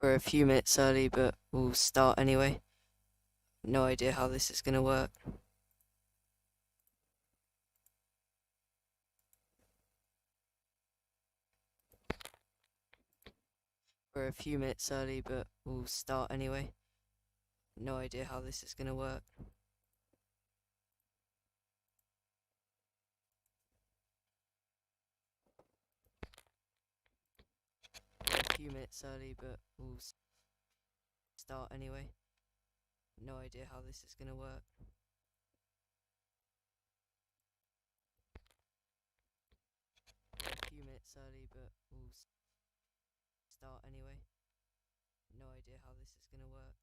We're a few minutes early, but we'll start anyway. No idea how this is gonna work. We're a few minutes early, but we'll start anyway. No idea how this is gonna work. We're a few minutes early, but we'll start anyway. No idea how this is gonna work. We're a few minutes early, but we'll start anyway. No idea how this is gonna work.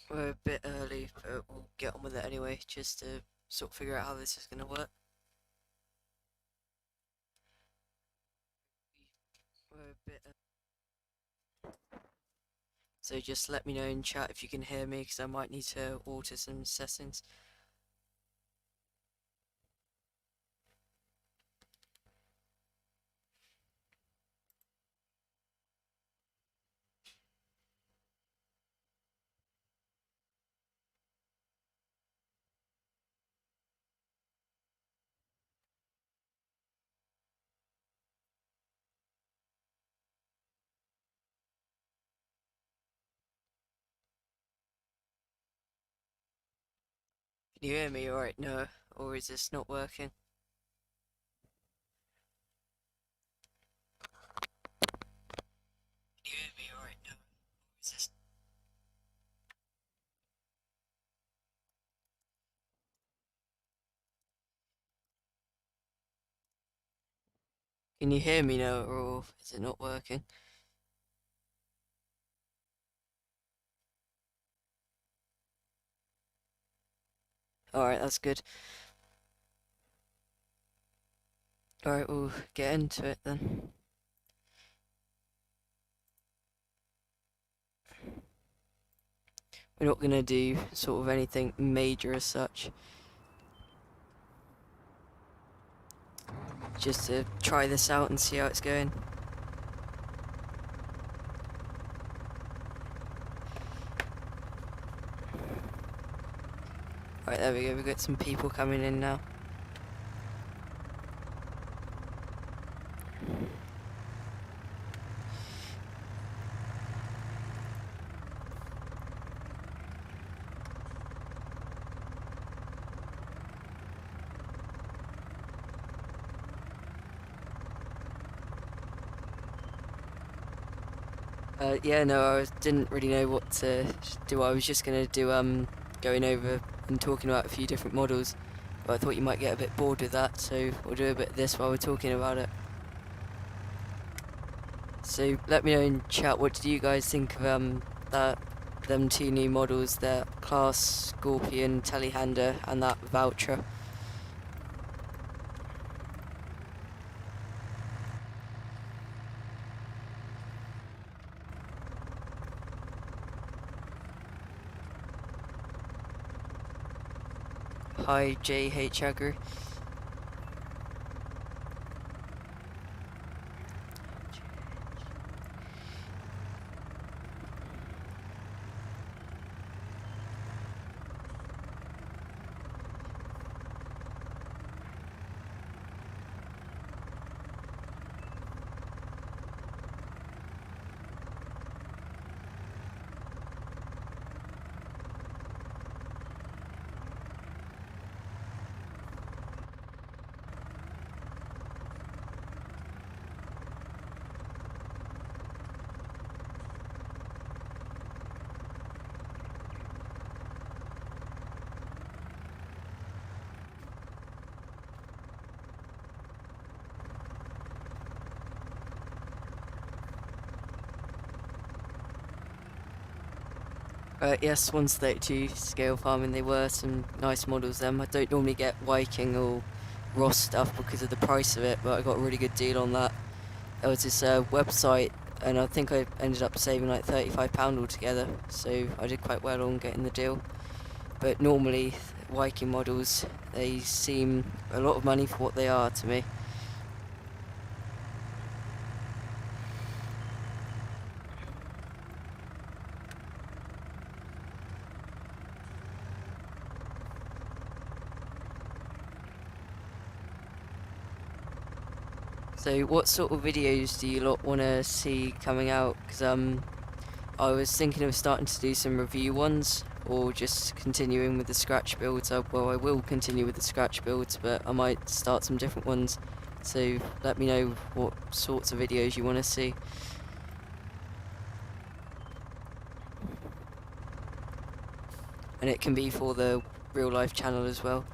We're a bit early, but we'll get on with it anyway, just to sort of figure out how this is gonna work. We're a bit So just let me know in chat if you can hear me, because I might need to alter some settings. Can you hear me alright? No? Or is this not working? Can you hear me alright? No? Or is this... Can you hear me now, or is it not working? Alright, that's good. Alright, we'll get into it then. We're not gonna do sort of anything major as such. Just to try this out and see how it's going. Alright, there we go, we've got some people coming in now. Yeah, no, didn't really know what to do. I was just gonna do going over and talking about a few different models, but I thought you might get a bit bored with that, so we'll do a bit of this while we're talking about it. So let me know in chat, what do you guys think of them two new models, the Class Scorpion Telehandler and that Voucher? Hi JH Agri. Yes, 1/32 scale farming, they were some nice models them. I don't normally get Viking or Ross stuff because of the price of it, but I got a really good deal on that. There was this website, and I think I ended up saving like £35 altogether, so I did quite well on getting the deal. But normally, Viking models, they seem a lot of money for what they are to me. So what sort of videos do you lot want to see coming out? Because I was thinking of starting to do some review ones, or just continuing with the scratch builds. Well, I will continue with the scratch builds, but I might start some different ones. So let me know what sorts of videos you want to see. And it can be for the real life channel as well.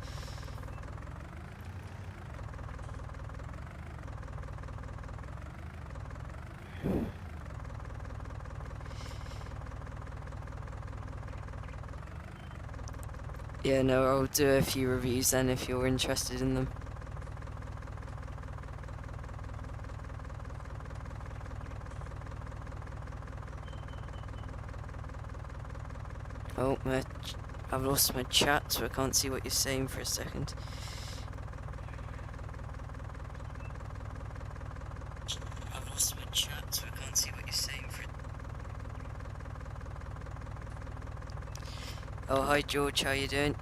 Yeah, no, I'll do a few reviews then if you're interested in them. Oh, I've lost my chat, so I can't see what you're saying for a second. I've lost my chat, so I can't see what you're saying for. Oh, hi George, how you doing?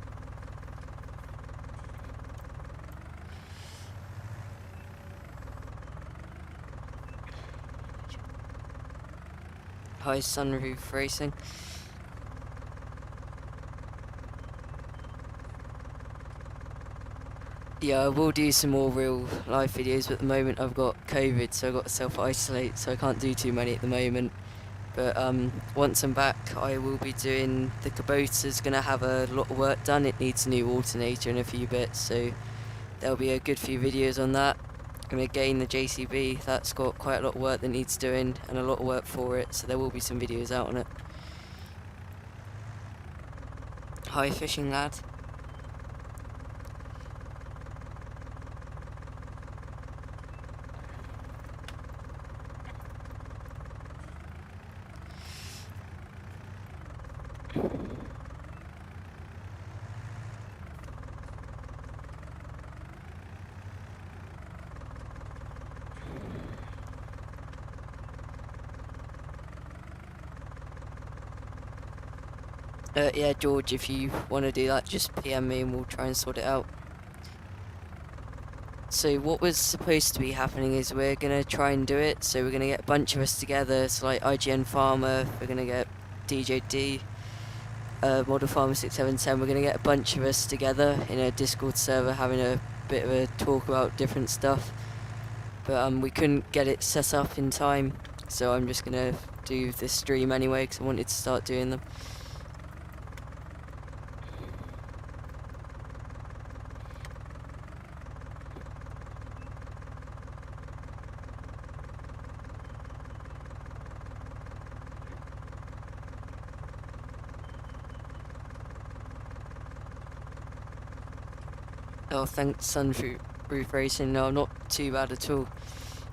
Hi Sunroof Racing. Yeah, I will do some more real life videos, but at the moment I've got COVID, so I've got to self-isolate, so I can't do too many at the moment. But once I'm back, I will be doing the Kubota's gonna have a lot of work done. It needs a new alternator and a few bits, so there'll be a good few videos on that. And again, the JCB, that's got quite a lot of work that needs doing and a lot of work for it, so there will be some videos out on it. Hi fishing lad. Yeah, George, if you want to do that, just PM me and we'll try and sort it out. So what was supposed to be happening is we're going to try and do it. So we're going to get a bunch of us together. So like IGN Farmer, we're going to get DJD, Model Farmer 6710. We're going to get a bunch of us together in a Discord server having a bit of a talk about different stuff. But we couldn't get it set up in time. So I'm just going to do this stream anyway because I wanted to start doing them. Oh, thanks, Sunroof Racing. No, not too bad at all.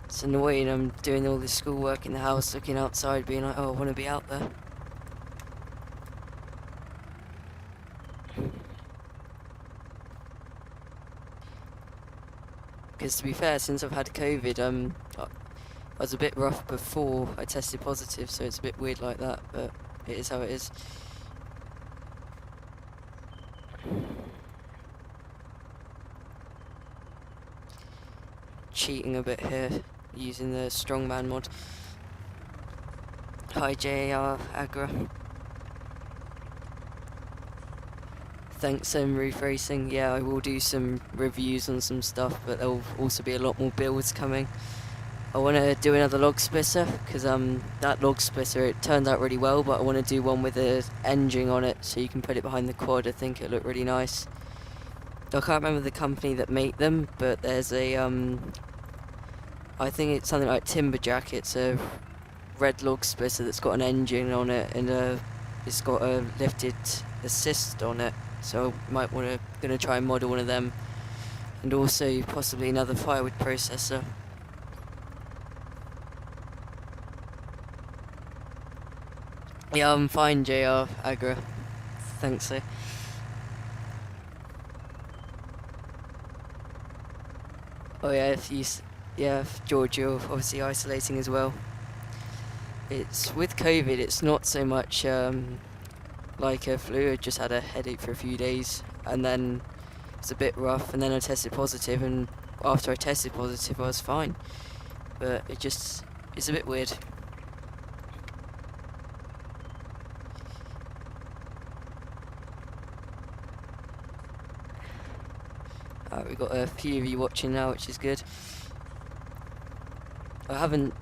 It's annoying. I'm doing all this schoolwork in the house, looking outside, being like, oh, I want to be out there. Because to be fair, since I've had COVID, I was a bit rough before I tested positive, so it's a bit weird like that, but it is how it is. Cheating a bit here, using the strongman mod. Hi JAR Agra. Thanks Roof Racing. Yeah, I will do some reviews on some stuff, but there'll also be a lot more builds coming. I want to do another log splitter, because that log splitter, it turned out really well, but I want to do one with an engine on it, so you can put it behind the quad. I think it'll look really nice. I can't remember the company that make them, but there's a, I think it's something like Timberjack. It's a red log splitter that's got an engine on it and a it's got a lifted assist on it, so I might gonna try and model one of them, and also possibly another Firewood processor. Yeah, I'm fine, JR Agra. Thanks, sir. Oh yeah, if George, you're obviously isolating as well. It's with COVID, it's not so much like a flu. I just had a headache for a few days, and then it's a bit rough, and then I tested positive, and after I tested positive, I was fine. But it's a bit weird. We've got a few of you watching now, which is good. I haven't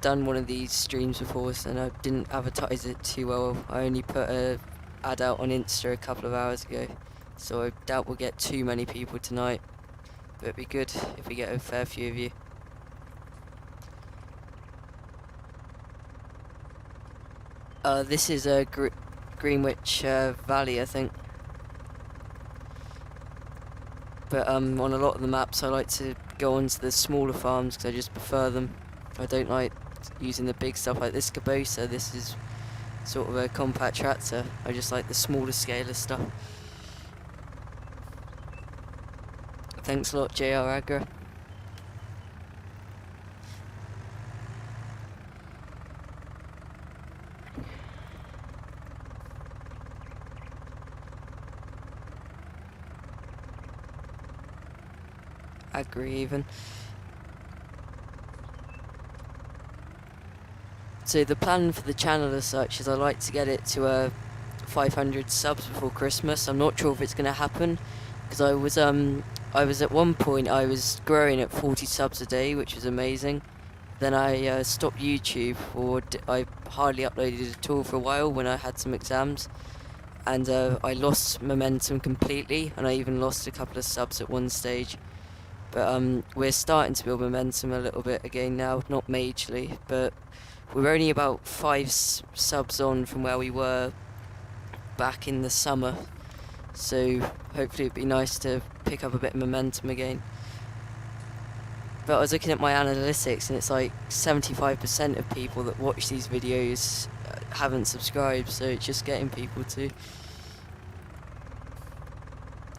done one of these streams before, and I didn't advertise it too well. I only put a ad out on Insta a couple of hours ago, so I doubt we'll get too many people tonight, but it'd be good if we get a fair few of you. This is Greenwich Valley, I think. But on a lot of the maps I like to go on to the smaller farms because I just prefer them. I don't like using the big stuff like this Cabosa. This is sort of a compact tractor. I just like the smaller scale of stuff. Thanks a lot, JR Agra. Agree even. So the plan for the channel as such is I like to get it to 500 subs before Christmas. I'm not sure if it's going to happen because I was at one point I was growing at 40 subs a day, which was amazing. Then I stopped YouTube, or I hardly uploaded at all for a while when I had some exams, and I lost momentum completely, and I even lost a couple of subs at one stage. But we're starting to build momentum a little bit again now, not majorly, but we're only about 5 subs on from where we were back in the summer, so hopefully it'd be nice to pick up a bit of momentum again. But I was looking at my analytics, and it's like 75% of people that watch these videos haven't subscribed, so it's just getting people to.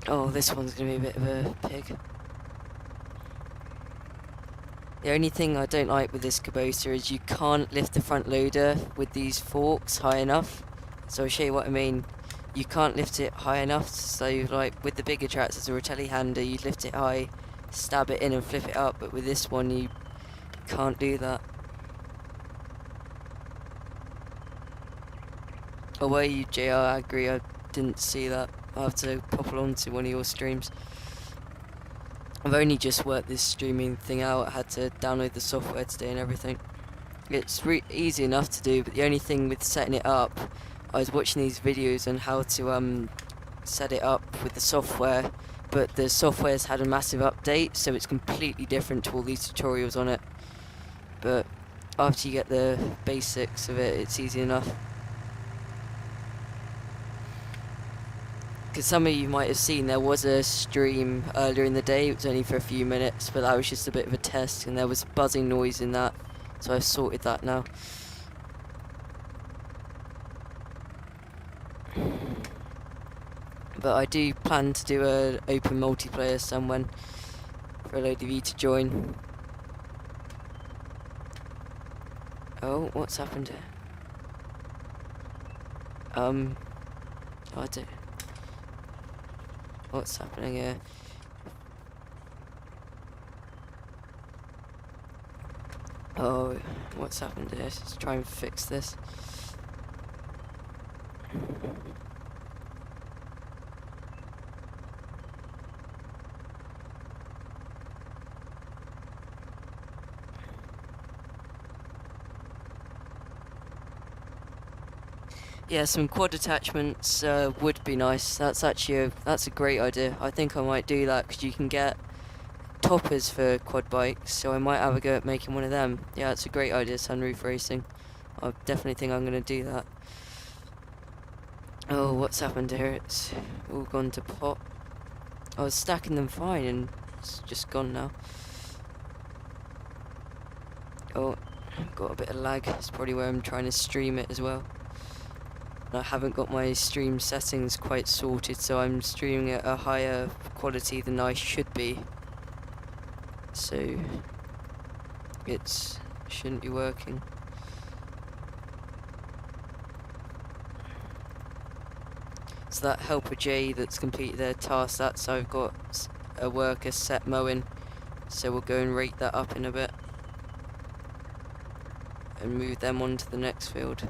Oh, this one's going to be a bit of a pig. The only thing I don't like with this Cabosa is you can't lift the front loader with these forks high enough. So I'll show you what I mean. You can't lift it high enough, so like with the bigger tractors or a telehandler, you lift it high, stab it in and flip it up, but with this one you can't do that. Oh, were you, JR? I agree, I didn't see that. I'll have to pop along to one of your streams. I've only just worked this streaming thing out. I had to download the software today and everything. It's easy enough to do, but the only thing with setting it up, I was watching these videos on how to set it up with the software, but the software's had a massive update, so it's completely different to all these tutorials on it. But after you get the basics of it, it's easy enough. Because some of you might have seen there was a stream earlier in the day. It was only for a few minutes, but that was just a bit of a test, and there was buzzing noise in that, so I've sorted that now. But I do plan to do an open multiplayer somewhere for a load of you to join. Oh, what's happened here? I do. What's happening here? Oh, what's happened here? Let's try and fix this. Yeah, some quad attachments would be nice. That's actually that's a great idea. I think I might do that because you can get toppers for quad bikes, so I might have a go at making one of them. Yeah, it's a great idea, Sunroof Racing. I definitely think I'm going to do that. Oh, what's happened here? It's all gone to pot. I was stacking them fine and it's just gone now. Oh, got a bit of lag. It's probably where I'm trying to stream it as well. I haven't got my stream settings quite sorted, so I'm streaming at a higher quality than I should be. So it shouldn't be working. So that helper J that's completed their task, that's I've got a worker set mowing. So we'll go and rate that up in a bit and move them on to the next field.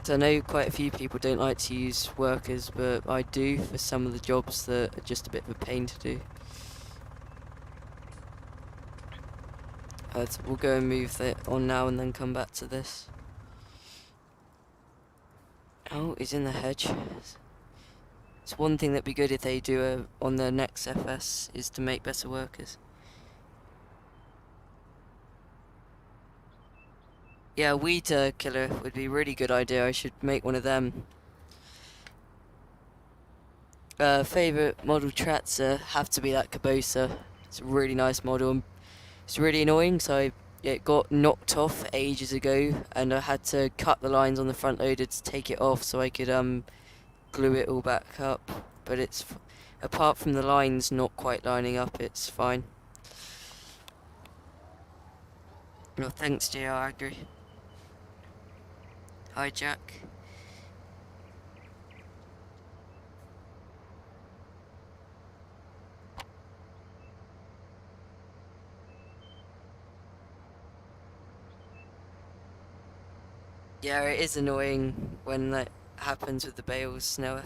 So I know quite a few people don't like to use workers, but I do for some of the jobs that are just a bit of a pain to do. So we'll go and move that on now and then come back to this. Oh, he's in the hedge. It's one thing that'd be good if they do on the next FS is to make better workers. Yeah, a weed killer would be a really good idea. I should make one of them. Favourite model Tratza have to be that Cabosa. It's a really nice model. And it's really annoying, so it got knocked off ages ago, and I had to cut the lines on the front loader to take it off so I could glue it all back up. But it's apart from the lines not quite lining up, it's fine. No, thanks, JR Agri. Hi, Jack. Yeah, it is annoying when that happens with the bales, Snower.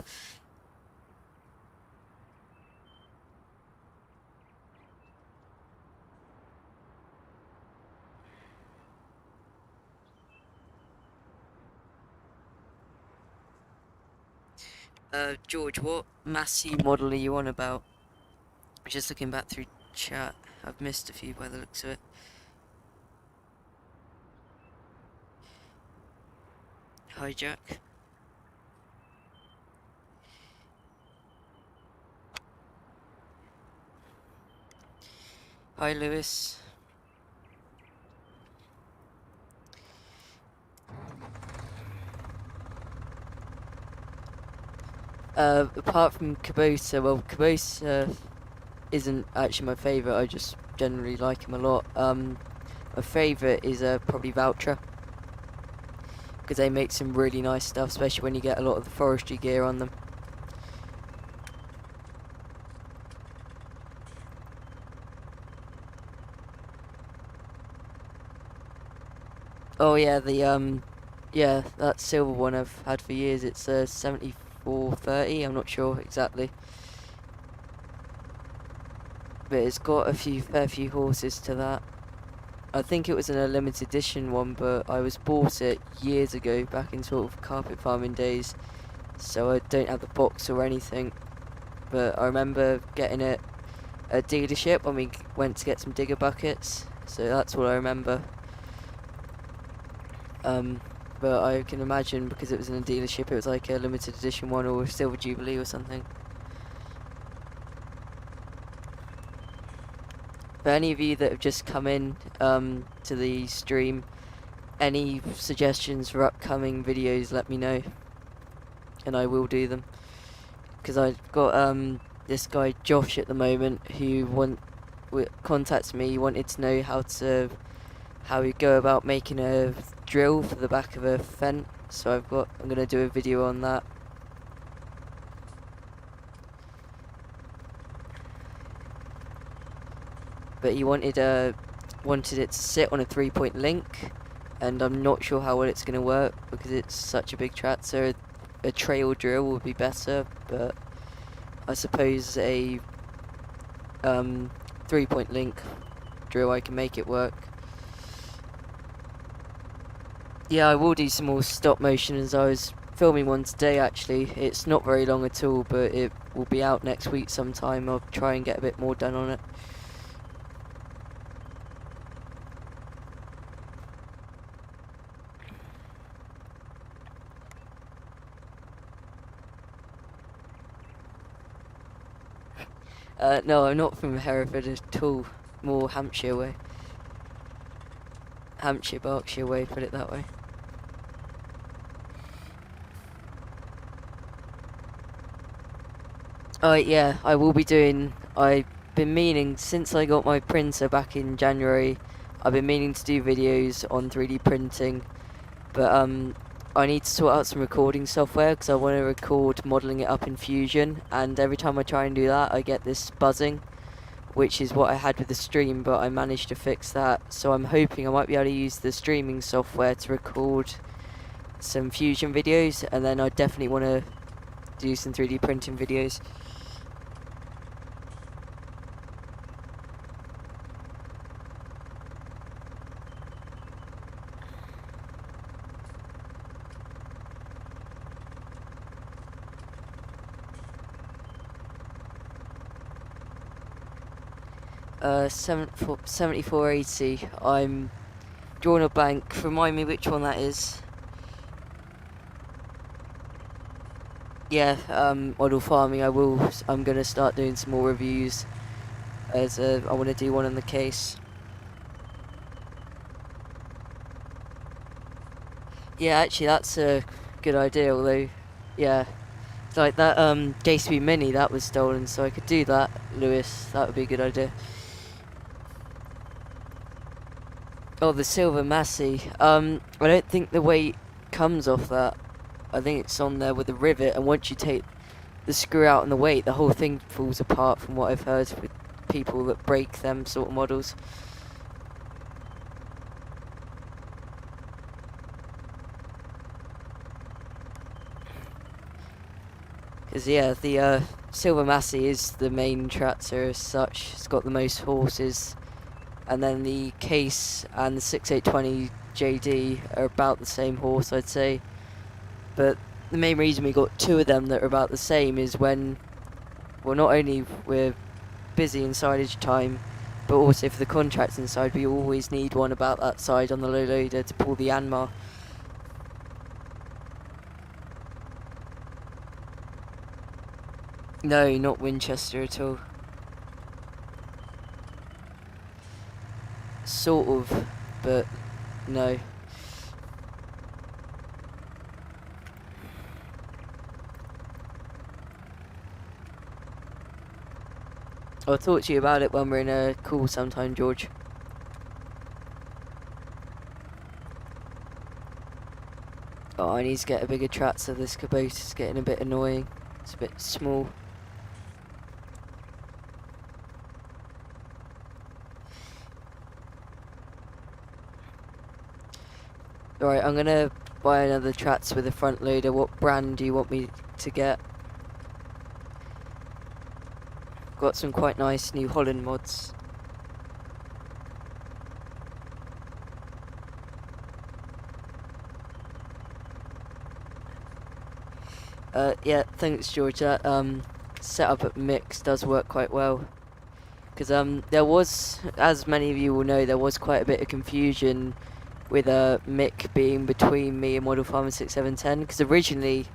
George, what Massey model are you on about? Just looking back through chat, I've missed a few by the looks of it. Hi, Jack. Hi, Lewis. Apart from Cabosa, well, Cabosa isn't actually my favourite, I just generally like him a lot. My favourite is probably Valtra, because they make some really nice stuff, especially when you get a lot of the forestry gear on them. Oh yeah, yeah, that silver one I've had for years. It's 7430. I'm not sure exactly, but it's got a fair few horses to that. I think it was in a limited edition one, but I was bought it years ago, back in sort of carpet farming days, so I don't have the box or anything. But I remember getting it at a dealership when we went to get some digger buckets, so that's what I remember. But I can imagine, because it was in a dealership, it was like a limited edition one or a Silver Jubilee or something. For any of you that have just come in to the stream, any suggestions for upcoming videos, let me know, and I will do them. Because I've got this guy Josh at the moment who contacts me. He wanted to know how you go about making a drill for the back of a fence, so I'm gonna do a video on that. But he wanted it to sit on a 3-point link, and I'm not sure how well it's gonna work because it's such a big tractor. A trail drill would be better, but I suppose a 3-point link drill, I can make it work. Yeah, I will do some more stop motion, as I was filming one today actually. It's not very long at all, but it will be out next week sometime. I'll try and get a bit more done on it. No, I'm not from Hereford at all. More Hampshire way. Hampshire, Berkshire way, put it that way. Yeah, I will be doing. I've been meaning since I got my printer back in January. I've been meaning to do videos on 3D printing, but I need to sort out some recording software because I want to record modeling it up in Fusion. And every time I try and do that, I get this buzzing, which is what I had with the stream. But I managed to fix that, so I'm hoping I might be able to use the streaming software to record some Fusion videos, and then I definitely want to do some 3D printing videos. Uh, 7480. I'm drawing a blank. Remind me which one that is. Yeah, model farming. I'm gonna start doing some more reviews, as I want to do one on the case. Yeah, actually, that's a good idea. Although, yeah, like that JCB Mini that was stolen, so I could do that, Lewis. That would be a good idea. Oh, the Silver Massey. I don't think the weight comes off that. I think it's on there with a rivet, and once you take the screw out and the weight, the whole thing falls apart, from what I've heard with people that break them sort of models. Because, yeah, the Silver Massey is the main tractor as such. It's got the most horses. And then the Case and the 6820 JD are about the same horse, I'd say. But the main reason we got two of them that are about the same is when, well, not only we're busy in silage time, but also for the contracts inside, we always need one about that side on the low loader to pull the Yanmar. No, not Winchester at all. Sort of, but no. I'll talk to you about it when we're in a call sometime, George. Oh, I need to get a bigger tractor. This Kubota is getting a bit annoying. It's a bit small. Alright, I'm gonna buy another tractor with a front loader. What brand do you want me to get? Got some quite nice New Holland mods. Yeah, thanks George. That setup at Mix does work quite well. Because there was, as many of you will know, there was quite a bit of confusion with Mick being between me and Model Farmer 6710. Because originally,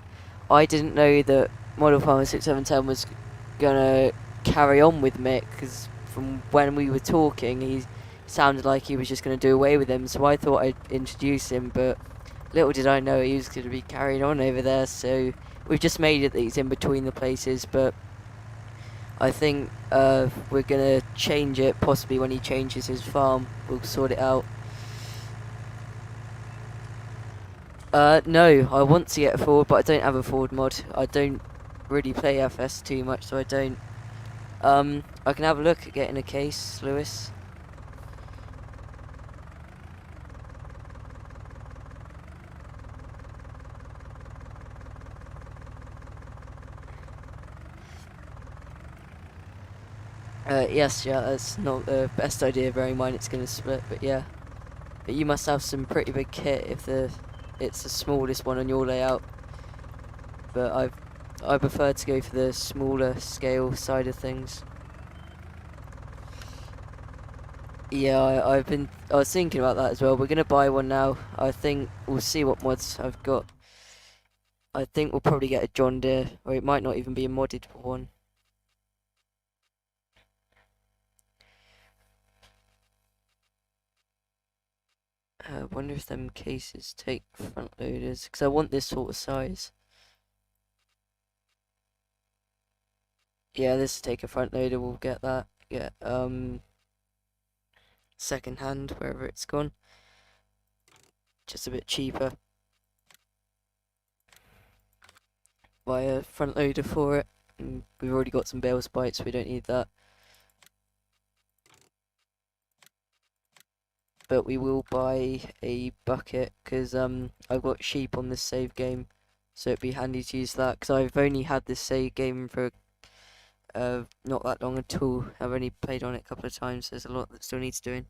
I didn't know that Model Farmer 6710 was gonna carry on with Mick. Because from when we were talking, he sounded like he was just gonna do away with him. So I thought I'd introduce him, but little did I know he was gonna be carrying on over there. So we've just made it that he's in between the places, but I think we're gonna change it possibly when he changes his farm. We'll sort it out. No, I want to get a Ford, but I don't have a Ford mod. I don't really play FS too much, so I don't. I can have a look at getting a case, Lewis. Yes, yeah, that's not the best idea, bearing in mind it's going to split, but yeah. But you must have some pretty big kit if it's the smallest one on your layout. But I prefer to go for the smaller scale side of things. Yeah, I was thinking about that as well. We're going to buy one now. I think we'll see what mods I've got. I think we'll probably get a John Deere, or it might not even be a modded one. wonder if them cases take front loaders, because I want this sort of size. Yeah, this will take a front loader, we'll get that. Yeah, second hand, wherever it's gone. Just a bit cheaper. Buy a front loader for it. And we've already got some bale spikes, so we don't need that. But we will buy a bucket, because I've got sheep on this save game, so it'd be handy to use that, because I've only had this save game for not that long at all. I've only played on it a couple of times, so there's a lot that still needs doing.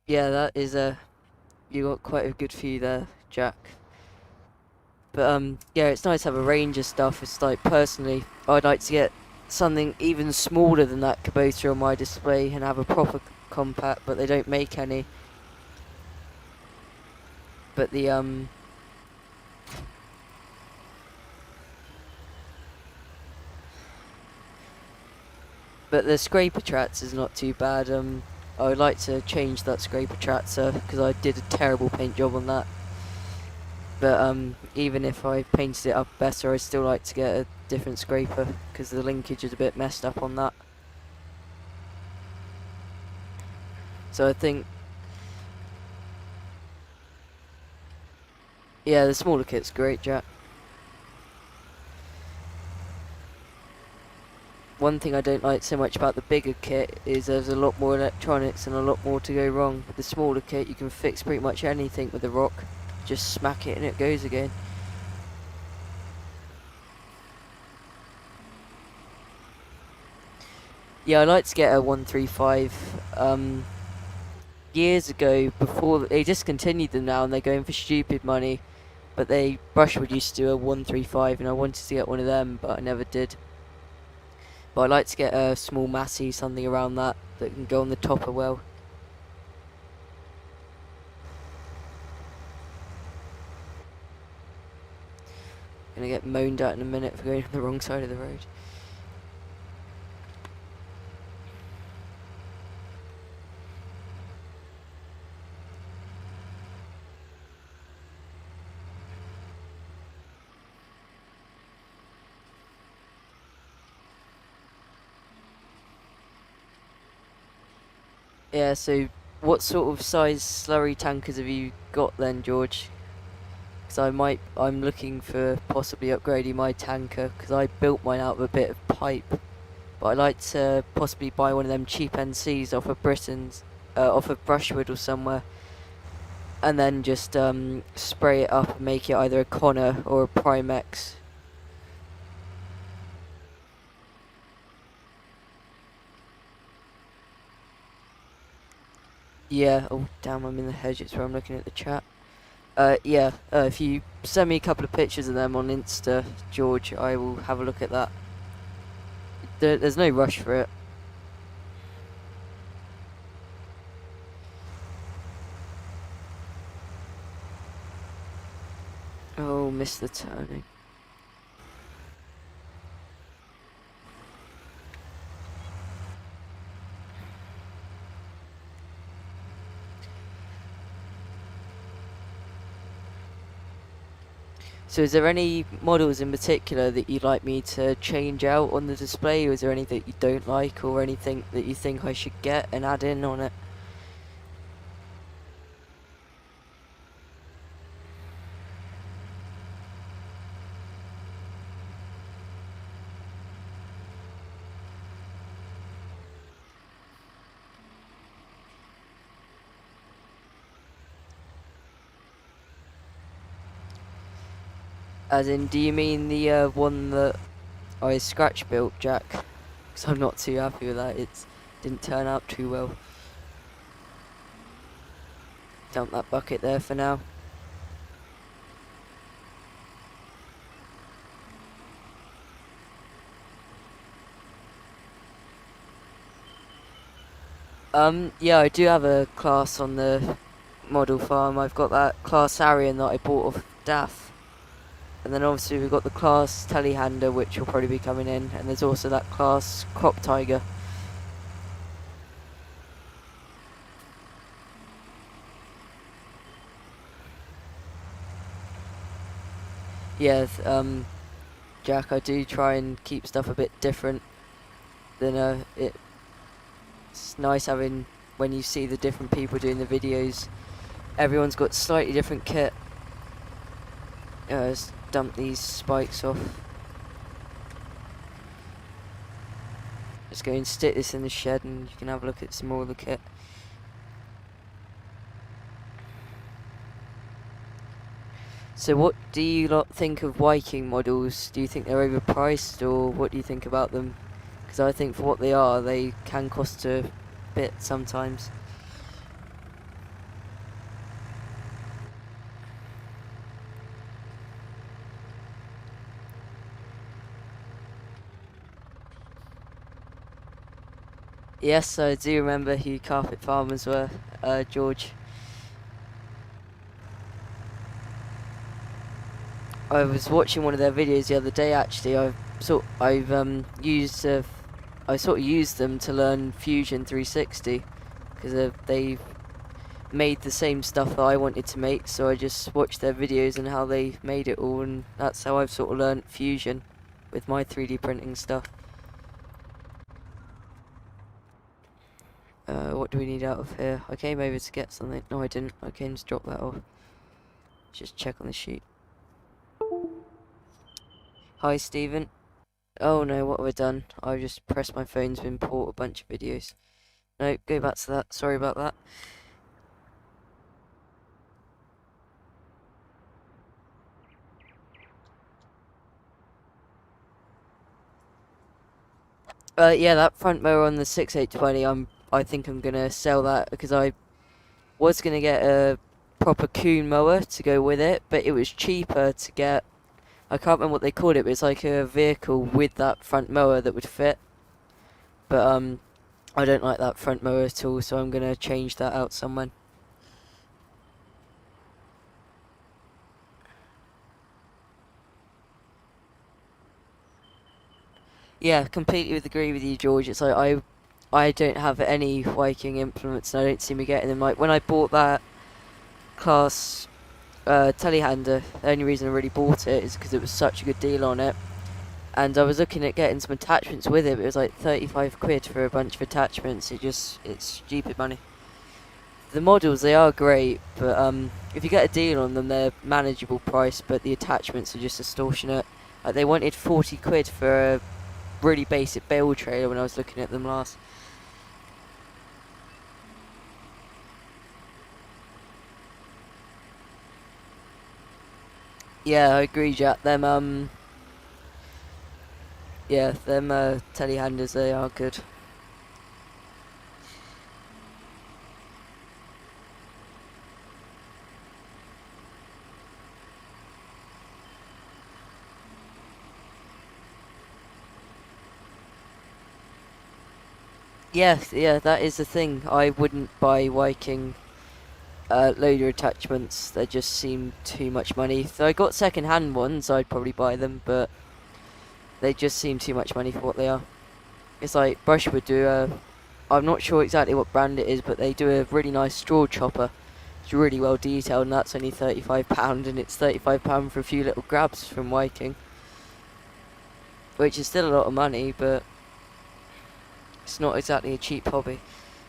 Yeah, that is you got quite a good few there, Jack. But yeah, it's nice to have a range of stuff. It's like, personally, I'd like to get something even smaller than that Kubota on my display and have a proper compact, but they don't make any. But the scraper tractor is not too bad. I would like to change that scraper tractor, because I did a terrible paint job on that. But even if I painted it up better, I'd still like to get a different scraper, because the linkage is a bit messed up on that. So I think, yeah, the smaller kit's great, Jack. One thing I don't like so much about the bigger kit is there's a lot more electronics and a lot more to go wrong. With the smaller kit, you can fix pretty much anything with a rock. Just smack it and it goes again. Yeah, I like to get a 135. Years ago, before they discontinued them now, and they're going for stupid money. But Brushwood used to do a 135, and I wanted to get one of them, but I never did. But I'd like to get a small Massey, something around that can go on the topper well. Gonna get moaned at in a minute for going on the wrong side of the road. Yeah, so what sort of size slurry tankers have you got then, George? Because I'm looking for possibly upgrading my tanker, because I built mine out of a bit of pipe. But I'd like to possibly buy one of them cheap NCs off of off of Brushwood or somewhere. And then just spray it up and make it either a Connor or a Primex. Yeah, oh damn, I'm in the hedges where I'm looking at the chat. Yeah, if you send me a couple of pictures of them on Insta, George, I will have a look at that. There's no rush for it. Oh, missed the turning. So is there any models in particular that you'd like me to change out on the display, or is there any that you don't like, or anything that you think I should get and add in on it? As in, do you mean the one that I scratch built, Jack? Because I'm not too happy with that. It didn't turn out too well. Dump that bucket there for now. Yeah, I do have a class on the model farm. I've got that class Arian that I bought off DAF. And then obviously we've got the class telehandler, which will probably be coming in, and there's also that class crop tiger. Yeah, Jack, I do try and keep stuff a bit different than it's nice having, when you see the different people doing the videos, everyone's got slightly different kit. Let's dump these spikes off. Let's go and stick this in the shed and you can have a look at some more of the kit. So what do you lot think of Viking models? Do you think they're overpriced, or what do you think about them? Because I think for what they are, they can cost a bit sometimes. Yes, I do remember who carpet farmers were, George. I was watching one of their videos the other day. Actually, I sort of used them to learn Fusion 360 because they made the same stuff that I wanted to make. So I just watched their videos and how they made it all, and that's how I've sort of learned Fusion with my 3D printing stuff. What do we need out of here? I came over to get something. No, I didn't. I came to drop that off. Just check on the sheet. Hi, Stephen. Oh no, what have I done? I just pressed my phone to import a bunch of videos. No, go back to that. Sorry about that. Yeah, that front mower on the 6820, I think I'm gonna sell that because I was gonna get a proper Kuhn mower to go with it, but it was cheaper to get. I can't remember what they called it, but it's like a vehicle with that front mower that would fit. But I don't like that front mower at all, so I'm gonna change that out somewhere. Yeah, completely agree with you, George. It's like I don't have any Viking implements, and I don't see me getting them. Like when I bought that class telehandler, the only reason I really bought it is because it was such a good deal on it. And I was looking at getting some attachments with it, but it was like 35 quid for a bunch of attachments. It's stupid money. The models, they are great, but if you get a deal on them, they're manageable price, but the attachments are just extortionate. Like they wanted 40 quid for a really basic bale trailer when I was looking at them last. Yeah, I agree, Jack. Yeah, them telehandlers, they are good. Yeah, that is the thing. I wouldn't buy Viking loader attachments. They just seem too much money. If I got second-hand ones, I'd probably buy them, but they just seem too much money for what they are. It's like Brushwood do I'm not sure exactly what brand it is, but they do a really nice straw chopper. It's really well detailed, and that's only £35, and it's £35 for a few little grabs from Viking, which is still a lot of money, but it's not exactly a cheap hobby,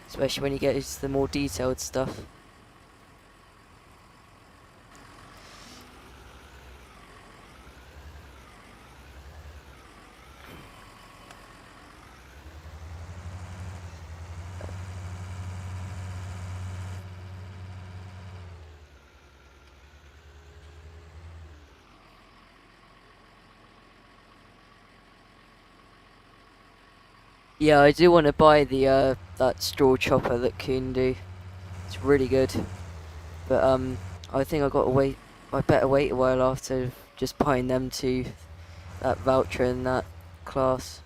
especially when you get into the more detailed stuff. Yeah, I do want to buy the that straw chopper that Kuhn do. It's really good, but I think I got to wait. I better wait a while after just buying them to that voucher in that class.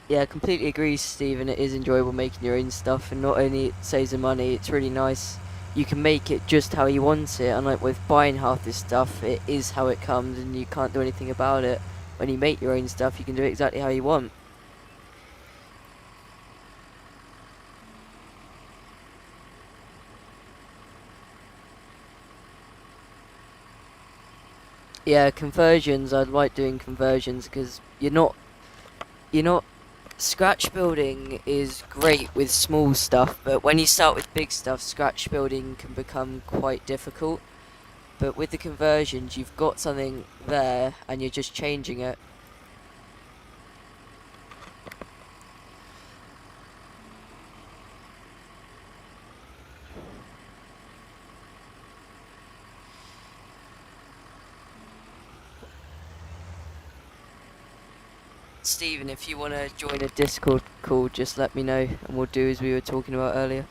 Yeah, I completely agree, Stephen. It is enjoyable making your own stuff, and not only it saves the money, it's really nice. You can make it just how you want it, unlike with buying half this stuff, it is how it comes and you can't do anything about it. When you make your own stuff, you can do it exactly how you want. Yeah, conversions, I like doing conversions because you're not scratch building is great with small stuff, but when you start with big stuff, scratch building can become quite difficult. But with the conversions, you've got something there and you're just changing it. Stephen, if you want to join a Discord call, just let me know and we'll do as we were talking about earlier.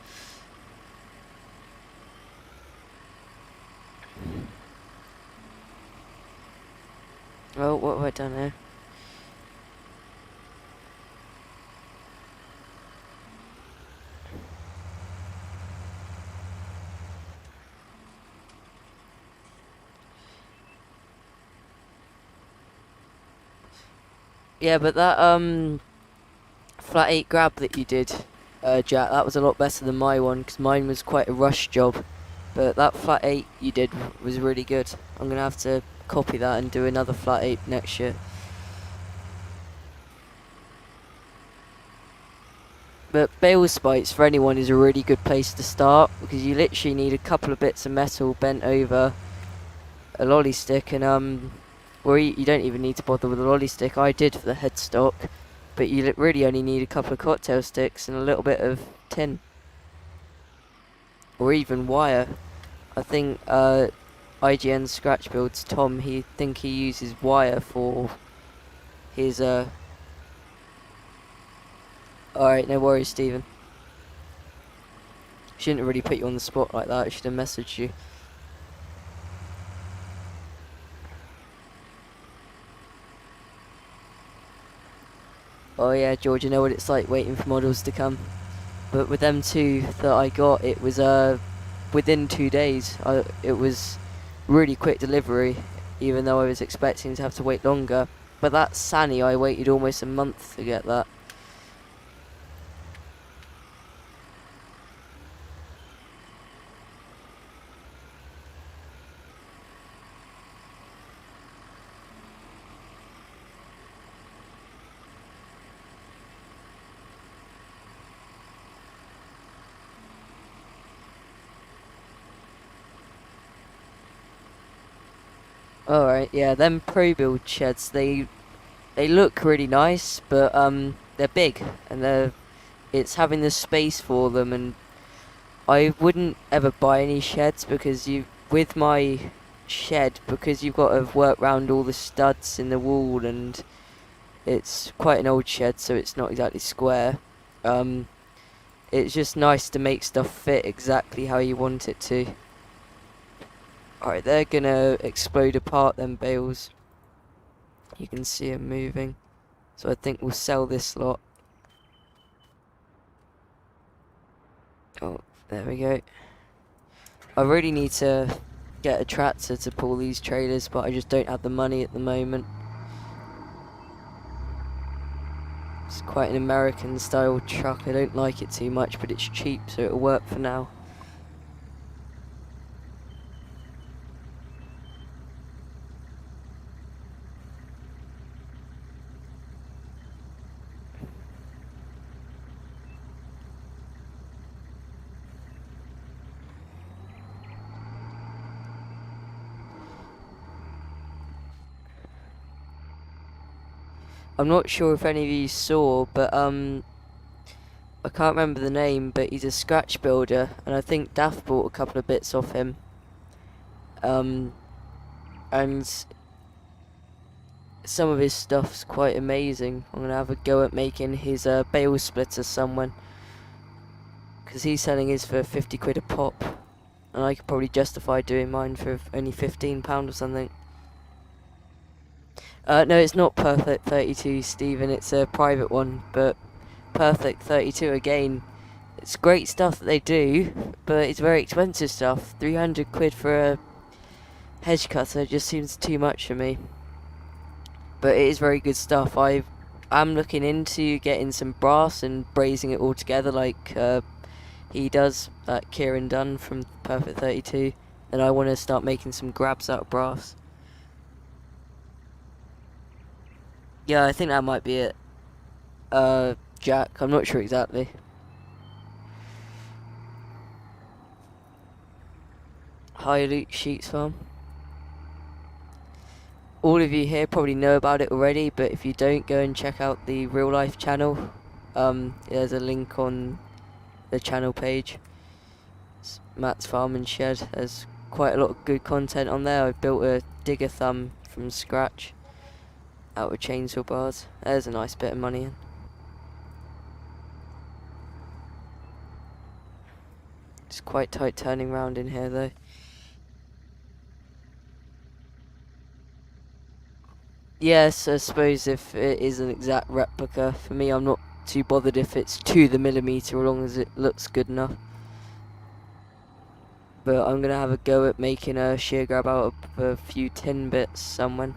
Well, what have I done here? Yeah, but that flat 8 grab that you did, Jack, that was a lot better than my one, because mine was quite a rush job. But that flat 8 you did was really good. I'm going to have to copy that and do another flat 8 next year. But bale spikes for anyone is a really good place to start, because you literally need a couple of bits of metal bent over a lolly stick, and or you don't even need to bother with a lolly stick. I did for the headstock, but you really only need a couple of cocktail sticks and a little bit of tin, or even wire. I think IGN Scratch Builds Tom, he uses wire for his Alright, no worries, Stephen. Shouldn't have really put you on the spot like that. I should have messaged you. Oh yeah, George, you know what it's like waiting for models to come. But with them two that I got, it was within 2 days. It was really quick delivery, even though I was expecting to have to wait longer. But that Sani, I waited almost a month to get that. Alright, yeah, them pro build sheds, they look really nice, but they're big and it's having the space for them, and I wouldn't ever buy any sheds because with my shed, because you've got to work around all the studs in the wall, and it's quite an old shed, so it's not exactly square. It's just nice to make stuff fit exactly how you want it to. Alright, they're gonna explode apart them bales. You can see them moving. So I think we'll sell this lot. Oh, there we go. I really need to get a tractor to pull these trailers, but I just don't have the money at the moment. It's quite an American style truck. I don't like it too much, but it's cheap, so it'll work for now. I'm not sure if any of you saw, but I can't remember the name, but he's a scratch builder, and I think Daft bought a couple of bits off him. And some of his stuff's quite amazing. I'm gonna have a go at making his bale splitter someone, because he's selling his for 50 quid a pop, and I could probably justify doing mine for only £15 or something. No, it's not Perfect 32, Stephen. It's a private one, but Perfect 32 again. It's great stuff that they do, but it's very expensive stuff. 300 quid for a hedge cutter just seems too much for me. But it is very good stuff. I'm looking into getting some brass and brazing it all together like he does, that Kieran Dunn from Perfect 32. And I want to start making some grabs out of brass. Yeah, I think that might be it. Jack, I'm not sure exactly. High Loot Sheets Farm. All of you here probably know about it already, but if you don't, go and check out the Real Life channel. There's a link on the channel page. It's Matt's Farm and Shed. There's quite a lot of good content on there. I built a digger thumb from scratch out of chainsaw bars. There's a nice bit of money in. It's quite tight turning round in here though. Yes, I suppose if it is an exact replica, for me I'm not too bothered if it's to the millimetre, as long as it looks good enough. But I'm gonna have a go at making a shear grab out of a few tin bits somewhere.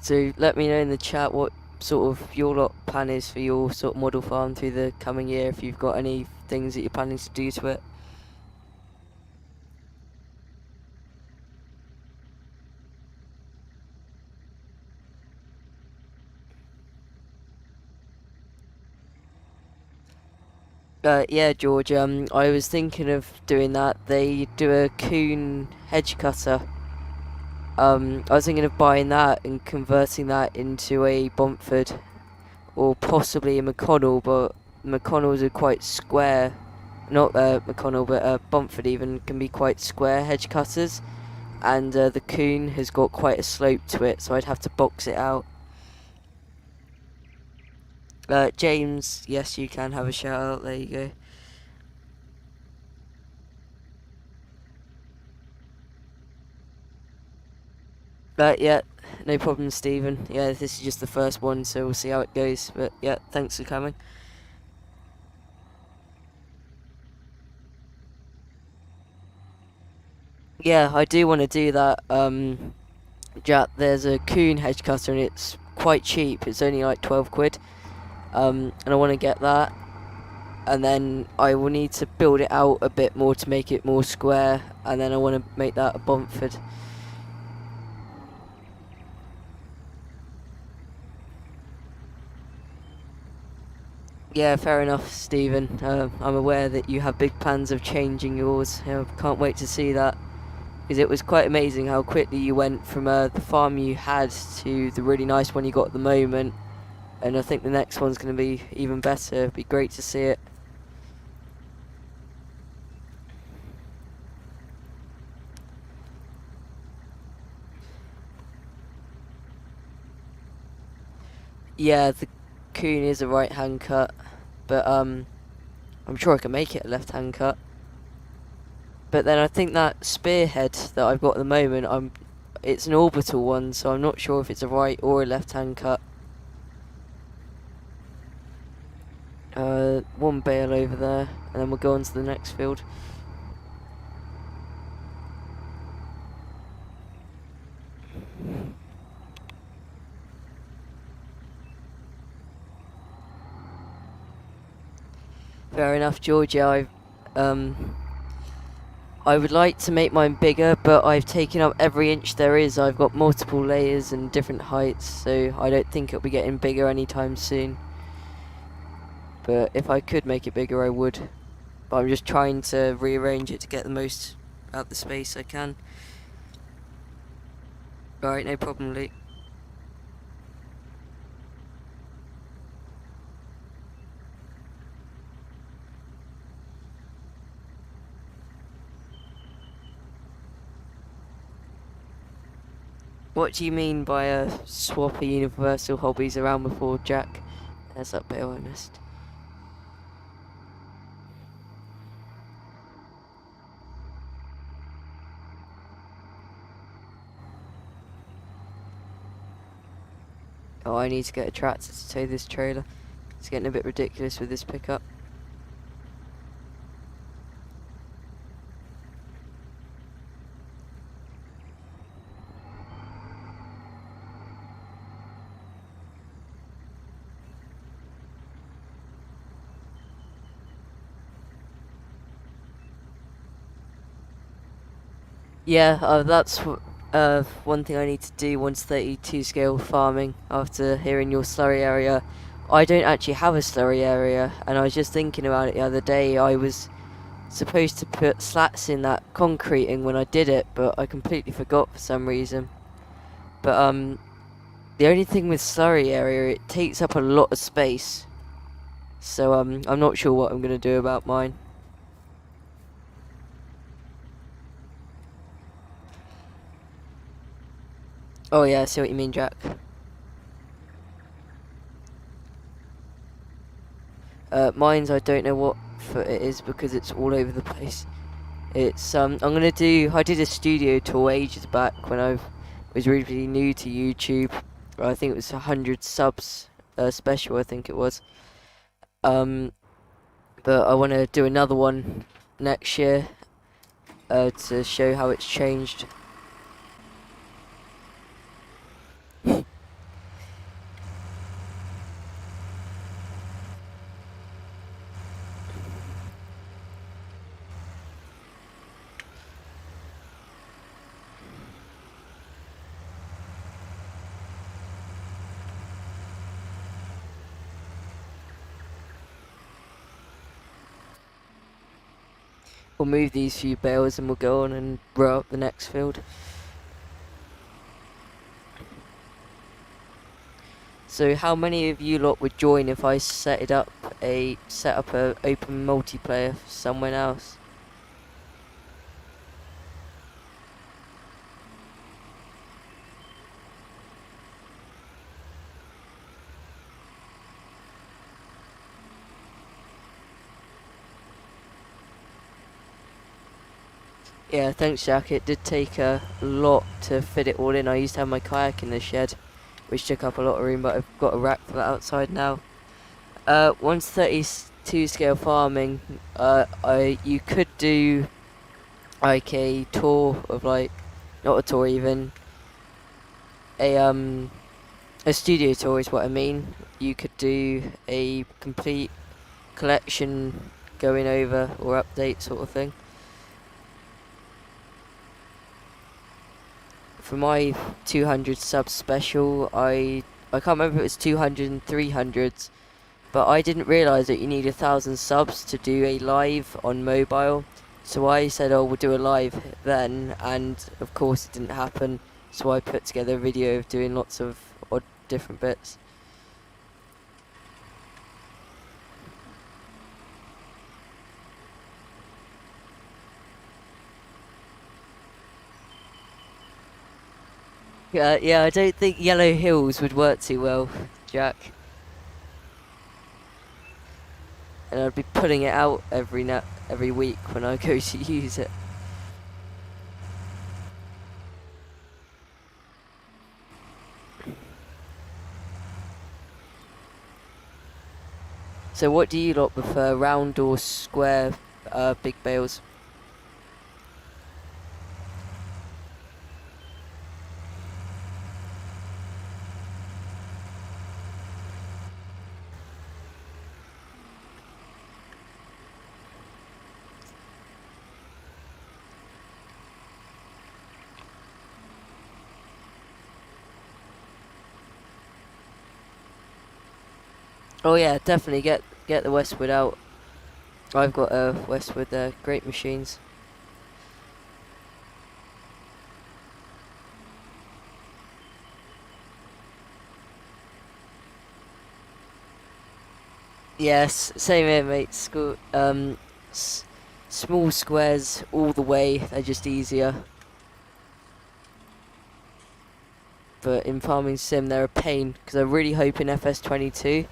So let me know in the chat what sort of your lot plan is for your sort of model farm through the coming year, if you've got any things that you're planning to do to it. Yeah, George, I was thinking of doing that. They do a Kuhn hedge cutter. I was thinking of buying that and converting that into a Bomford or possibly a McConnell, but McConnells are quite square. Not McConnell, but Bomford even can be quite square hedge cutters, and the Kuhn has got quite a slope to it, so I'd have to box it out. James, yes, you can have a shout out. There you go. Yeah, no problem, Stephen. Yeah, this is just the first one, so we'll see how it goes. But yeah, thanks for coming. Yeah, I do want to do that. Jack, there's a Kuhn hedge cutter and it's quite cheap. It's only like 12 quid. And I want to get that. And then I will need to build it out a bit more to make it more square. And then I want to make that a Bomford. Yeah, fair enough, Stephen. I'm aware that you have big plans of changing yours. Can't wait to see that. Because it was quite amazing how quickly you went from the farm you had to the really nice one you got at the moment. And I think the next one's going to be even better. It'd be great to see it. Yeah, the Kuhn is a right hand cut, but I'm sure I can make it a left hand cut. But then I think that spearhead that I've got at the moment, it's an orbital one, so I'm not sure if it's a right or a left hand cut. One bale over there, and then we'll go on to the next field. Fair enough, Georgia. I would like to make mine bigger, but I've taken up every inch there is. I've got multiple layers and different heights, so I don't think it'll be getting bigger anytime soon. But if I could make it bigger, I would. But I'm just trying to rearrange it to get the most out the space I can. Alright, no problem, Luke. What do you mean by swap a universal hobbies around before, Jack? There's that bit I missed. Oh, I need to get a tractor to tow this trailer. It's getting a bit ridiculous with this pickup. Yeah, that's one thing I need to do once 32 scale farming after hearing your slurry area. I don't actually have a slurry area, and I was just thinking about it the other day. I was supposed to put slats in that concreting when I did it, but I completely forgot for some reason. But the only thing with slurry area, it takes up a lot of space. So I'm not sure what I'm gonna do about mine. Oh yeah, I see what you mean, Jack. Mine's I don't know what foot it is because it's all over the place. It's I did a studio tour ages back when I was really new to YouTube. I think it was 100 subs special, I think it was. But I want to do another one next year to show how it's changed. We'll move these few bales and we'll go on and row up the next field. So how many of you lot would join if I set up a open multiplayer for someone else? Yeah, thanks Jack. It did take a lot to fit it all in. I used to have my kayak in the shed, which took up a lot of room, but I've got a rack for that outside now. Once 32 scale farming, you could do like a tour of not a tour even, a studio tour is what I mean. You could do a complete collection going over or update sort of thing. For my 200 subs special, I can't remember if it was 200 and 300s, but I didn't realise that you need 1,000 subs to do a live on mobile. So I said, oh, we'll do a live then, and of course it didn't happen. So I put together a video of doing lots of odd different bits. Yeah, I don't think Yellow Hills would work too well, Jack. And I'd be putting it out every week when I go to use it. So what do you lot prefer, round or square big bales? Oh yeah, definitely get the Westwood out. I've got a Westwood there, great machines. Yes, same here, mate. Small squares all the way. They're just easier. but in Farming Sim they're a pain, because I really hope in FS22.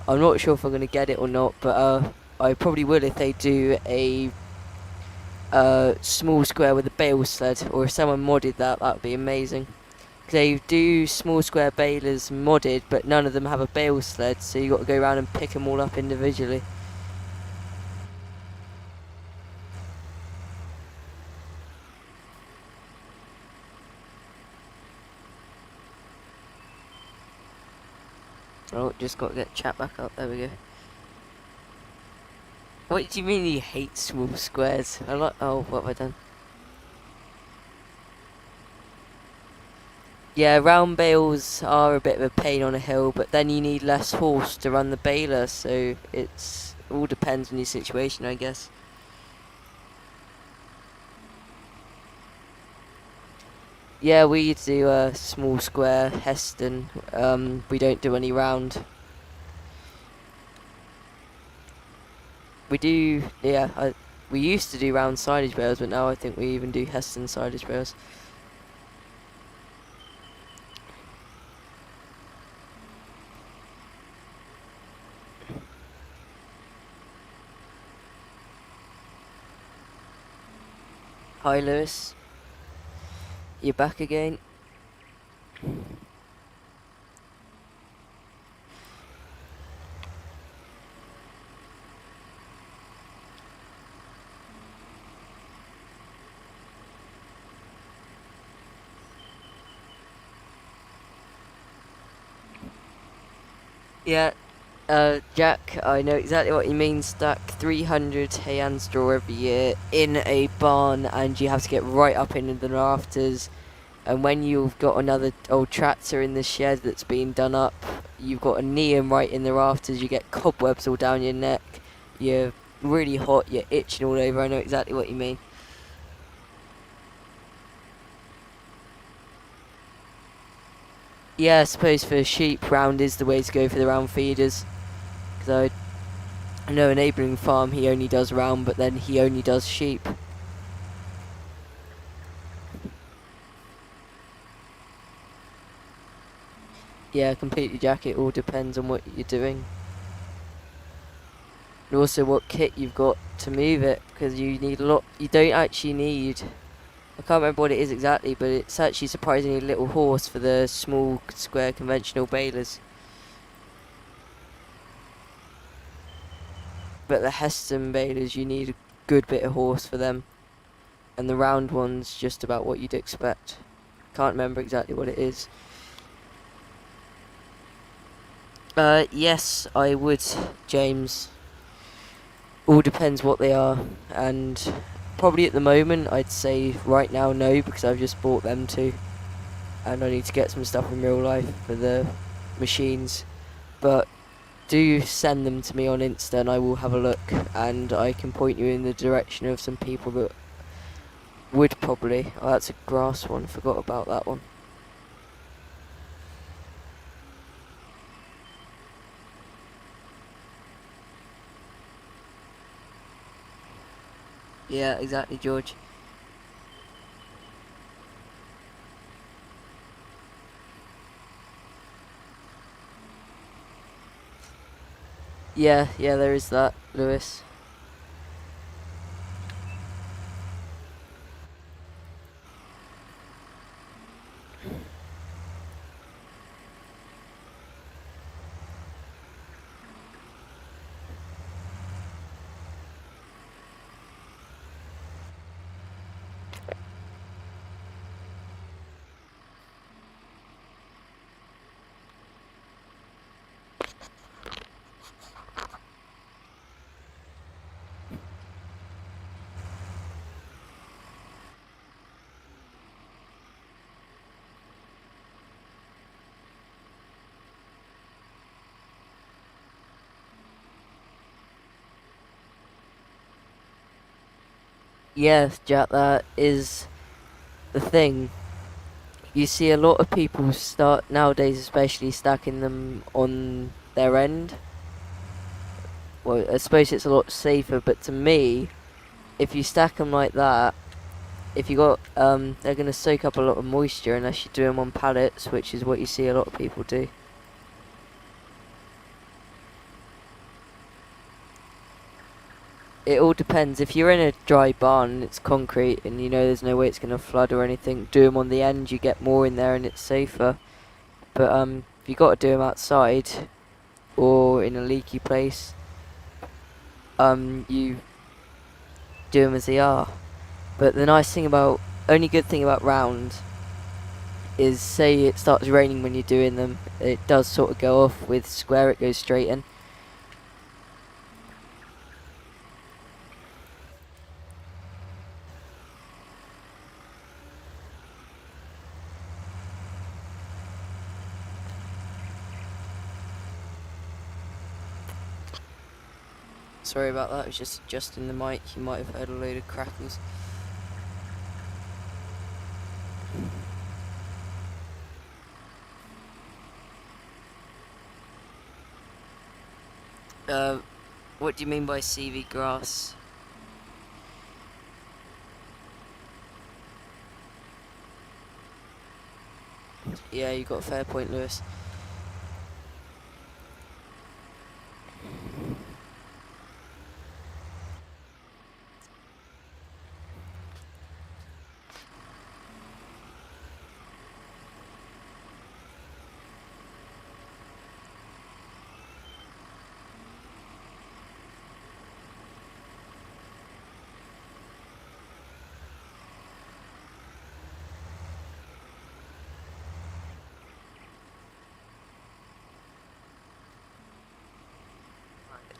I'm not sure if I'm going to get it or not, but I probably will if they do a small square with a bale sled, or if someone modded that would be amazing. They do small square balers modded, but none of them have a bale sled, so you got to go around and pick them all up individually. Oh, just got to get chat back up. There we go. What do you mean you hate small squares? I like. Oh, what have I done? Yeah, round bales are a bit of a pain on a hill, but then you need less horse to run the baler, so it's all depends on your situation, I guess. Yeah, we do a small square Heston. We don't do any round. We do, yeah. We used to do round silage bales, but now I think we even do Heston silage bales. Hi, Lewis. You're back again. Yeah, Jack, I know exactly what you mean. Stack 300 hay and straw every year in a barn, and you have to get right up into the rafters. And when you've got another old tractor in the shed that's been done up, you've got a neon right in the rafters, you get cobwebs all down your neck, you're really hot, you're itching all over. I know exactly what you mean. Yeah, I suppose for sheep, round is the way to go for the round feeders. Because I know a neighbouring farm, he only does round, but then he only does sheep. Yeah, completely, Jack. It all depends on what you're doing. And also what kit you've got to move it, because you need a lot. You don't actually need, I can't remember what it is exactly, but it's actually surprisingly little horse for the small square conventional balers. But the Heston balers, you need a good bit of horse for them. And the round one's just about what you'd expect. Can't remember exactly what it is. Yes, I would, James. All depends what they are, and probably at the moment I'd say right now no, because I've just bought them too, and I need to get some stuff in real life for the machines. But do send them to me on Insta and I will have a look, and I can point you in the direction of some people that would probably. Oh, that's a grass one, forgot about that one. Yeah, exactly, George. Yeah, there is that, Lewis. Yes, Jack, that is the thing. You see a lot of people start nowadays, especially stacking them on their end. Well, I suppose it's a lot safer, but to me, if you stack them like that, if you got they're gonna soak up a lot of moisture unless you do them on pallets, which is what you see a lot of people do. It all depends. If you're in a dry barn and it's concrete and you know there's no way it's gonna flood or anything, do them on the end. You get more in there and it's safer. But if you got to do them outside or in a leaky place, you do them as they are. But the nice thing about, only good thing about round is, say it starts raining when you're doing them, it does sort of go off. With square it goes straight in. Sorry about that, it was just adjusting the mic, you might have heard a load of crackles. What do you mean by CV grass? Yeah, you got a fair point, Lewis.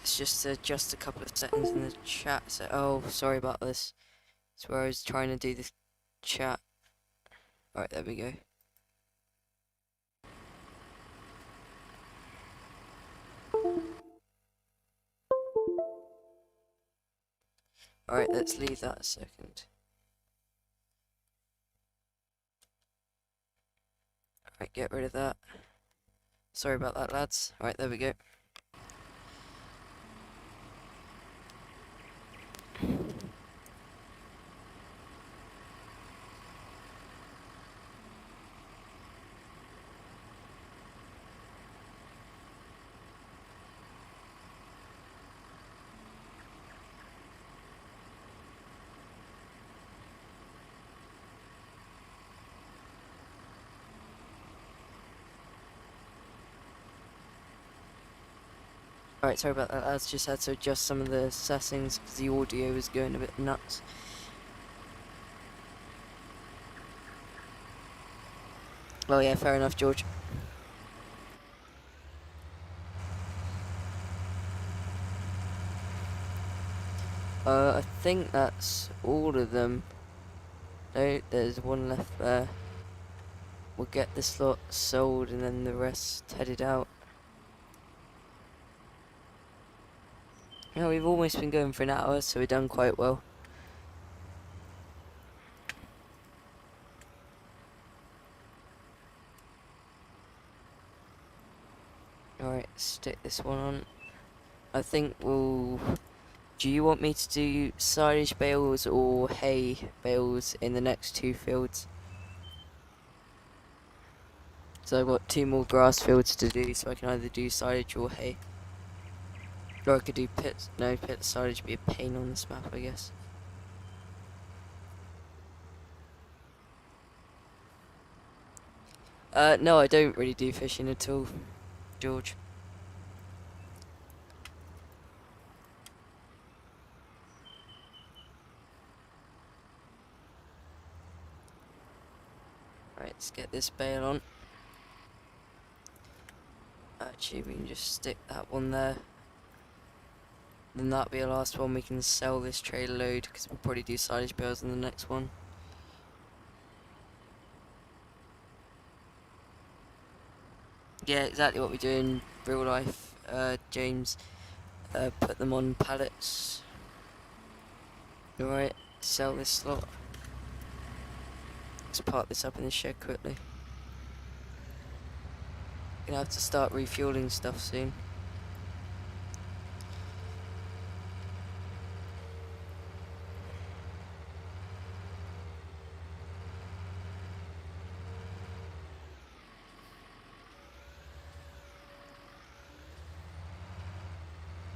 It's just to adjust a couple of settings in the chat. So, oh, sorry about this. That's where I was trying to do the chat. Alright, there we go. Alright, let's leave that a second. Alright, get rid of that. Sorry about that, lads. Alright, there we go. Alright, sorry about that, lads. Just had to adjust some of the settings because the audio was going a bit nuts. Well, yeah, fair enough, George. I think that's all of them. No, there's one left there. We'll get this lot sold and then the rest headed out. Yeah, we've almost been going for an hour, so we've done quite well. Alright, stick this one on. I think we'll... Do you want me to do silage bales or hay bales in the next two fields? So I've got two more grass fields to do, so I can either do silage or hay. Or I could do pit. No, pit silage would be a pain on this map, I guess. No, I don't really do fishing at all, George. Right, let's get this bale on. Actually, we can just stick that one there. Then that'll be our last one. We can sell this trailer load because we'll probably do silage bales in the next one. Yeah, exactly what we do in real life, James. Put them on pallets. Alright, sell this lot. Let's park this up in the shed quickly. Gonna have to start refueling stuff soon.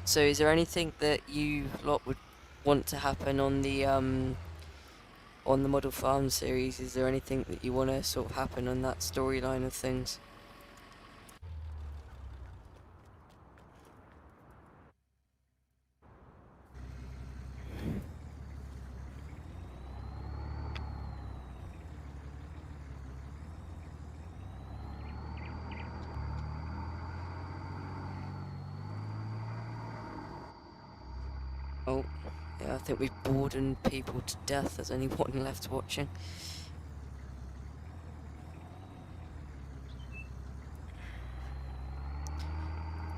So is there anything that you lot would want to happen on the Model Farm series? Is there anything that you want to sort of happen on that storyline of things? Oh, yeah, I think we've bored people to death. There's only one left watching.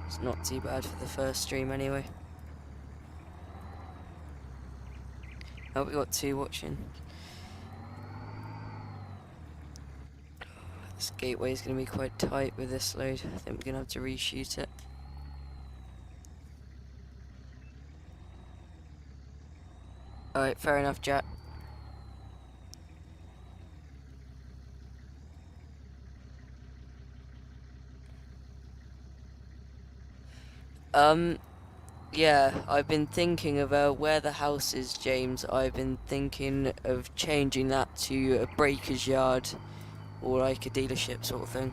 It's not too bad for the first stream anyway. Oh, we got 2 watching. This gateway is going to be quite tight with this load. I think we're going to have to reshoot it. Alright, fair enough, Jack. Yeah, I've been thinking of where the house is, James. I've been thinking of changing that to a breaker's yard or like a dealership sort of thing.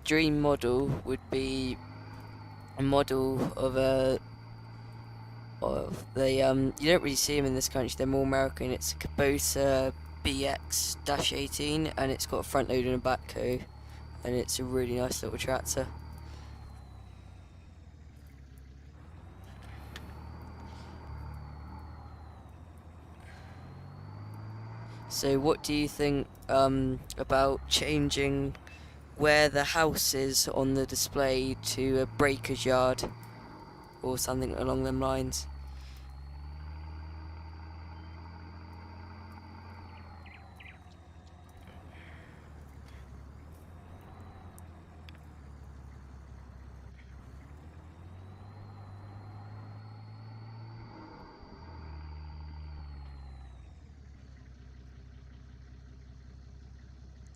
Dream model would be a model of you don't really see them in this country, they're more American. It's a Kubota BX-18 and it's got a front loader and a backhoe, and it's a really nice little tractor. So what do you think about changing where the house is on the display to a breaker's yard or something along them lines?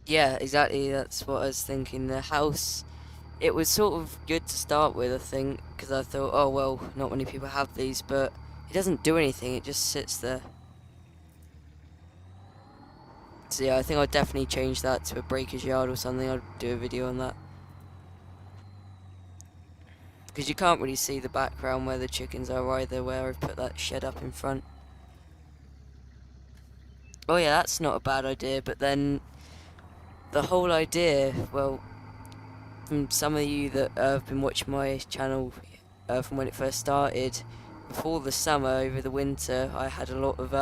Yeah, exactly, that's what I was thinking. The house, it was sort of good to start with, I think, because I thought, oh well, not many people have these, but it doesn't do anything, it just sits there. So yeah, I think I'd definitely change that to a breaker's yard or something. I'd do a video on that. Because you can't really see the background where the chickens are either, where I've put that shed up in front. Oh yeah, that's not a bad idea, but then the whole idea, well, from some of you that have been watching my channel from when it first started, before the summer, over the winter, I had a lot of,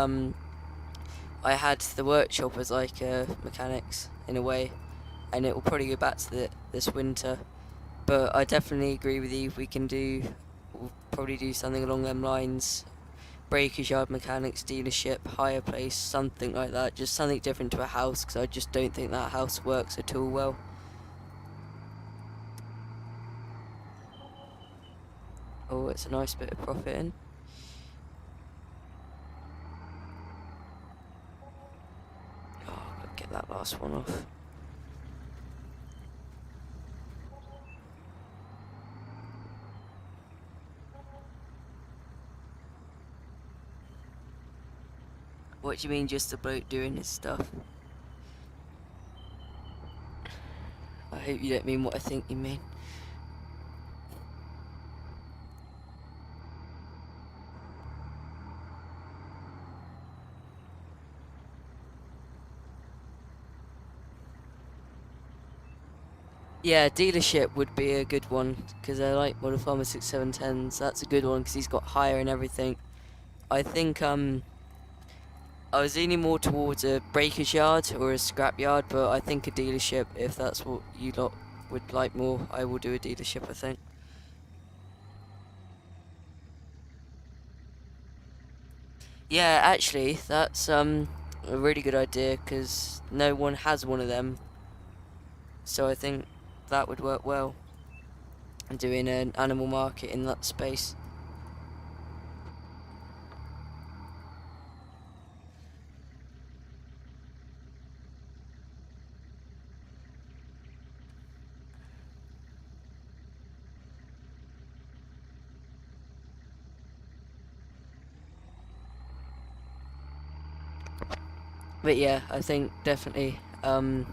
I had the workshop as like mechanics, in a way, and it will probably go back to this winter. But I definitely agree with you, we'll probably do something along them lines. Breakers yard mechanics, dealership, hire place, something like that. Just something different to a house, because I just don't think that house works at all well. Oh, it's a nice bit of profit in. Oh, I've got to get that last one off. What do you mean, just a bloke doing his stuff? I hope you don't mean what I think you mean. Yeah, dealership would be a good one, because I like Model Farmer 6710s. That's a good one, because he's got hire and everything. I think, I was leaning more towards a breaker's yard or a scrap yard, but I think a dealership, if that's what you lot would like more, I will do a dealership, I think. Yeah, actually, that's a really good idea, because no one has one of them. So I think that would work well. Doing an animal market in that space. But yeah, I think definitely would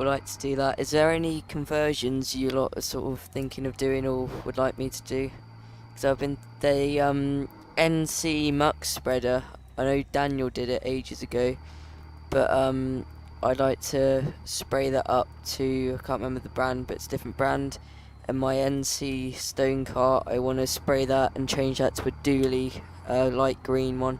like to do that. Is there any conversions you lot are sort of thinking of doing or would like me to do? Because I've been the NC Muck Spreader. I know Daniel did it ages ago, but I'd like to spray that up to, I can't remember the brand, but it's a different brand. And my NC Stone Cart, I want to spray that and change that to a Dooley light green one.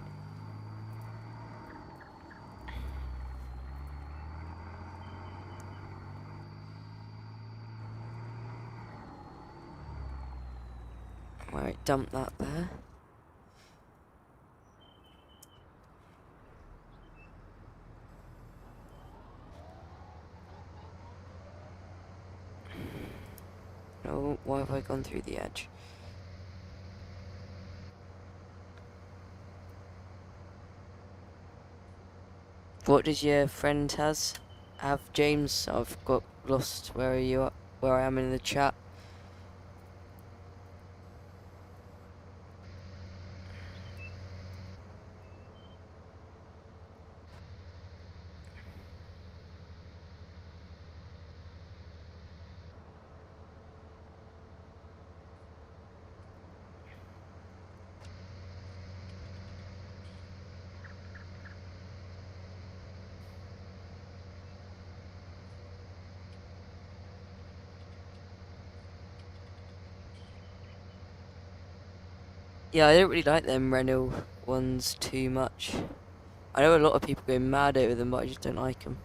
Right, dump that there. Oh, why have I gone through the edge? What does your friend have, James? I've got lost where you are, where I am in the chat. Yeah, I don't really like them Renault ones too much. I know a lot of people go mad over them, but I just don't like them.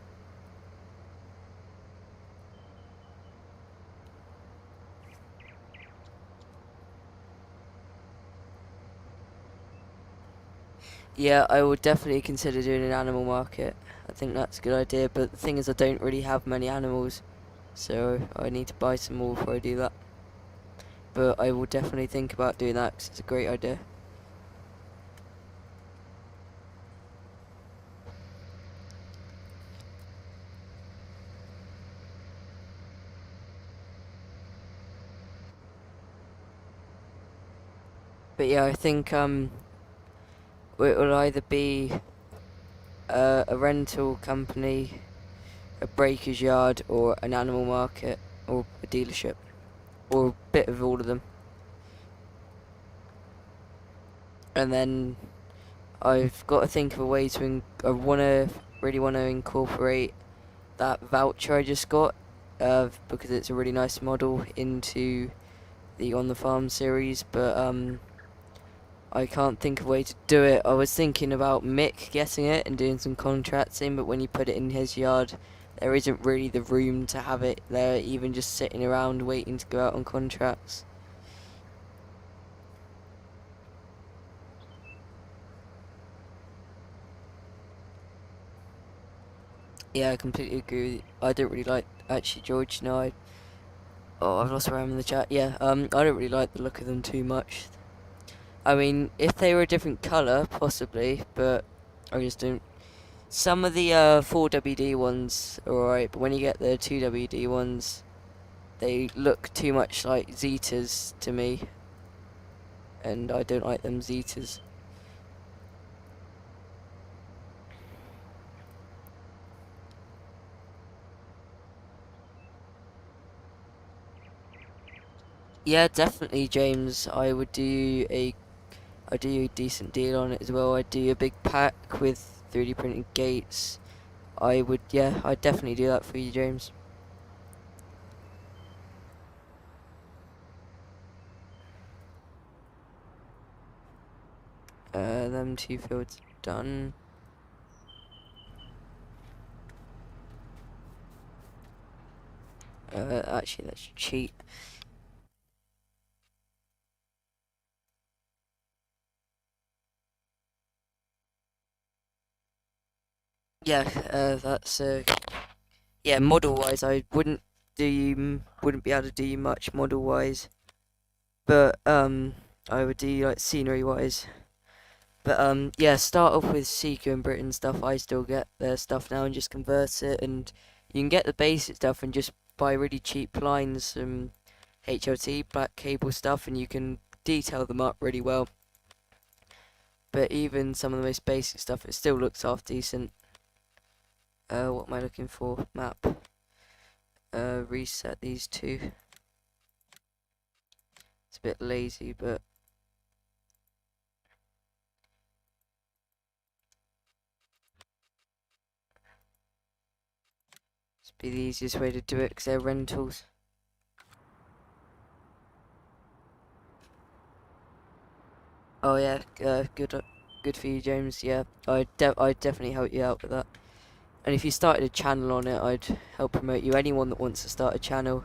Yeah, I would definitely consider doing an animal market. I think that's a good idea, but the thing is I don't really have many animals, so I need to buy some more before I do that. But I will definitely think about doing that because it's a great idea. But yeah, I think it will either be a rental company, a breaker's yard, or an animal market, or a dealership, or a bit of all of them. And then I've got to think of a way to. I really wanna incorporate that voucher I just got, because it's a really nice model into the On the Farm series, but I can't think of a way to do it. I was thinking about Mick getting it and doing some contracting, but when you put it in his yard, there isn't really the room to have it there, even just sitting around waiting to go out on contracts. Yeah, I completely agree with you. I don't really like, actually, George, no, oh, I've lost where I am in the chat. Yeah, I don't really like the look of them too much. I mean, if they were a different colour, possibly, but I just don't. Some of the 4WD ones are alright, but when you get the 2WD ones, they look too much like Zetas to me, and I don't like them Zetas. Yeah, definitely, James. I'd do a decent deal on it as well. I'd do a big pack with 3D printed gates. Yeah, I'd definitely do that for you, James. Them two fields done. Actually, let's cheat. Yeah, that's yeah. Model wise, I wouldn't be able to do you much model wise, but I would do like scenery wise. But yeah, start off with Seeker and Britain stuff. I still get their stuff now and just convert it, and you can get the basic stuff and just buy really cheap lines, some HLT black cable stuff, and you can detail them up really well. but even some of the most basic stuff, it still looks half decent. What am I looking for? Map. Reset these two. It's a bit lazy, but it's be the easiest way to do it because they're rentals. Oh yeah, good for you, James. Yeah, I'd definitely help you out with that. And if you started a channel on it, I'd help promote you. Anyone that wants to start a channel,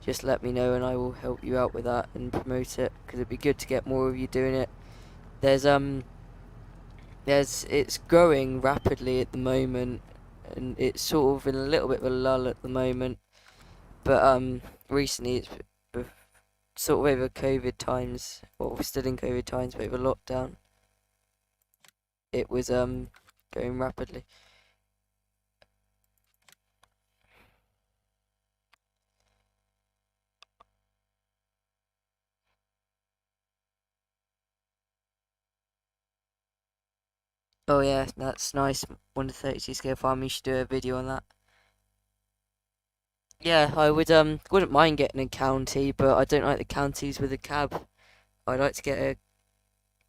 just let me know and I will help you out with that and promote it, because it'd be good to get more of you doing it. It's growing rapidly at the moment, and it's sort of in a little bit of a lull at the moment. But recently it's sort of over COVID times, well, we're still in COVID times, but over lockdown, it was going rapidly. Oh yeah, that's nice. 1 to 32 scale farm. You should do a video on that. Yeah, I wouldn't mind getting a county, but I don't like the counties with a cab. I'd like to get a,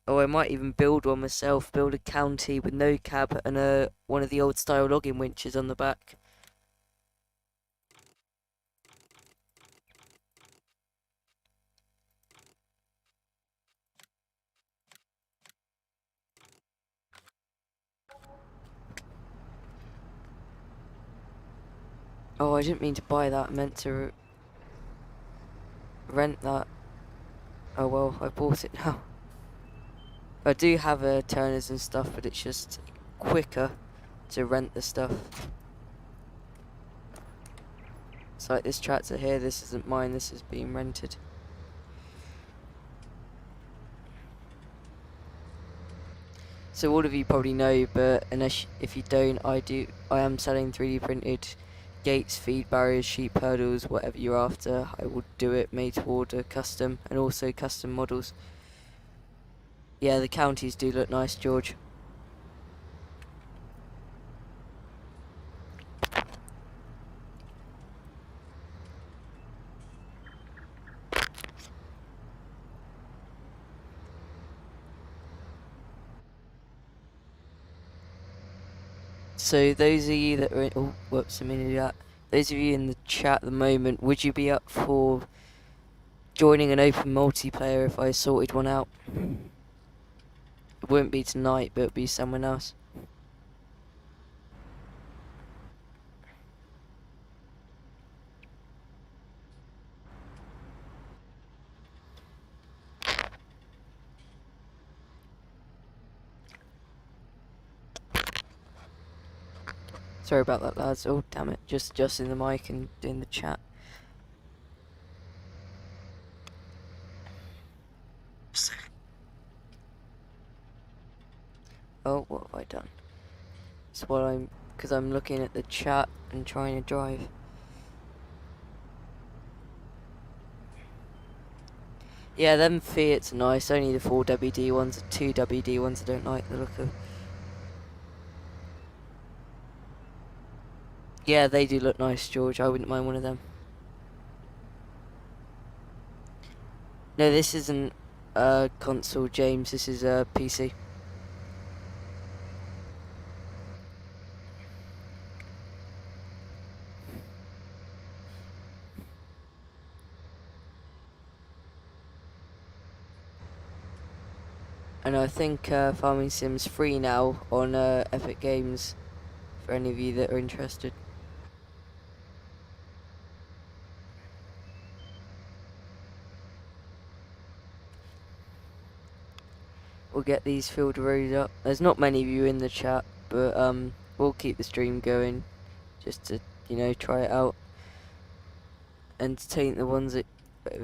or I might even build one myself. Build a county with no cab and one of the old style logging winches on the back. Oh, I didn't mean to buy that. I meant to rent that. Oh well, I bought it now. I do have turners and stuff, but it's just quicker to rent the stuff. It's like this tractor here, this isn't mine, this is being rented. So all of you probably know, but if you don't, I am selling 3D printed gates, feed barriers, sheep hurdles, whatever you're after. I will do it made to order, custom, and also custom models. Yeah, the counties do look nice, George. So those of you that are in, oh whoops, I mean to do that. Those of you in the chat at the moment, would you be up for joining an open multiplayer if I sorted one out? It wouldn't be tonight, but it'd be someone else. Sorry about that, lads. Oh damn it, just adjusting the mic and doing the chat. Oh, what have I done? It's what because I'm looking at the chat and trying to drive. Yeah, them Fiats are nice, only the 4WD ones, the 2WD ones I don't like the look of. Yeah, they do look nice, George, I wouldn't mind one of them. No, this isn't a console, James, this is a PC. And I think Farming Sim's free now on Epic Games, for any of you that are interested. We'll get these field roads up. There's not many of you in the chat, but we'll keep the stream going, just to, you know, try it out. Entertain the ones of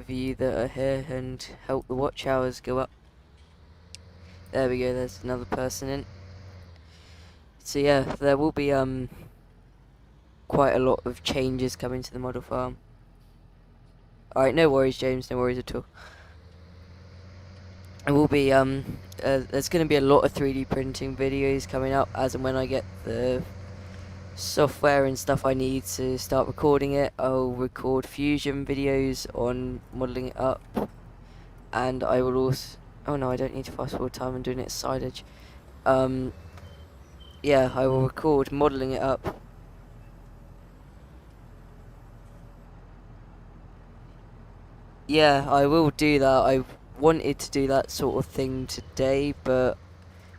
you that are here and help the watch hours go up. There we go, there's another person in. So yeah, there will be quite a lot of changes coming to the model farm. Alright, no worries, James, no worries at all. it will be there's going to be a lot of 3D printing videos coming up as and when I get the software and stuff I need to start recording it. I'll record Fusion videos on modelling it up, and I will also, oh no, I don't need to fast forward time, I'm doing it side edge. Yeah, I will record modelling it up. Yeah, I will do that. I wanted to do that sort of thing today, but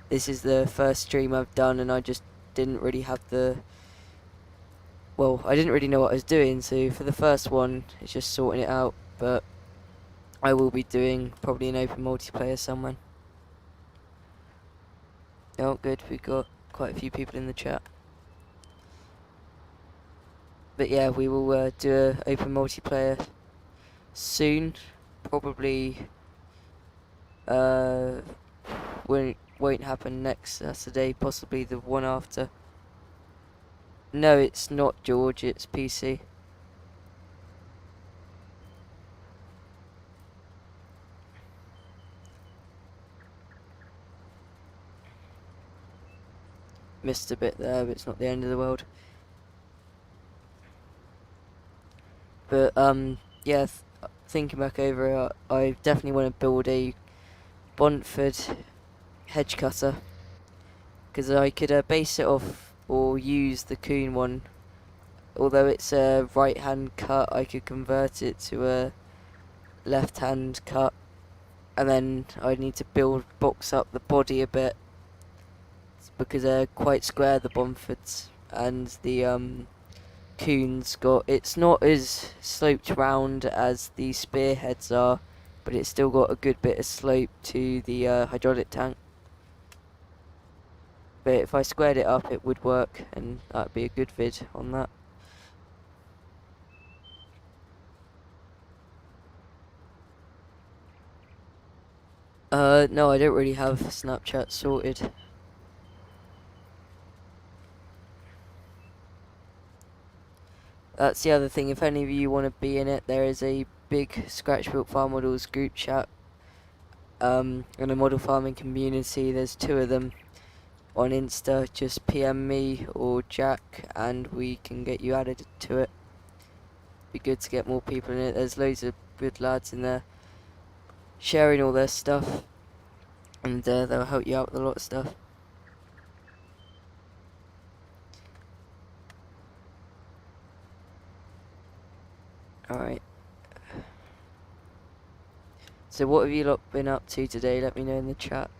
this is the first stream I've done and I just didn't really have the, well, I didn't really know what I was doing, so for the first one, it's just sorting it out, but I will be doing probably an open multiplayer somewhere. Oh, good, we've got quite a few people in the chat. But yeah, we will do an open multiplayer soon, probably won't happen next Saturday, possibly the one after. No, it's not George, it's PC. Missed a bit there, but it's not the end of the world. But yeah, thinking back over it, I definitely want to build a Bontford hedge cutter, because I could base it off or use the Kuhn one. Although it's a right hand cut, I could convert it to a left hand cut, and then I need to box up the body a bit, because they're quite square, the Bomfords, and the Kuhn's it's not as sloped round as the spearheads are, but it's still got a good bit of slope to the hydraulic tank. But if I squared it up, it would work, and that'd be a good vid on that. No, I don't really have Snapchat sorted. That's the other thing, if any of you want to be in it, there is a big Scratch Built Farm Models group chat, and a model farming community. There's 2 of them on Insta. Just PM me or Jack and we can get you added to it. Be good to get more people in it. There's loads of good lads in there sharing all their stuff, and they'll help you out with a lot of stuff. Alright. So what have you lot been up to today? Let me know in the chat.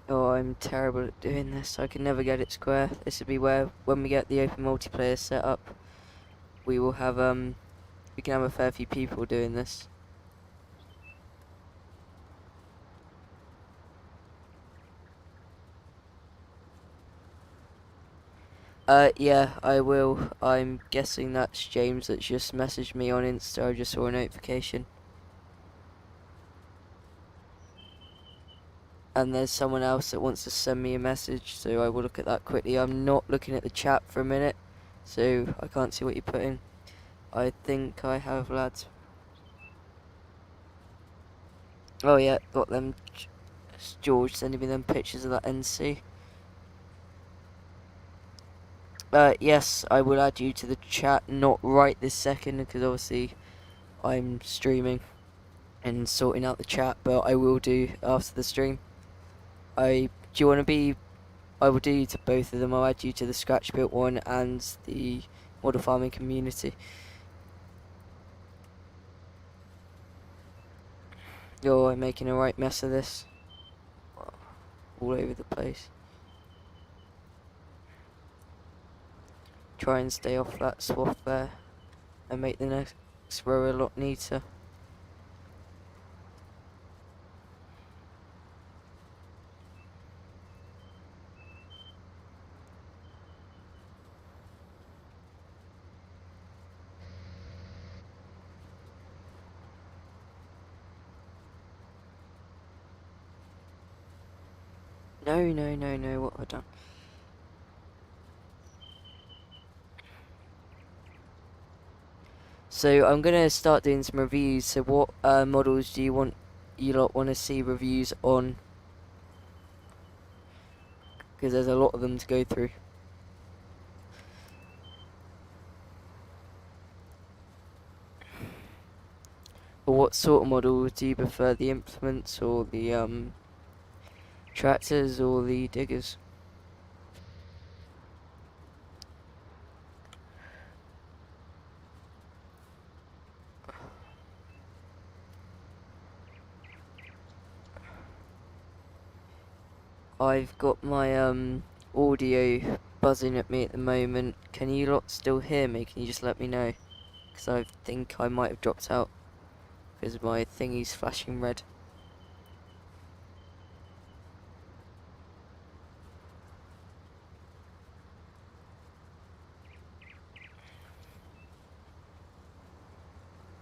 Oh, I'm terrible at doing this. I can never get it square. This would be where, when we get the open multiplayer set up, we will have, we can have a fair few people doing this. Yeah, I will. I'm guessing that's James that's just messaged me on Insta. I just saw a notification. And there's someone else that wants to send me a message, so I will look at that quickly. I'm not looking at the chat for a minute, so I can't see what you're putting. I think I have, lads. Oh yeah, got them. It's George sending me them pictures of that NC. Yes, I will add you to the chat, not right this second, because obviously I'm streaming and sorting out the chat, but I will do after the stream. Do you want to be? I will do you to both of them. I'll add you to the Scratch Built one and the model farming community. Yo, I'm making a right mess of this. All over the place. Try and stay off that swath there and make the next row a lot neater. No, no, no, no, what have I done? So I'm gonna start doing some reviews. So what models do you lot want to see reviews on? Because there's a lot of them to go through. But what sort of models do you prefer? The implements or the tractors or the diggers? I've got my audio buzzing at me at the moment. Can you lot still hear me? Can you just let me know? Because I think I might have dropped out because my thingy's flashing red.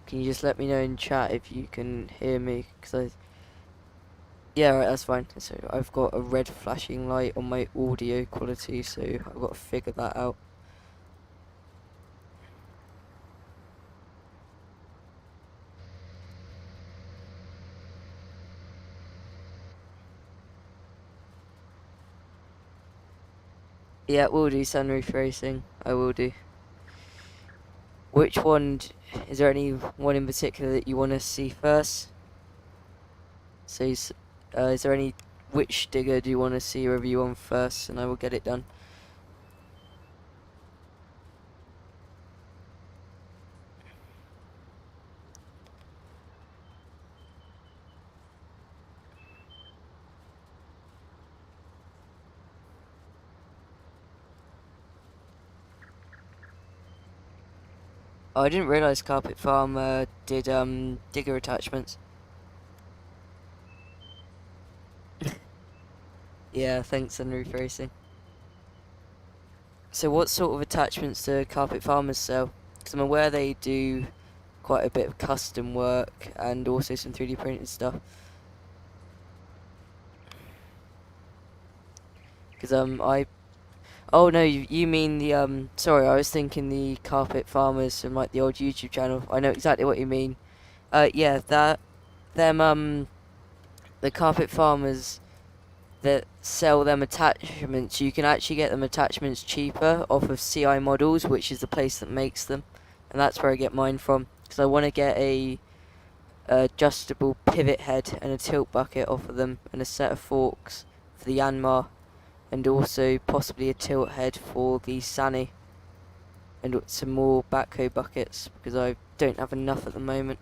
Can you just let me know in chat if you can hear me? Because yeah, right, that's fine. So I've got a red flashing light on my audio quality, so I've got to figure that out. Yeah, we'll do sunroof racing. I will do. Which one? Is there any one in particular that you want to see first? So, is there any which digger do you want to see a review on first, and I will get it done. Oh, I didn't realise Carpet Farm did digger attachments. Yeah, thanks, Sunroof Racing. So what sort of attachments do Carpet Farmers sell? Because I'm aware they do quite a bit of custom work and also some 3D printed stuff. Because oh no, you mean the sorry, I was thinking the Carpet Farmers from like the old YouTube channel. I know exactly what you mean. Yeah, the Carpet Farmers that sell them attachments, you can actually get them attachments cheaper off of CI Models, which is the place that makes them, and that's where I get mine from. Because I want to get a adjustable pivot head and a tilt bucket off of them, and a set of forks for the Yanmar, and also possibly a tilt head for the Sani, and some more backhoe buckets because I don't have enough at the moment.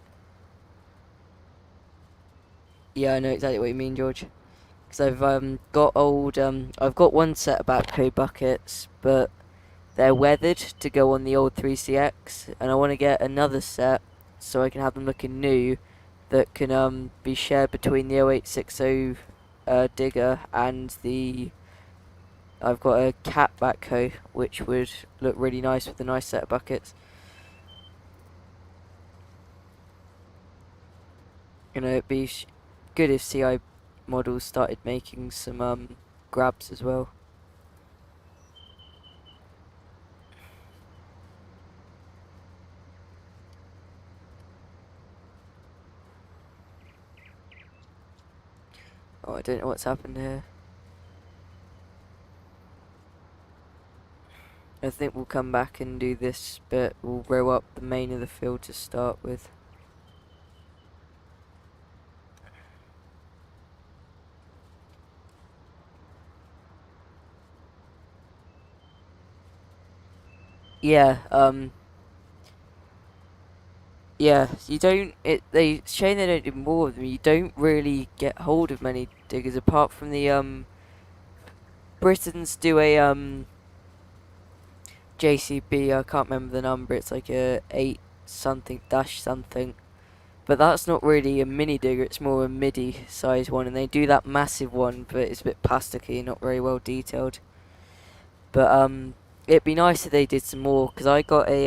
Yeah, I know exactly what you mean, George. Because I've got one set of backhoe buckets, but they're weathered to go on the old 3CX, and I want to get another set so I can have them looking new that can be shared between the 0860 digger and the I've got a cat backhoe which would look really nice with a nice set of buckets. You know, it'd be good if CI Models started making some grabs as well. Oh, I don't know what's happened here. I think we'll come back and do this bit. We'll row up the main of the field to start with. Yeah, yeah, you don't, they, shame they don't do more of them. You don't really get hold of many diggers apart from the Britons do a JCB, I can't remember the number, it's like a 8 something dash something. But that's not really a mini digger, it's more a midi size one, and they do that massive one, but it's a bit plasticky, not very well detailed. But it'd be nice if they did some more, because I got a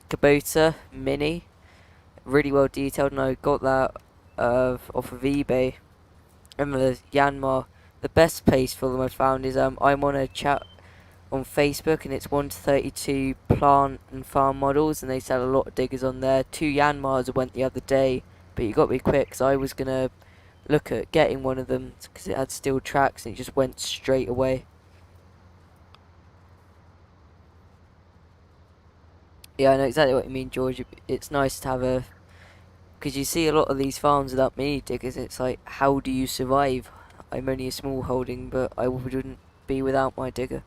Kubota Mini, really well detailed, and I got that off of eBay. Remember the Yanmar the best place for them I found is I'm on a chat on Facebook, and it's 1 to 32 plant and farm models, and they sell a lot of diggers on there. 2 Yanmars I went the other day, but you got to be quick, because I was gonna look at getting one of them because it had steel tracks and it just went straight away. Yeah, I know exactly what you mean, George. It's nice to have a, because you see a lot of these farms without mini diggers. It's like, how do you survive? I'm only a small holding, but I wouldn't be without my digger.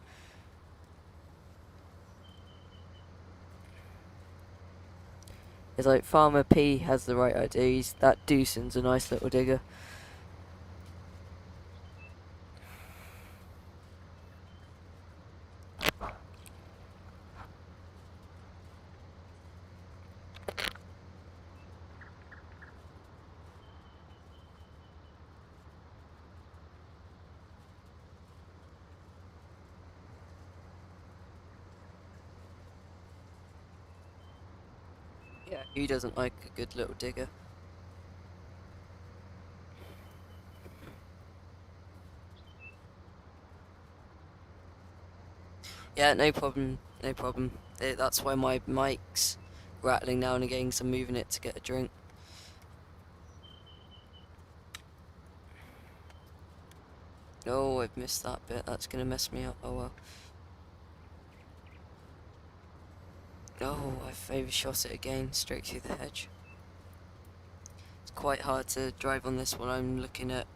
It's like Farmer P has the right idea. That Doosan's a nice little digger. Yeah, who doesn't like a good little digger? Yeah, no problem, no problem. That's why my mic's rattling now and again, because I'm moving it to get a drink. Oh, I've missed that bit. That's gonna mess me up. Oh well. Oh, I've overshot it again, straight through the hedge. It's quite hard to drive on this one. I'm looking at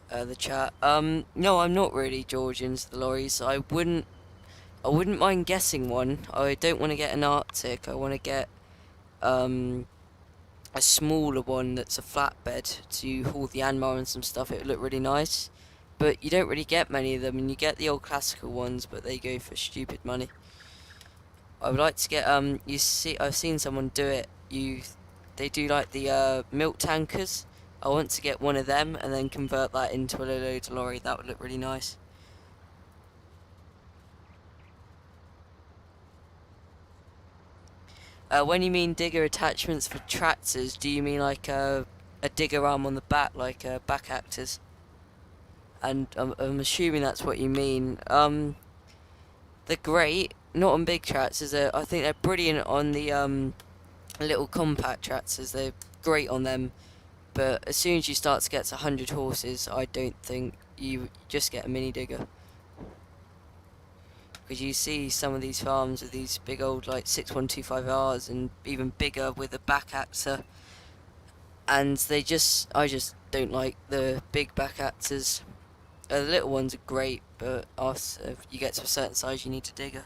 the chat. No, I'm not really George into the lorries. I wouldn't mind guessing one. I don't want to get an Arctic. I want to get um a smaller one that's a flatbed to haul the Yanmar and some stuff. It would look really nice. But you don't really get many of them, and you get the old classical ones, but they go for stupid money. I would like to get you see I've seen someone do it. They do like the milk tankers. I want to get one of them and then convert that into a load lorry. That would look really nice. When you mean digger attachments for tractors, do you mean like a digger arm on the back, like back actors? And I'm assuming that's what you mean. They're great, not on big tractors. I think they're brilliant on the little compact tractors. They're great on them. But as soon as you start to get to 100 horses, I don't think you just get a mini digger. Because you see some of these farms with these big old like 6125Rs and even bigger with a back actor, and I just don't like the big back actors. The little ones are great, but if you get to a certain size, you need a digger.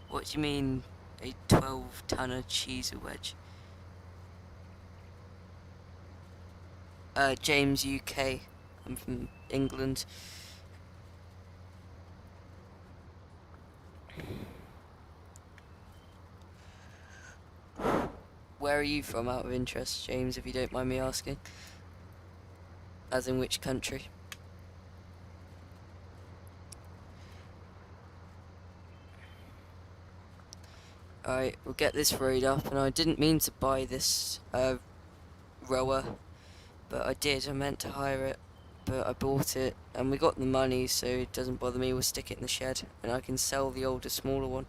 What do you mean, a 12-tonner cheeser wedge? James, UK. I'm from England. Where are you from, out of interest, James, if you don't mind me asking? As in which country? Alright, we'll get this road up, and I didn't mean to buy this rower, but I did. I meant to hire it, but I bought it, and we got the money, so it doesn't bother me. We'll stick it in the shed, and I can sell the older, smaller one.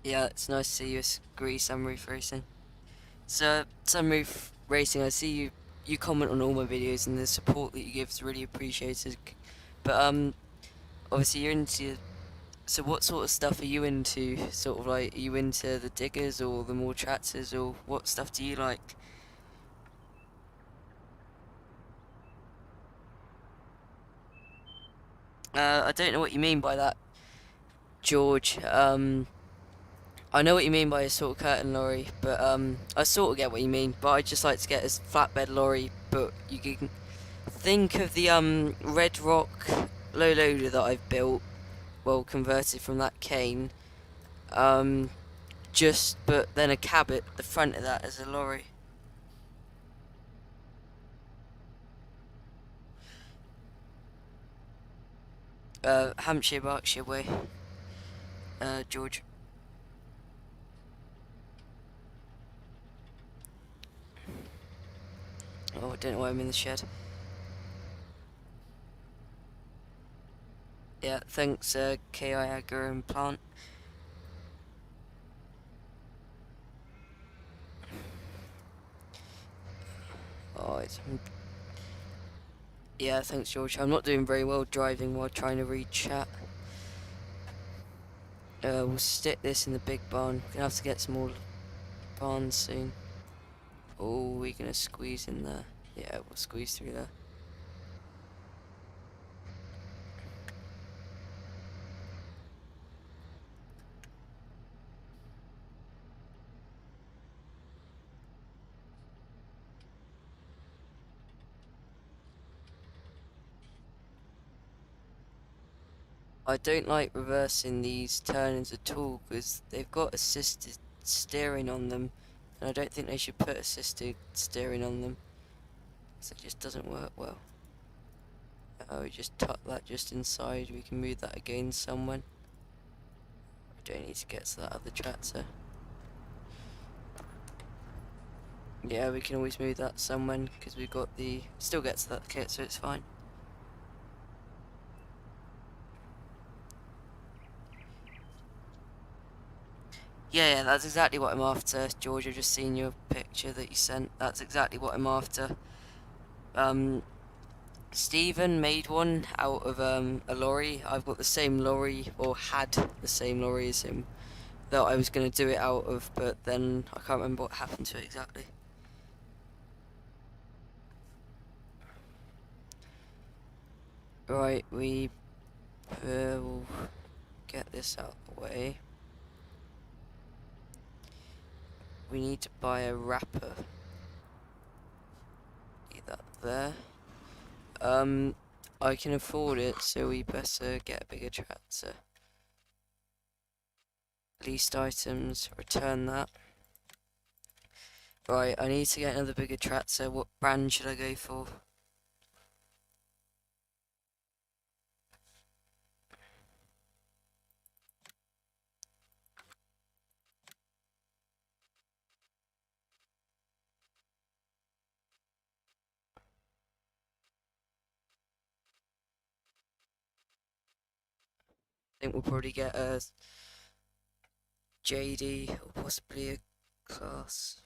Yeah, it's nice to see you agree, Sunroof Racing. So, Sunroof Racing, I see you comment on all my videos, and the support that you give is really appreciated. But obviously you're into. So what sort of stuff are you into? Sort of like, are you into the diggers or the more tractors, or what stuff do you like? I don't know what you mean by that, George. I know what you mean by a sort of curtain lorry, but I sort of get what you mean. But I just like to get a flatbed lorry. But you can think of the Red Rock low loader that I've built, well converted from that cane. Um, but then a cab at the front of that as a lorry. Hampshire, Berkshire way. George. Oh, I don't know why I'm in the shed. Yeah, thanks, KI Agro and Plant. Oh, yeah, thanks, George. I'm not doing very well driving while trying to read chat. We'll stick this in the big barn. We're gonna have to get some more barns soon. Oh, we're gonna squeeze in there. Yeah, we'll squeeze through there. I don't like reversing these turnings at all because they've got assisted steering on them, and I don't think they should put assisted steering on them, so it just doesn't work well. Oh, we just tuck that just inside. We can move that again somewhere. We don't need to get to that other tractor. Yeah, we can always move that somewhere because we've got the... Still gets to that kit, so it's fine. Yeah, that's exactly what I'm after, George. I've just seen your picture that you sent. That's exactly what I'm after. Stephen made one out of a lorry. I've got the same lorry, or had the same lorry as him, that I was going to do it out of, but then I can't remember what happened to it exactly. Right, we will get this out of the way. We need to buy a wrapper. Get that there. I can afford it, so we better get a bigger tractor. Leased items, return that. Right, I need to get another bigger tractor. What brand should I go for? I think we'll probably get a JD or possibly a Class.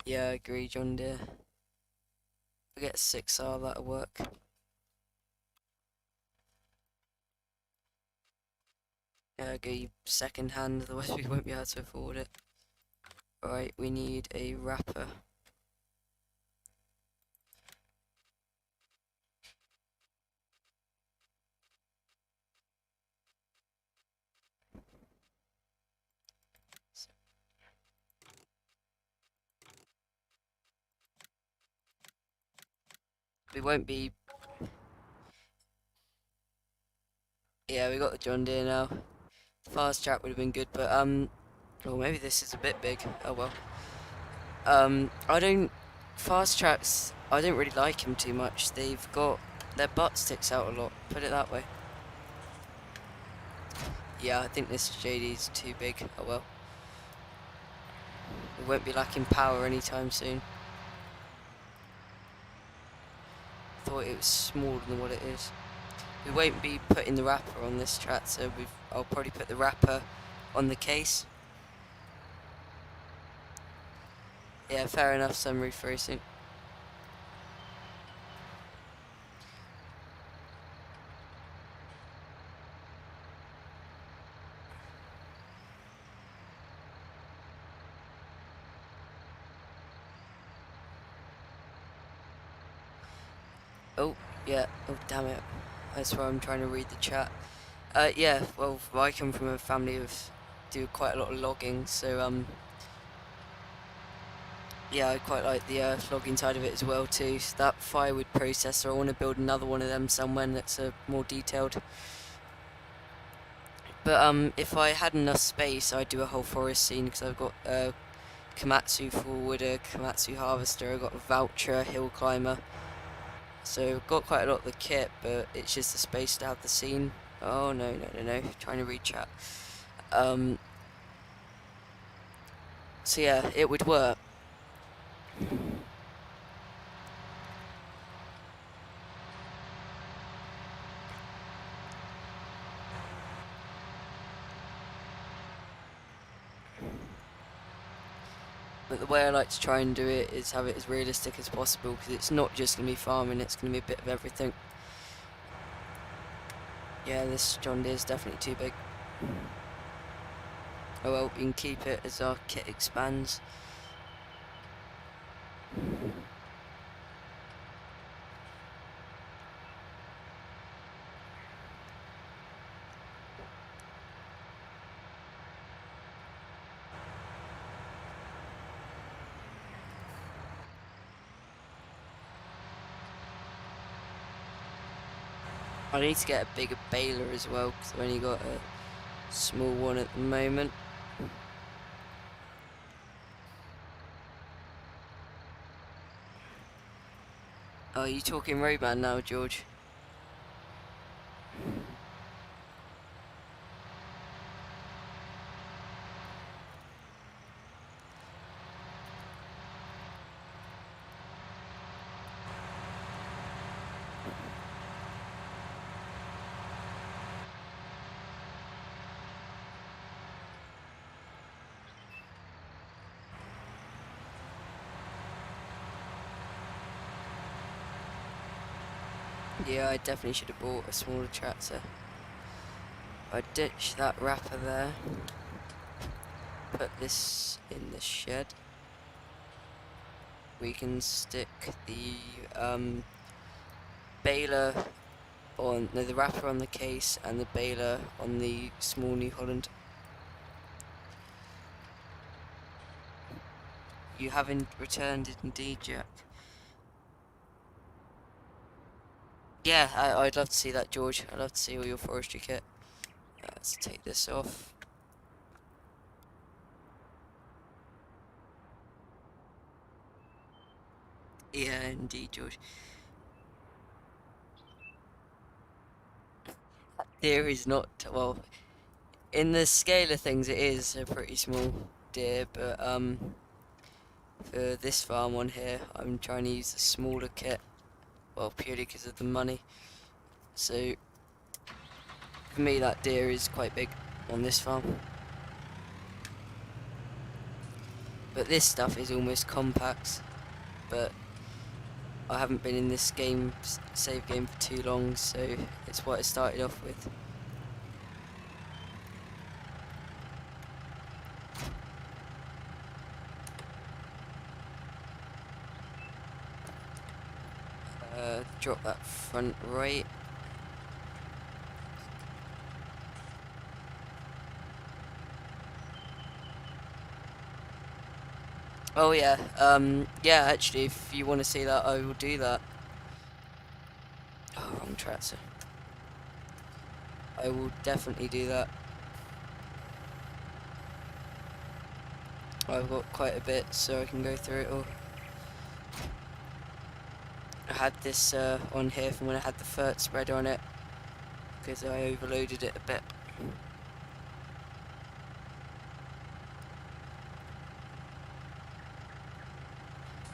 Yeah, I agree, John Deere. We'll get a 6R, that'll work. Yeah, go second hand, otherwise we won't be able to afford it. Right, we need a wrapper. We won't be... Yeah, we got the John Deere now. Fast track would have been good, but well, maybe this is a bit big. Oh well. I don't... Fast tracks, I don't really like them too much. They've got... Their butt sticks out a lot, put it that way. Yeah, I think this JD's too big. Oh well. We won't be lacking power anytime soon. Thought it was smaller than what it is. We won't be putting the wrapper on this tractor. I'll probably put the wrapper on the case. Yeah, fair enough, sunroof racing. Oh, yeah. Oh, damn it. That's why I'm trying to read the chat. Yeah, well, I come from a family of... do quite a lot of logging, so, yeah, I quite like the logging side of it as well, too. So that firewood processor, I want to build another one of them somewhere that's more detailed. But, if I had enough space, I'd do a whole forest scene, because I've got Komatsu forwarder, Komatsu harvester, I've got a Valtra hill climber. So got quite a lot of the kit, but it's just the space to have the scene. Oh no, trying to read chat. So yeah, it would work. But the way I like to try and do it is have it as realistic as possible, because it's not just going to be farming, it's going to be a bit of everything. Yeah, this John Deere is definitely too big. Oh well, we can keep it as our kit expands. I need to get a bigger baler as well, because I've only got a small one at the moment. Oh, are you talking Roadman now, George? Yeah, I definitely should have bought a smaller tractor. I ditched that wrapper there. Put this in the shed. We can stick the baler on, no, the wrapper on the case and the baler on the small New Holland. You haven't returned it indeed, Jack. Yeah, I'd love to see that, George. I'd love to see all your forestry kit. Let's take this off. Yeah, indeed, George. Deer is not, well, in the scale of things, it is a pretty small deer, but for this farm on here, I'm trying to use the smaller kit, well, purely because of the money. So, for me, that deer is quite big on this farm. But this stuff is almost compact, but I haven't been in this game, save game, for too long, so it's what I started off with. Drop that front right. Oh yeah, yeah, actually, if you want to see that, I will do that. Oh, wrong tractor. I will definitely do that. I've got quite a bit, so I can go through it all. I had this on here from when I had the fert spreader on it, because I overloaded it a bit.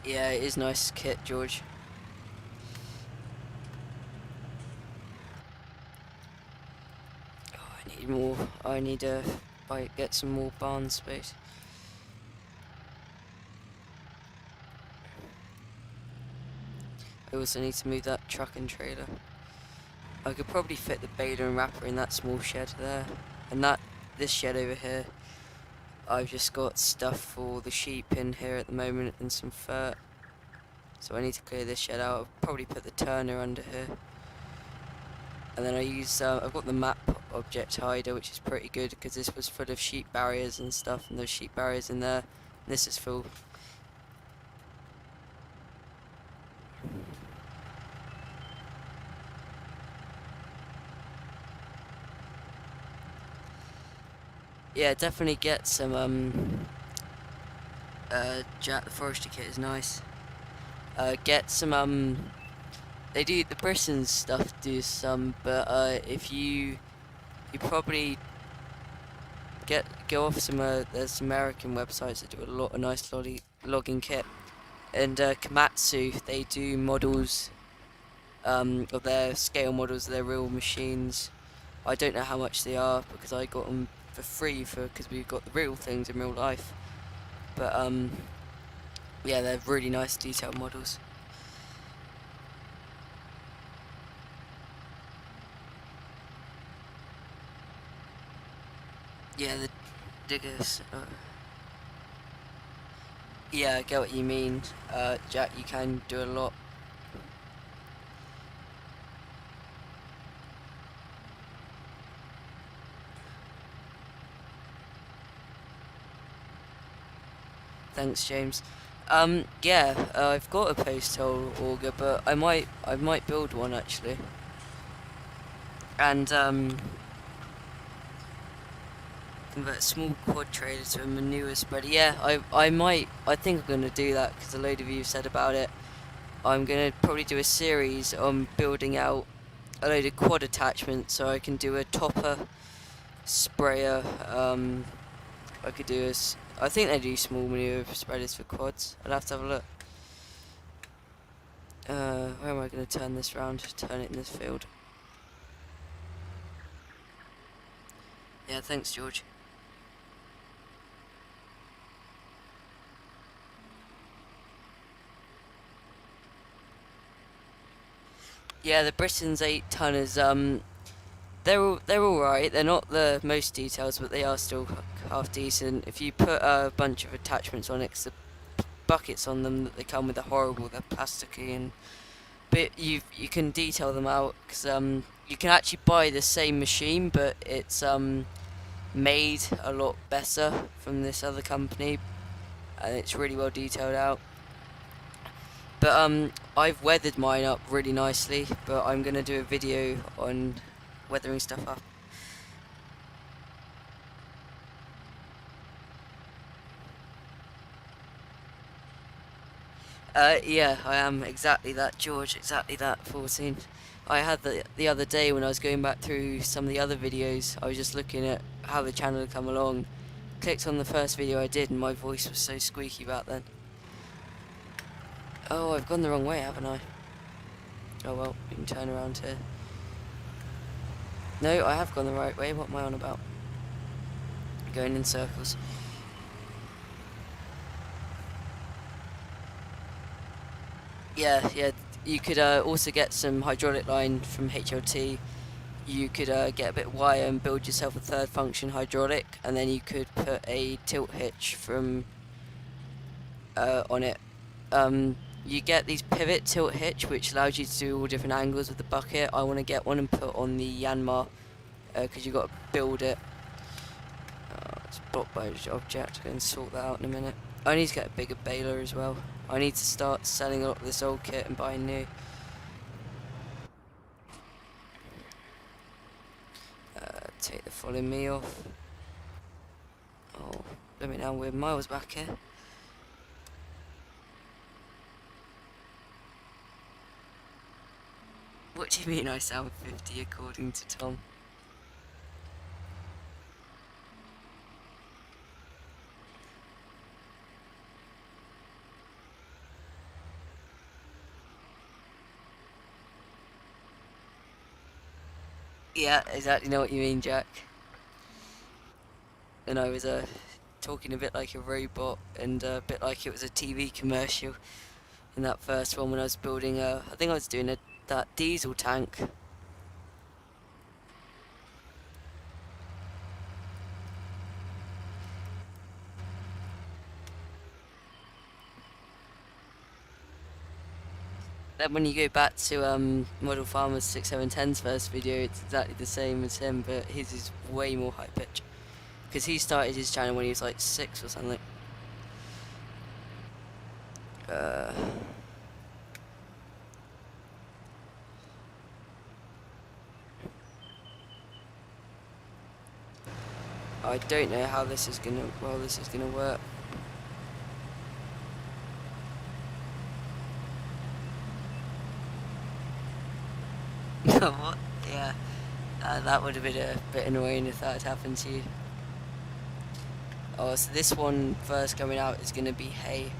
Yeah, it is nice kit, George. Oh, I need more. I need to get some more barn space. I also need to move that truck and trailer. I could probably fit the baler and wrapper in that small shed there. And this shed over here, I've just got stuff for the sheep in here at the moment and some fert. So I need to clear this shed out. I'll probably put the turner under here. And then I've got the map object hider, which is pretty good because this was full of sheep barriers and stuff, and there's sheep barriers in there. And this is full. Yeah, definitely get some Jack the Forestry kit is nice. Get some They do the Britain's stuff do some, but if you probably go off some there's American websites that do a lot of nice logging kit, and Komatsu, they do models of their scale models of their real machines. I don't know how much they are because I got them for free because we got the real things in real life, but yeah, they're really nice detailed models. Yeah, the diggers. Yeah, I get what you mean, Jack. You can do a lot. Thanks, James. Yeah, I've got a post hole auger, but I might build one actually, and convert a small quad trailer to a manure spreader. Yeah, I think I'm gonna do that because a load of you said about it. I'm gonna probably do a series on building out a load of quad attachments, so I can do a topper, sprayer. I could do I think they do small manure spreaders for quads. I'd have to have a look. Where am I going to turn this round? Turn it in this field. Yeah, thanks, George. Yeah, the Britain's 8 tonners. They're all right. They're not the most details, but they are still half decent. If you put a bunch of attachments on it, 'cause the buckets on them that they come with are horrible. They're plasticky, and but you can detail them out because you can actually buy the same machine, but it's made a lot better from this other company, and it's really well detailed out. But I've weathered mine up really nicely, but I'm gonna do a video on weathering stuff up. Yeah, I am exactly that, George. Exactly that, 14. I had the other day when I was going back through some of the other videos. I was just looking at how the channel had come along. Clicked on the first video I did, and my voice was so squeaky back then. Oh, I've gone the wrong way, haven't I? Oh well, we can turn around here. No, I have gone the right way. What am I on about? Going in circles. Yeah, yeah. You could also get some hydraulic line from HLT. You could get a bit of wire and build yourself a third function hydraulic, and then you could put a tilt hitch from on it. You get these pivot tilt hitch, which allows you to do all different angles with the bucket. I want to get one and put on the Yanmar because you've got to build it. It's blocked by an object. I'm going to sort that out in a minute. I need to get a bigger baler as well. I need to start selling a lot of this old kit and buying new. Take the following me off. Oh, let me know, we're miles back here. What do you mean I sound 50 according to Tom? Yeah, exactly know what you mean, Jack. And I was talking a bit like a robot and a bit like it was a TV commercial in that first one when I was building I think I was doing that diesel tank. Then when you go back to Model Farmer's 6710's first video, it's exactly the same as him, but his is way more high pitch. Because he started his channel when he was like 6 or something. I don't know how this is gonna work. that would have been a bit annoying if that had happened to you. Oh, so this one first coming out is going to be hay.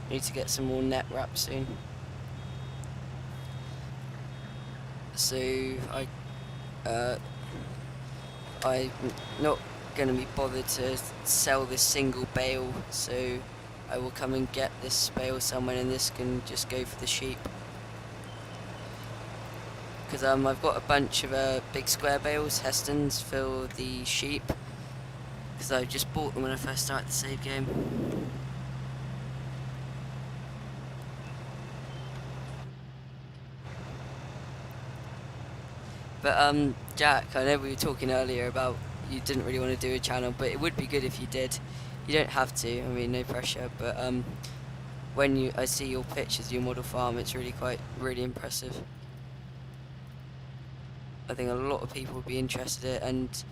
Need to get some more net wrap soon. So I'm not going to be bothered to sell this single bale, so I will come and get this bale somewhere, and this can just go for the sheep. Because I've got a bunch of big square bales, Hestons, for the sheep, because I just bought them when I first started the save game. But Jack, I know we were talking earlier about you didn't really want to do a channel, but it would be good if you did. You don't have to, I mean, no pressure, but when I see your pictures of your model farm, it's really impressive. I think a lot of people would be interested in it, and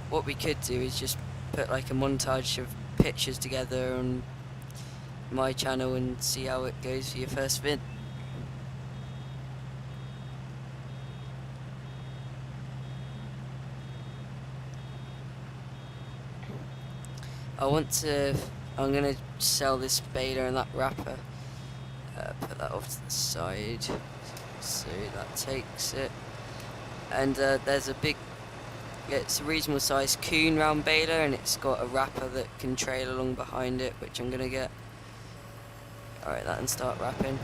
what we could do is just put like a montage of pictures together on my channel and see how it goes for your first vid. I'm gonna sell this baler and that wrapper. Put that off to the side, so that takes it. And there's it's a reasonable sized coon round baler, and it's got a wrapper that can trail along behind it, which I'm gonna get. Alright, that and start wrapping.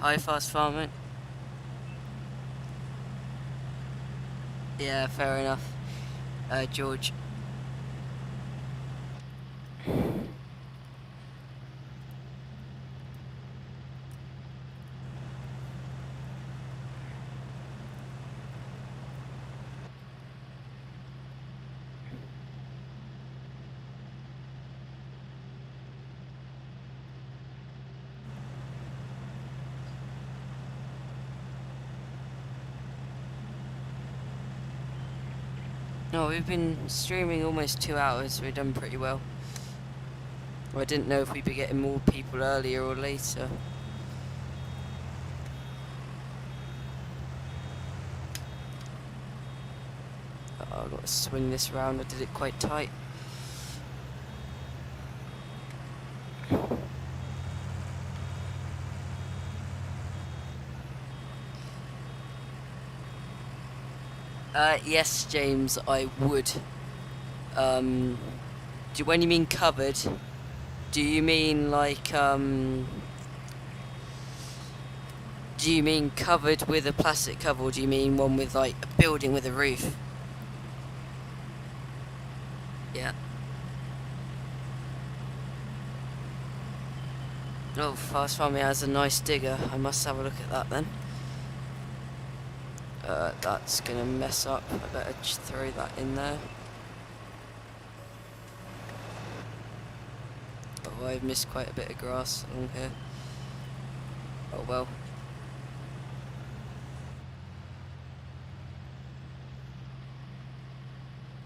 Hi, fast farming. Yeah, fair enough. George. No, we've been streaming almost 2 hours, so we've done pretty well. I didn't know if we'd be getting more people earlier or later. Oh, I've got to swing this round, I did it quite tight. Yes, James, I would. When you mean covered, do you mean like, do you mean covered with a plastic cover, or do you mean one with like a building with a roof? Yeah. Oh, Fast Farming has a nice digger. I must have a look at that then. That's gonna mess up. I better just throw that in there. Oh, I've missed quite a bit of grass along here. Oh well.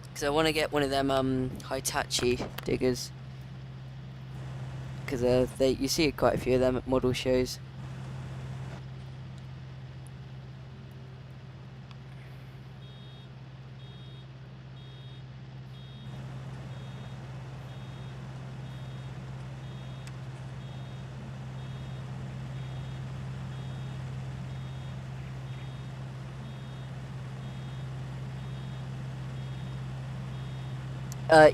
Because I want to get one of them Hitachi diggers. Because you see quite a few of them at model shows.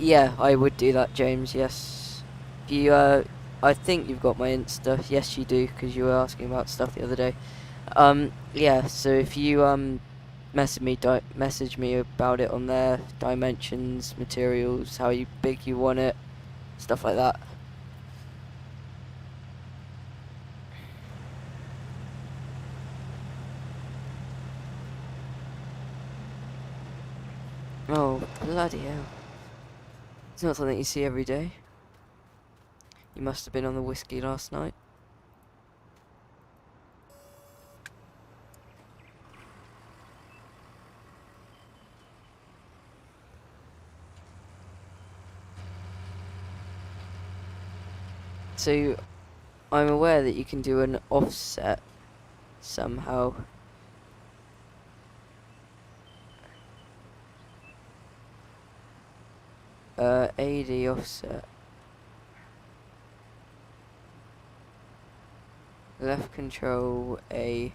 Yeah, I would do that, James, yes. I think you've got my Insta. Yes, you do, because you were asking about stuff the other day. Yeah, so if you, message me about it on there, dimensions, materials, how big you want it, stuff like that. Oh, bloody hell. It's not something you see every day. You must have been on the whiskey last night. So I'm aware that you can do an offset somehow. AD offset. Left control A.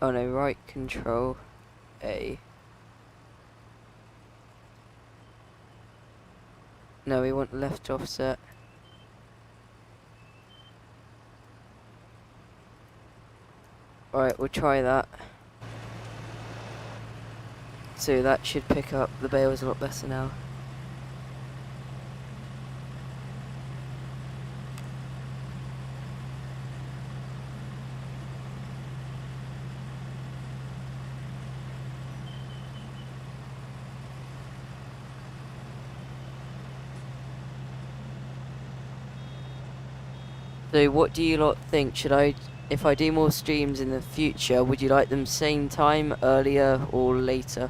Oh no, right control A. No, we want left offset. Alright, we'll try that. So that should pick up the bales a lot better now. So what do you lot think? If I do more streams in the future, would you like them same time, earlier, or later?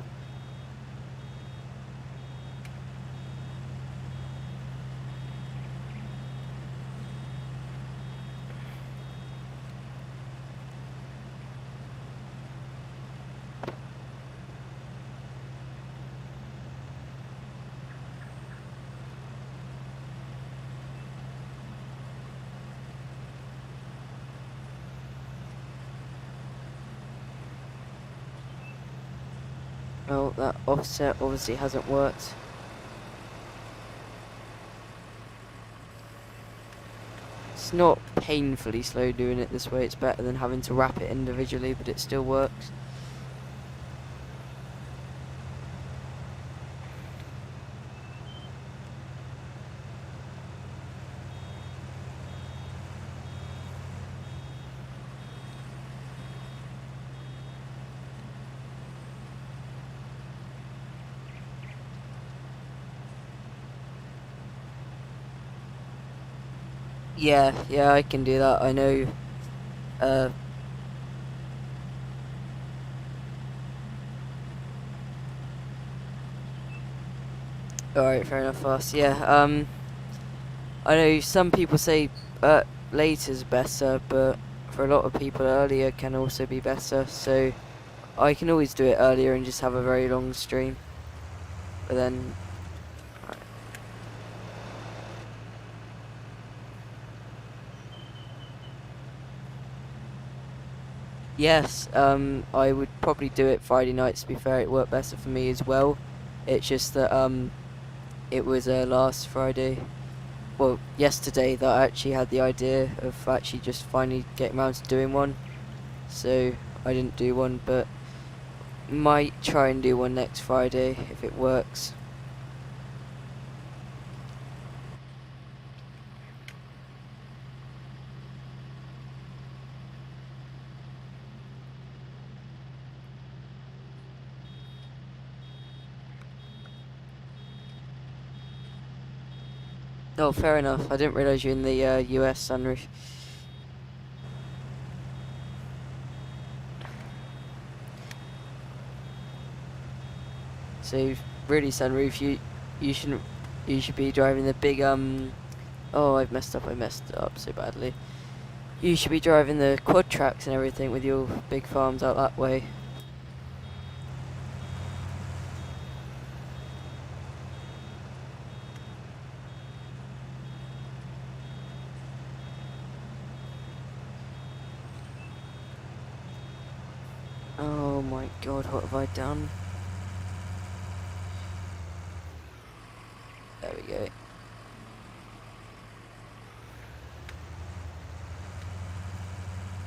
Well, that offset obviously hasn't worked. It's not painfully slow doing it this way, it's better than having to wrap it individually, but it still works. Yeah, I can do that, I know. Alright, fair enough, Fast. Yeah, I know some people say later's better, but for a lot of people earlier can also be better, so I can always do it earlier and just have a very long stream. But then... Yes, I would probably do it Friday nights, to be fair, it worked better for me as well. It's just that, it was last Friday, well, yesterday, that I actually had the idea of actually just finally getting around to doing one. So, I didn't do one, but might try and do one next Friday, if it works. Oh, fair enough. I didn't realise you're in the US sunroof. So, really, sunroof, you shouldn't. You should be driving the big Oh, I messed it up so badly. You should be driving the quad tracks and everything with your big farms out that way. Oh my god, what have I done? There we go.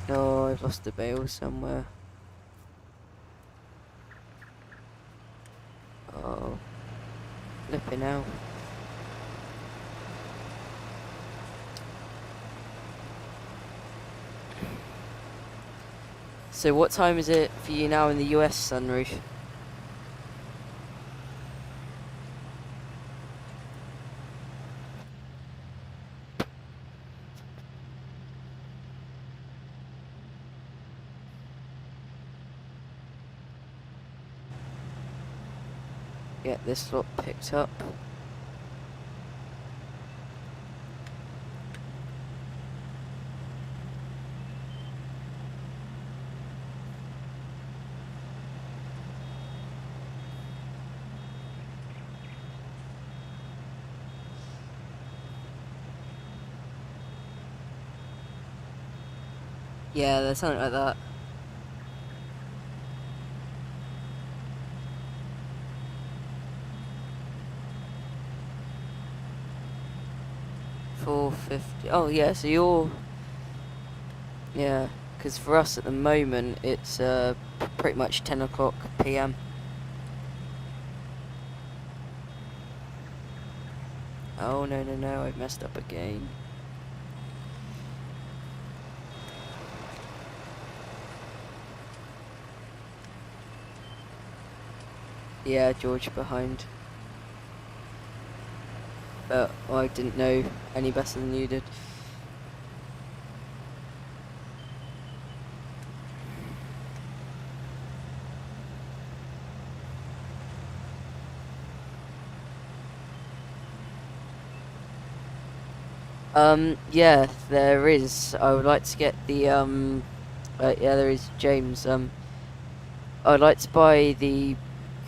Oh, I've lost the bale somewhere. Oh, flipping out. So what time is it for you now in the US, sunroof? Get this lot picked up. Yeah, there's something like that. $4.50. Oh yeah, so you're, yeah, because for us at the moment it's pretty much 10 o'clock p.m. Oh no no no, I've messed up again. Yeah, George behind. But I didn't know any better than you did. Yeah, there is. I would like to get the, yeah, there is, James. I'd like to buy the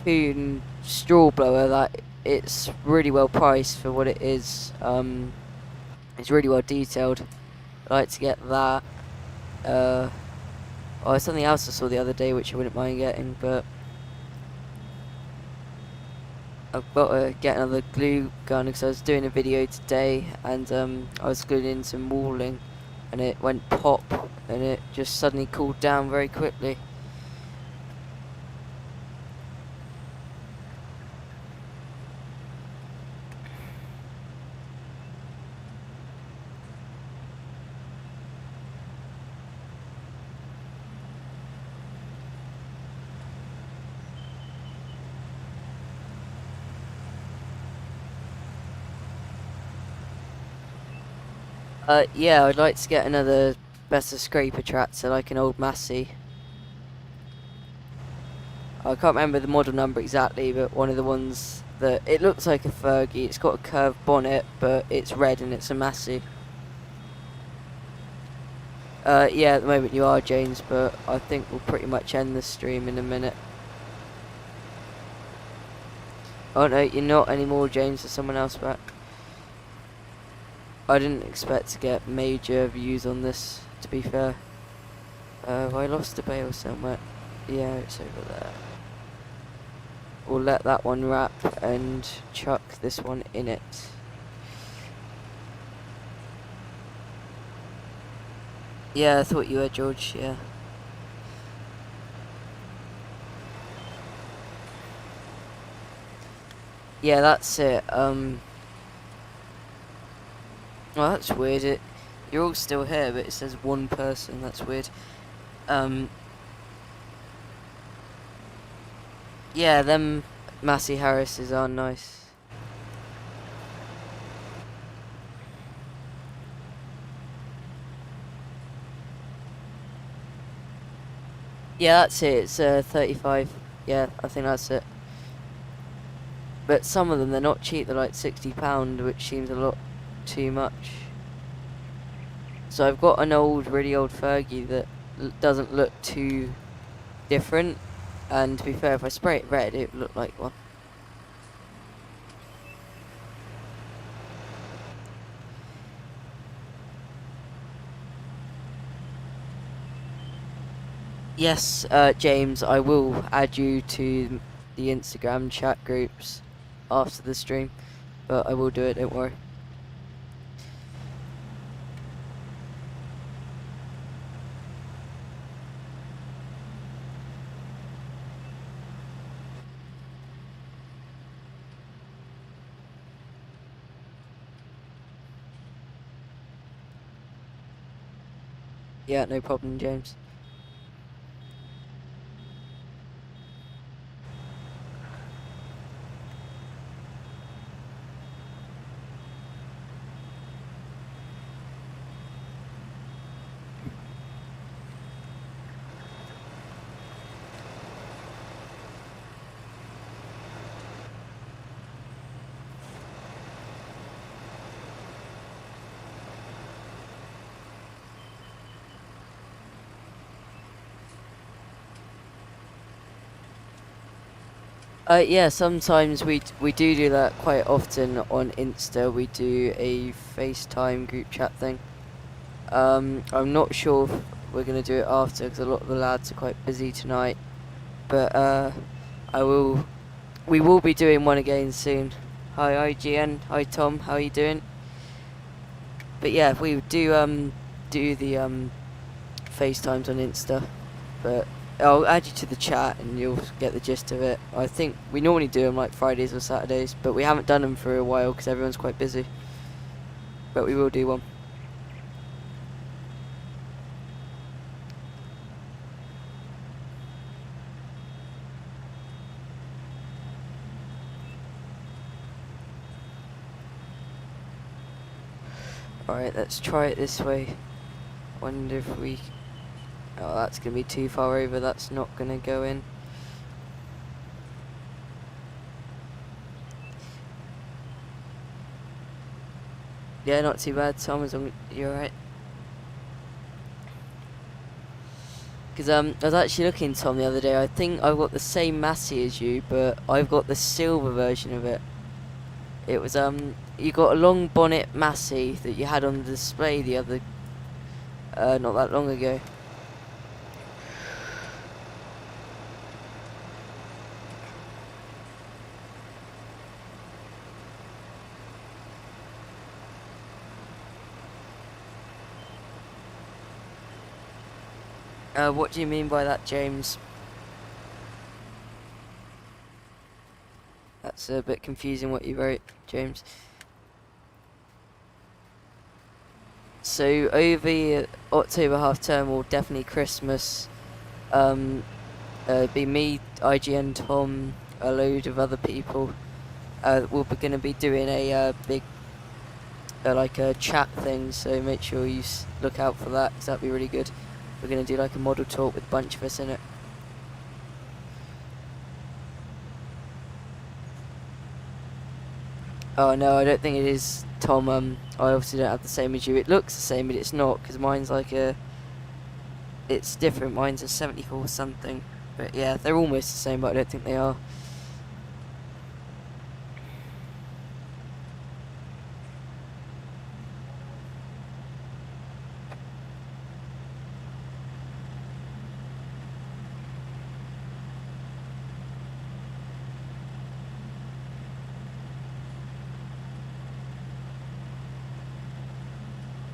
Kuhn straw blower. That it's really well priced for what it is. It's really well detailed. I'd like to get that. Oh, it's something else I saw the other day which I wouldn't mind getting, but I've got to get another glue gun because I was doing a video today and I was gluing in some walling and it went pop and it just suddenly cooled down very quickly. Yeah, I'd like to get another better scraper tractor like an old Massey. I can't remember the model number exactly, but one of the ones that it looks like a Fergie. It's got a curved bonnet, but it's red and it's a Massey. Yeah, at the moment you are, James, but I think we'll pretty much end the stream in a minute. Oh no, you're not anymore, James. There's someone else back. I didn't expect to get major views on this, to be fair. Have I lost a bale somewhere? Yeah, it's over there. We'll let that one wrap and chuck this one in it. Yeah, I thought you were, George, yeah. Yeah, that's it. Well, that's weird. You're all still here, but it says one person. That's weird. Yeah, them Massey Harrises are nice. Yeah, that's it. It's 35. Yeah, I think that's it. But some of them, they're not cheap. They're like £60, which seems a lot too much. So I've got an really old Fergie that doesn't look too different. And to be fair, if I spray it red, it would look like one. Yes, James, I will add you to the Instagram chat groups after the stream. But I will do it, don't worry. Yeah, no problem, James. Yeah, sometimes we do that quite often on Insta. We do a FaceTime group chat thing. I'm not sure we're going to do it after because a lot of the lads are quite busy tonight. But we will be doing one again soon. Hi IGN, hi Tom, how are you doing? But yeah, we do the FaceTimes on Insta, but I'll add you to the chat and you'll get the gist of it. I think we normally do them like Fridays or Saturdays, but we haven't done them for a while because everyone's quite busy. But we will do one. Alright, let's try it this way. Wonder if we... Oh, that's going to be too far over. That's not going to go in. Yeah, not too bad, Tom, as long as you're alright. Because I was actually looking, Tom, the other day. I think I've got the same Massey as you, but I've got the silver version of it. It was you got a long bonnet Massey that you had on display the other not that long ago. What do you mean by that, James? That's a bit confusing what you wrote, James. So over October half term or definitely Christmas, be me, IGN, Tom, a load of other people. We're going to be doing a big like a chat thing, so make sure you look out for that because that'd be really good. We're going to do like a model talk with a bunch of us in it. Oh no, I don't think it is, Tom. I obviously don't have the same as you. It looks the same, but it's not, because mine's like a... It's different, mine's a 74 something. But yeah, they're almost the same, but I don't think they are.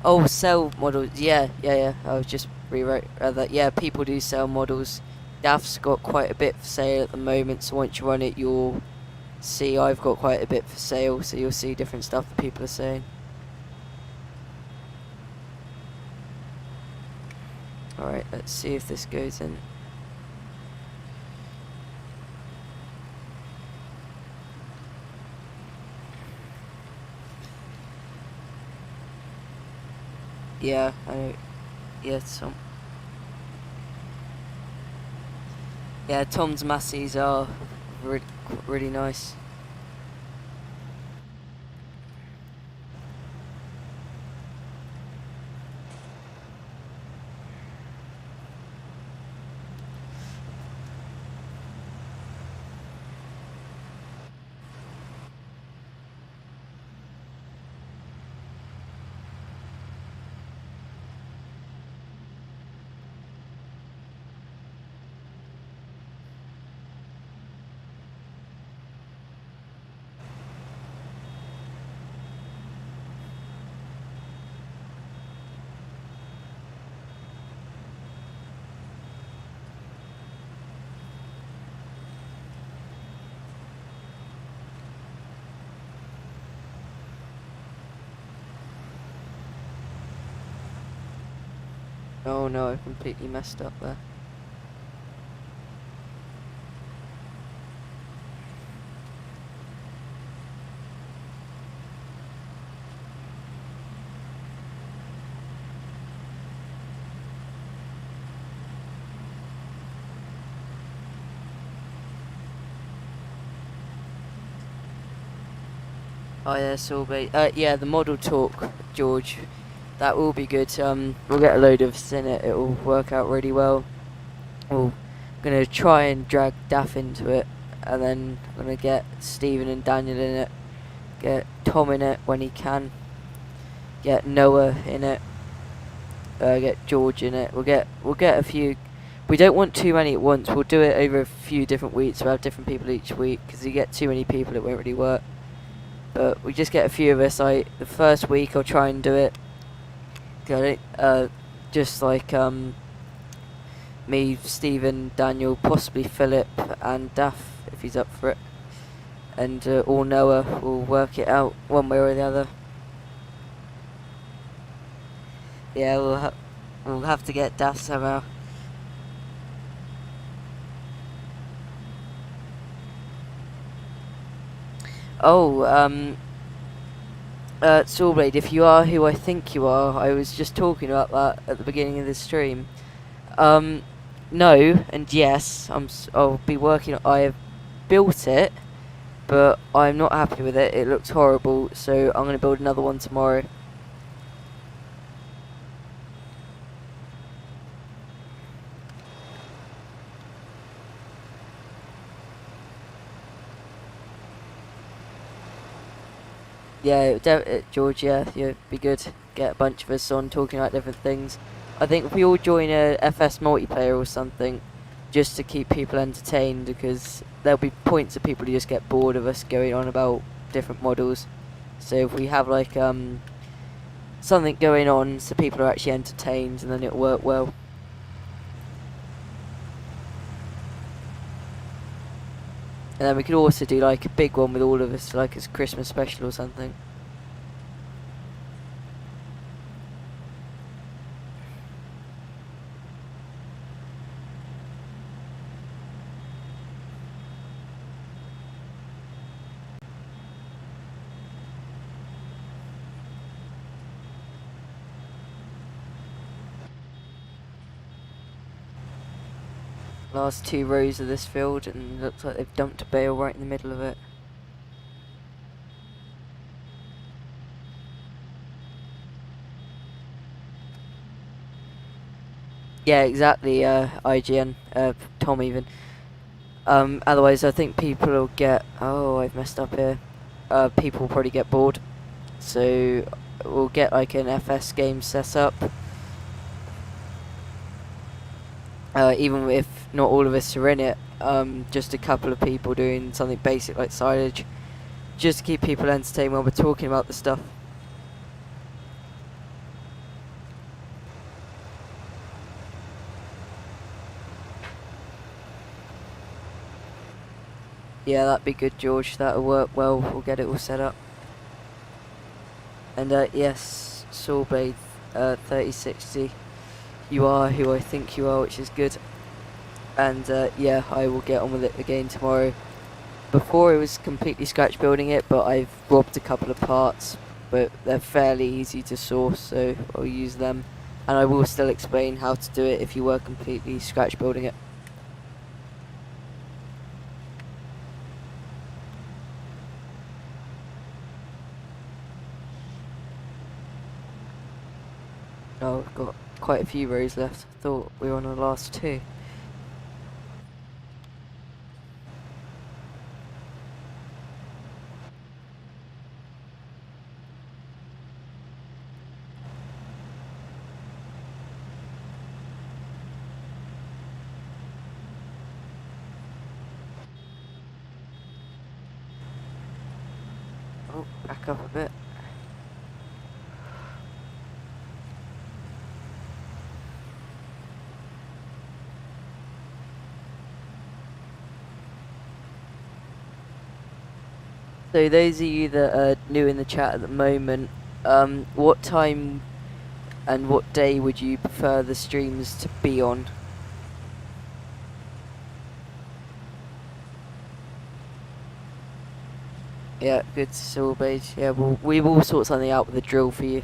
Oh, sell models. Yeah. I was just rewrote that. Yeah, people do sell models. DAF's got quite a bit for sale at the moment, so once you run it, you'll see I've got quite a bit for sale, so you'll see different stuff that people are saying. Alright, let's see if this goes in. Yeah, I know. Yeah, Tom. Yeah, Tom's Masseys are really nice. Oh no, I completely messed up there. Oh yeah, Sorbet. Yeah, the model talk, George. That will be good. We'll get a load of us in it. It will work out really well. We're gonna try and drag Daff into it, and then I'm gonna get Stephen and Daniel in it. Get Tom in it when he can. Get Noah in it. get George in it. We'll get a few. We don't want too many at once. We'll do it over a few different weeks. We'll have different people each week, because you get too many people, it won't really work. But we just get a few of us. The first week I'll try and do it. Got it. Just like me, Stephen, Daniel, possibly Philip, and Daff if he's up for it, and or Noah will work it out one way or the other. Yeah, we'll have to get Daff somehow. Oh, Soulblade, if you are who I think you are, I was just talking about that at the beginning of the stream. No and yes, I'll be working. I have built it, but I'm not happy with it. It looks horrible, so I'm gonna build another one tomorrow. Yeah, George, yeah, it'd be good. Get a bunch of us on talking about different things. I think if we all join a FS multiplayer or something, just to keep people entertained, because there'll be points of people who just get bored of us going on about different models. So if we have like something going on so people are actually entertained, and then it'll work well. And then we could also do like a big one with all of us, like as Christmas special or something. Last 2 rows of this field, and it looks like they've dumped a bale right in the middle of it. Yeah, exactly, IGN, Tom even. Otherwise I think people will get... Oh, I've messed up here. People will probably get bored. So we'll get like an FS game set up. Even if not all of us are in it, just a couple of people doing something basic like silage, just to keep people entertained while we're talking about the stuff. Yeah, that'd be good, George. That'll work well. We'll get it all set up. And yes, Soulblade 3060. You are who I think you are, which is good. And yeah, I will get on with it again tomorrow. Before it was completely scratch building it, but I've robbed a couple of parts, but they're fairly easy to source, so I'll use them. And I will still explain how to do it if you were completely scratch building it. Oh, I've got quite a few rows left. I thought we were on the last 2. Oh, back up a bit. So those of you that are new in the chat at the moment, what time and what day would you prefer the streams to be on? Yeah, good, Soulblade. Yeah, we will sort something out with a drill for you.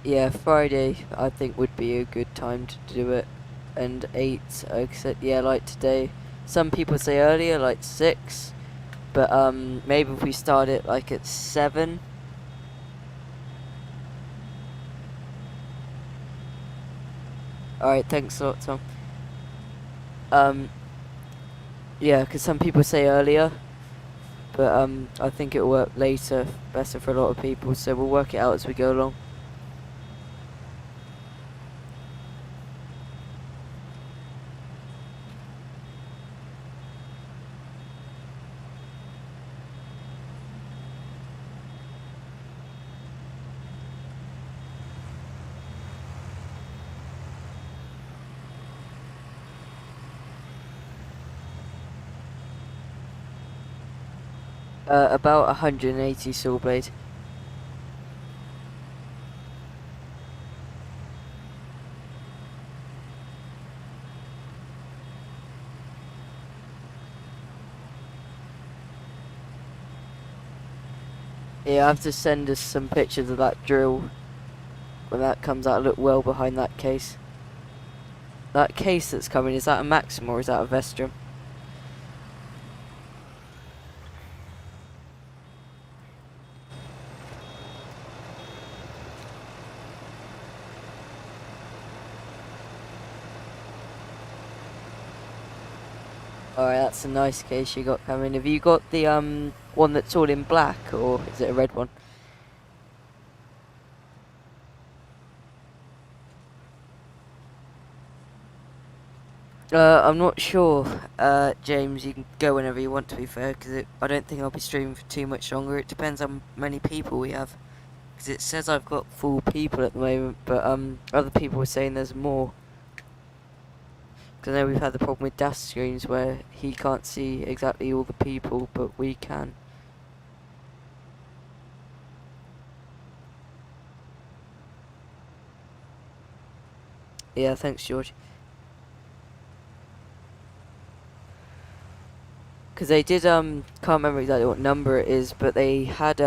Yeah, Friday I think would be a good time to do it, and 8, except yeah, like today. Some people say earlier, like 6, but maybe if we start it like at 7, Alright, thanks a lot, Tom. Yeah, because some people say earlier, but I think it'll work later, better for a lot of people, so we'll work it out as we go along. About 180 saw blade. Yeah, I have to send us some pictures of that drill when that comes out. Look well behind that case. That case that's coming, is that a Maxim or is that a Vestrum? Alright, that's a nice case you got coming. Have you got the one that's all in black, or is it a red one? I'm not sure, James. You can go whenever you want, to be fair, because I don't think I'll be streaming for too much longer. It depends how many people we have. Because it says I've got 4 people at the moment, but other people were saying there's more. Because I know we've had the problem with dash screens where he can't see exactly all the people, but we can. Yeah, thanks, George. Because they did, can't remember exactly what number it is, but they had,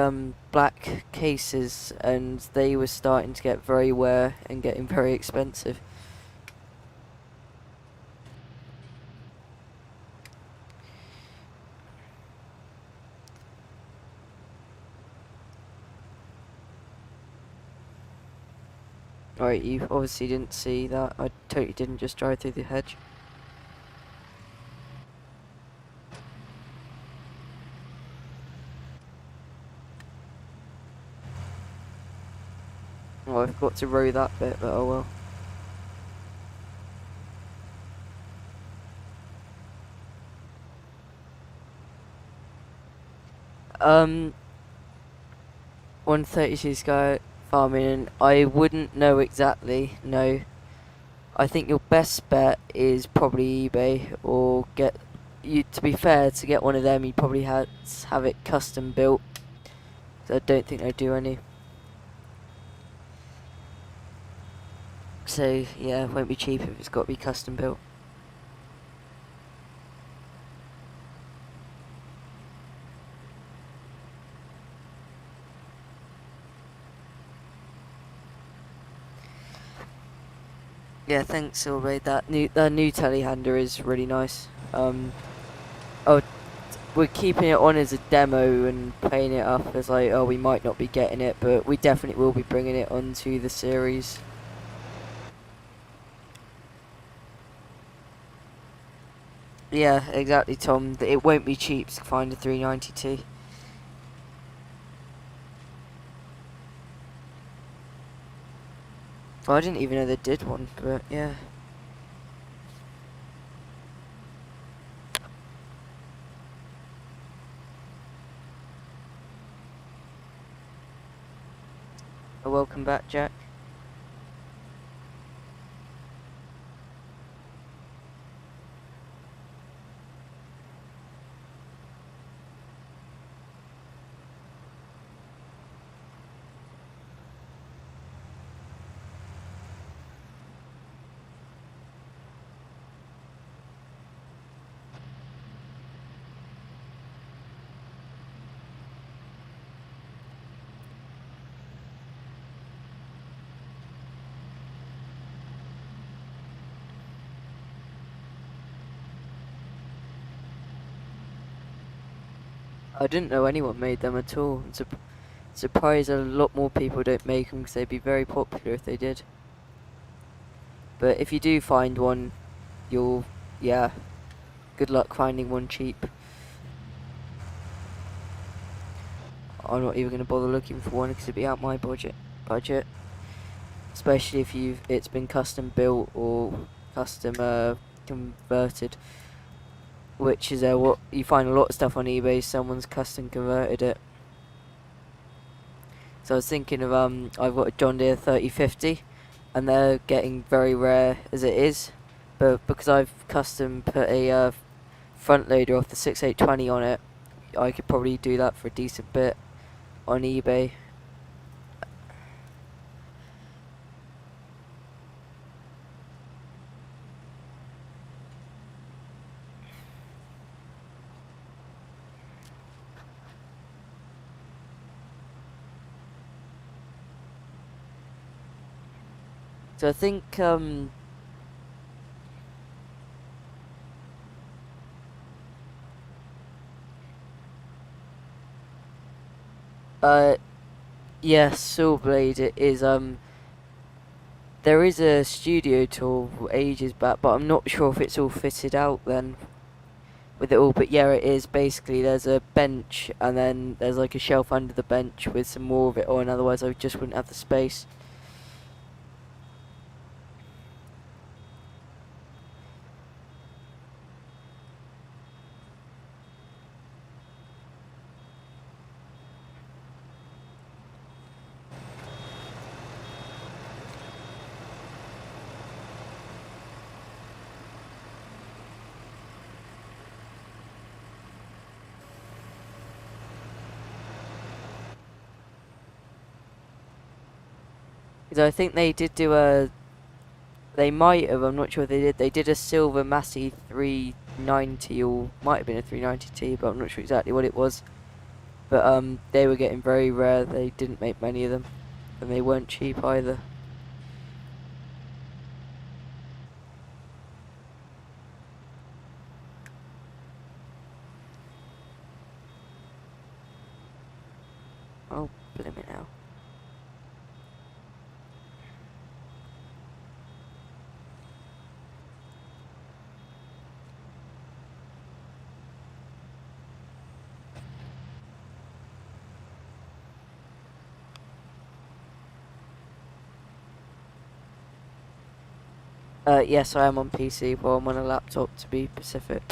black cases, and they were starting to get very rare and getting very expensive. Alright, you obviously didn't see that. I totally didn't just drive through the hedge. Oh, I've got to row that bit, but oh well. Um, 132 Sky farming, and I wouldn't know exactly, no. I think your best bet is probably eBay, or get you. To be fair, to get one of them, you probably have it custom built. So I don't think they do any. So yeah, it won't be cheap if it's got to be custom built. Yeah, thanks, Silver. That new telehandler is really nice. Oh, we're keeping it on as a demo and playing it up as like, oh, we might not be getting it, but we definitely will be bringing it onto the series. Yeah, exactly, Tom. It won't be cheap to find a 392. Well, I didn't even know they did one, but yeah. Welcome back, Jack. I didn't know anyone made them at all. I'm surprised a lot more people don't make them because they'd be very popular if they did. But if you do find one, you'll, yeah, good luck finding one cheap. I'm not even going to bother looking for one because it'd be out my budget. Especially if it's been custom built or custom converted, which is what you find a lot of stuff on eBay. Someone's custom converted it. So I was thinking of I've got a John Deere 3050, and they're getting very rare as it is, but because I've custom put a front loader off the 6820 on it, I could probably do that for a decent bit on eBay. So I think yes, Saw Blade, it is there is a studio tour ages back, but I'm not sure if it's all fitted out then with it all. But yeah, it is. Basically, there's a bench, and then there's like a shelf under the bench with some more of it on, otherwise I just wouldn't have the space. Because I think they did do a... They might have, I'm not sure if they did. They did a silver Massey 390, or might have been a 390T, but I'm not sure exactly what it was. But they were getting very rare. They didn't make many of them, and they weren't cheap either. Oh, blimey now. Yes, I am on PC, but I'm on a laptop to be specific.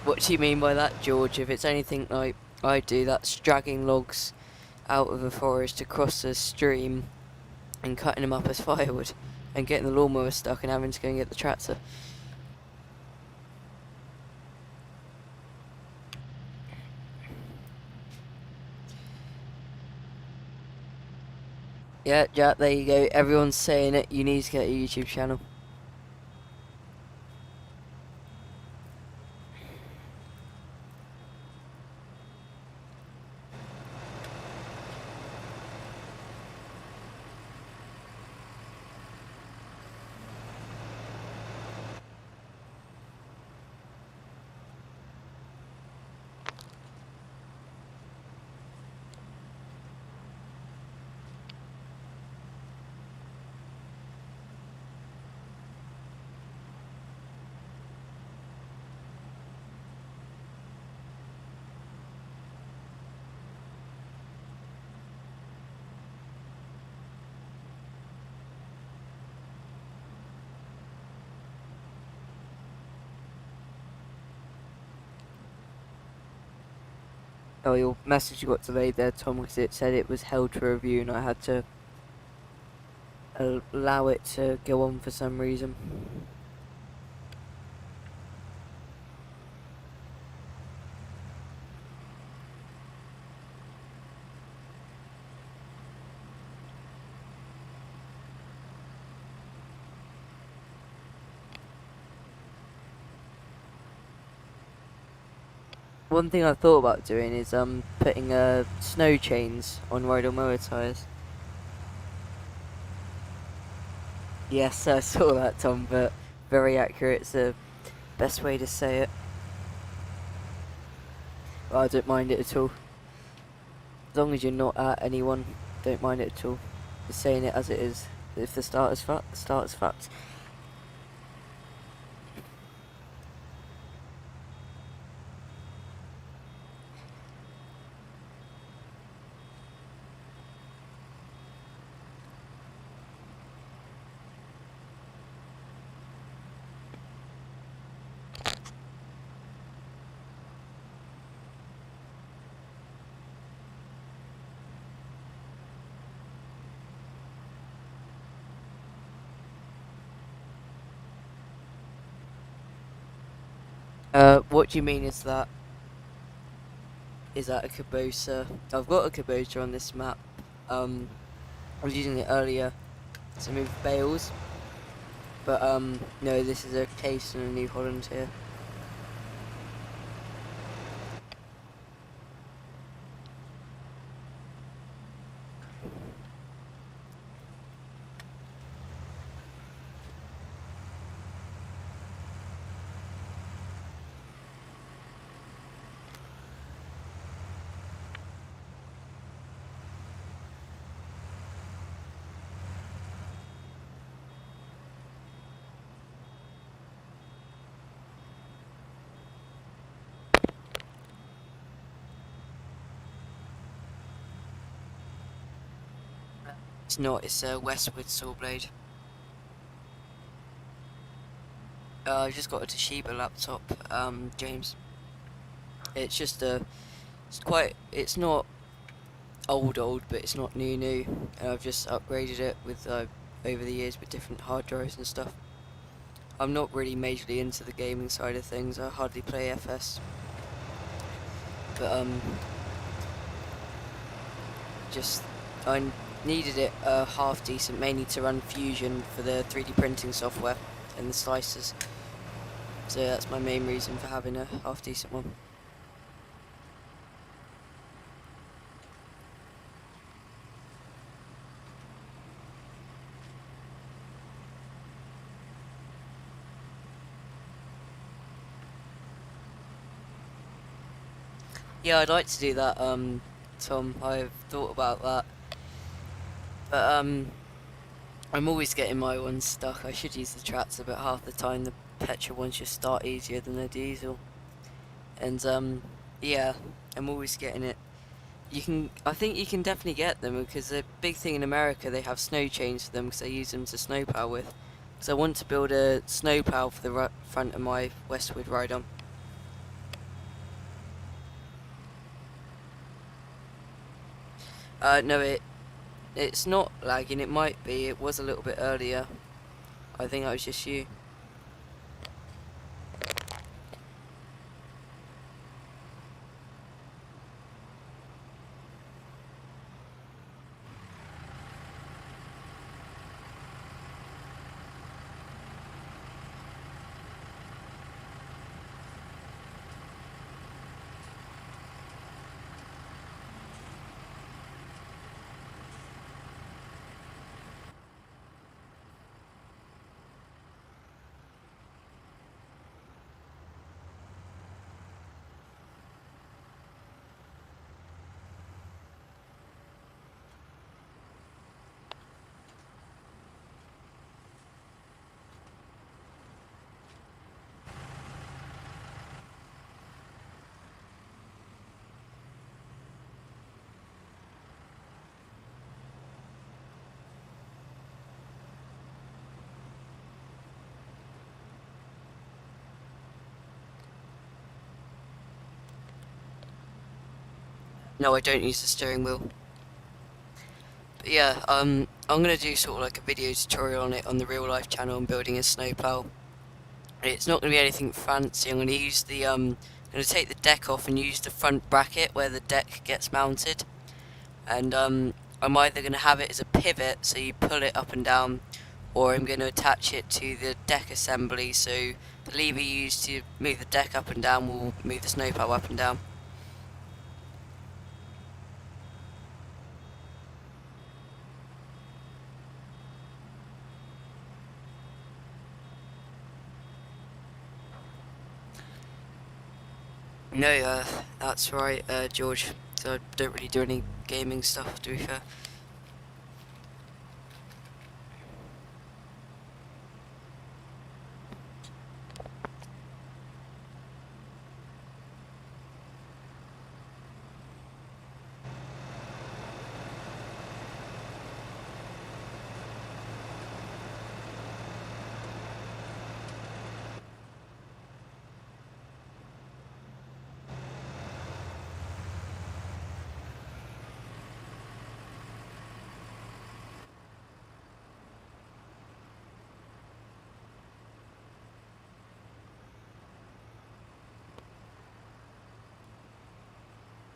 What do you mean by that, George? If it's anything like I do, that's dragging logs out of a forest across a stream and cutting them up as firewood and getting the lawnmower stuck and having to go and get the tractor. Yeah, Jack, there you go. Everyone's saying it. You need to get a YouTube channel. Oh, your message got delayed there, Tom, because it said it was held for review and I had to allow it to go on for some reason. one thing I thought about doing is putting snow chains on Rydell mower tyres. Yes, I saw that, Tom, but very accurate. It's the best way to say it. Well, I don't mind it at all. As long as you're not at anyone, don't mind it at all. Just saying it as it is. If the start is fucked, the start is fucked. What do you mean is that? Is that a Kubota? I've got a Kubota on this map. I was using it earlier to move bales. But, no, this is a case in a New Holland here. It's not, it's a Westwood saw blade. I just got a Toshiba laptop, James. It's just it's not old, but it's not new. And I've just upgraded it with, over the years with different hard drives and stuff. I'm not really majorly into the gaming side of things, I hardly play FS. But, I needed it half decent, mainly to run Fusion for the 3D printing software and the slicers. So that's my main reason for having a half decent one. Yeah, I'd like to do that, Tom. I've thought about that. But, I'm always getting my ones stuck. I should use the tractor, but half the time the petrol ones just start easier than the diesel. And, yeah, I'm always getting it. I think you can definitely get them, because the big thing in America, they have snow chains for them, because they use them to snowplow with. Because I want to build a snowplow for the front of my Westwood Rydell. No, it's not lagging, it might be, it was a little bit earlier. I think that was just you. No, I don't use the steering wheel. But yeah, I'm gonna do sort of like a video tutorial on it on the real life channel on building a snowplow. It's not gonna be anything fancy. I'm gonna use the I'm gonna take the deck off and use the front bracket where the deck gets mounted. And I'm either gonna have it as a pivot, so you pull it up and down, or I'm going to attach it to the deck assembly, so the lever used to move the deck up and down will move the snowplow up and down. No, that's right, George. So I don't really do any gaming stuff, to be fair.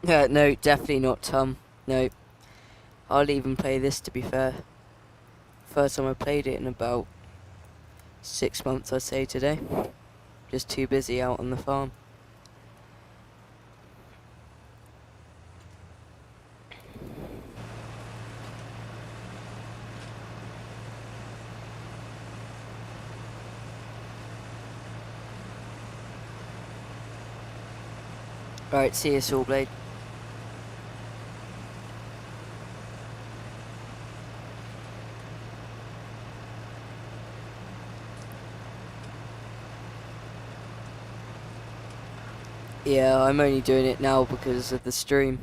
No, definitely not, Tom. No. I'll even play this, to be fair. First time I played it in about 6 months, I'd say, today. Just too busy out on the farm. Right, see you, Sawblade. Yeah, I'm only doing it now because of the stream.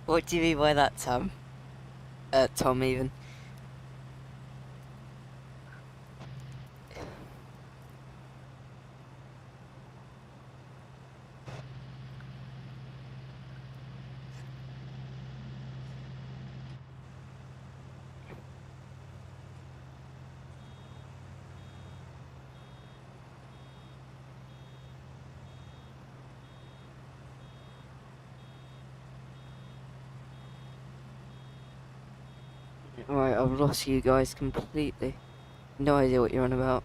What do you mean by that, Tom? Tom, even. Alright, I've lost you guys completely. No idea what you're on about.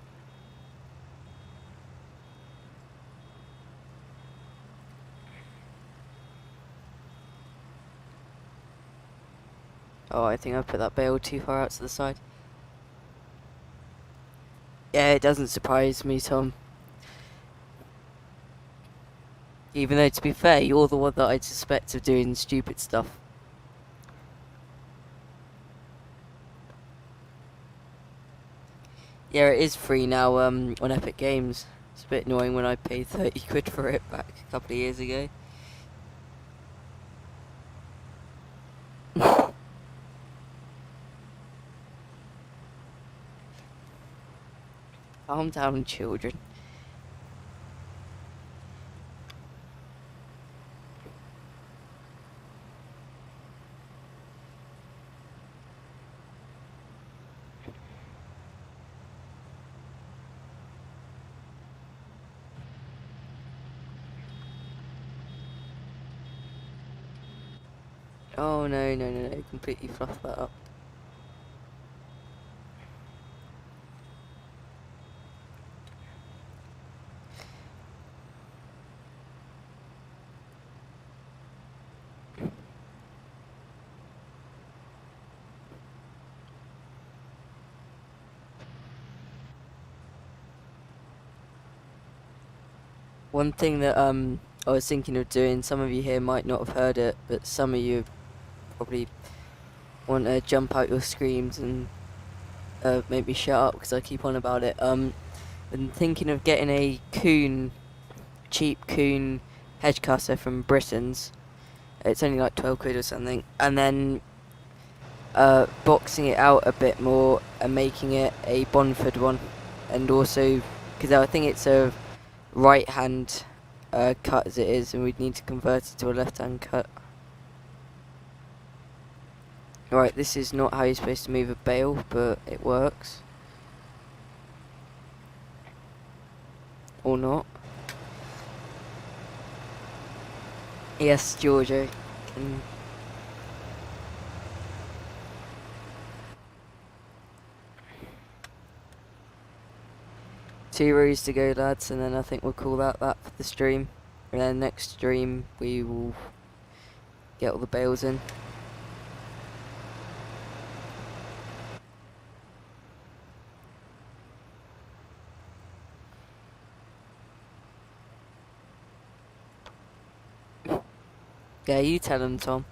Oh, I think I put that bale too far out to the side. Yeah, it doesn't surprise me, Tom. Even though, to be fair, you're the one that I'd suspect of doing stupid stuff. Yeah, it is free now on Epic Games. It's a bit annoying when I paid 30 quid for it back a couple of years ago. Calm down, children. Oh, no, completely fluffed that up. One thing that I was thinking of doing, some of you here might not have heard it, but some of you probably want to jump out your screams and make me shut up because I keep on about it. I'm thinking of getting a cheap Kuhn hedge cutter from Britain's. It's only like 12 quid or something, and then boxing it out a bit more and making it a Bonford one, and also because I think it's a right hand cut as it is, and we'd need to convert it to a left hand cut. Right, this is not how you're supposed to move a bale, but it works. Or not. Yes, Giorgio. Can... Two rows to go, lads, and then I think we'll call that for the stream. And then next stream we will get all the bales in. Yeah, you tell them, Tom.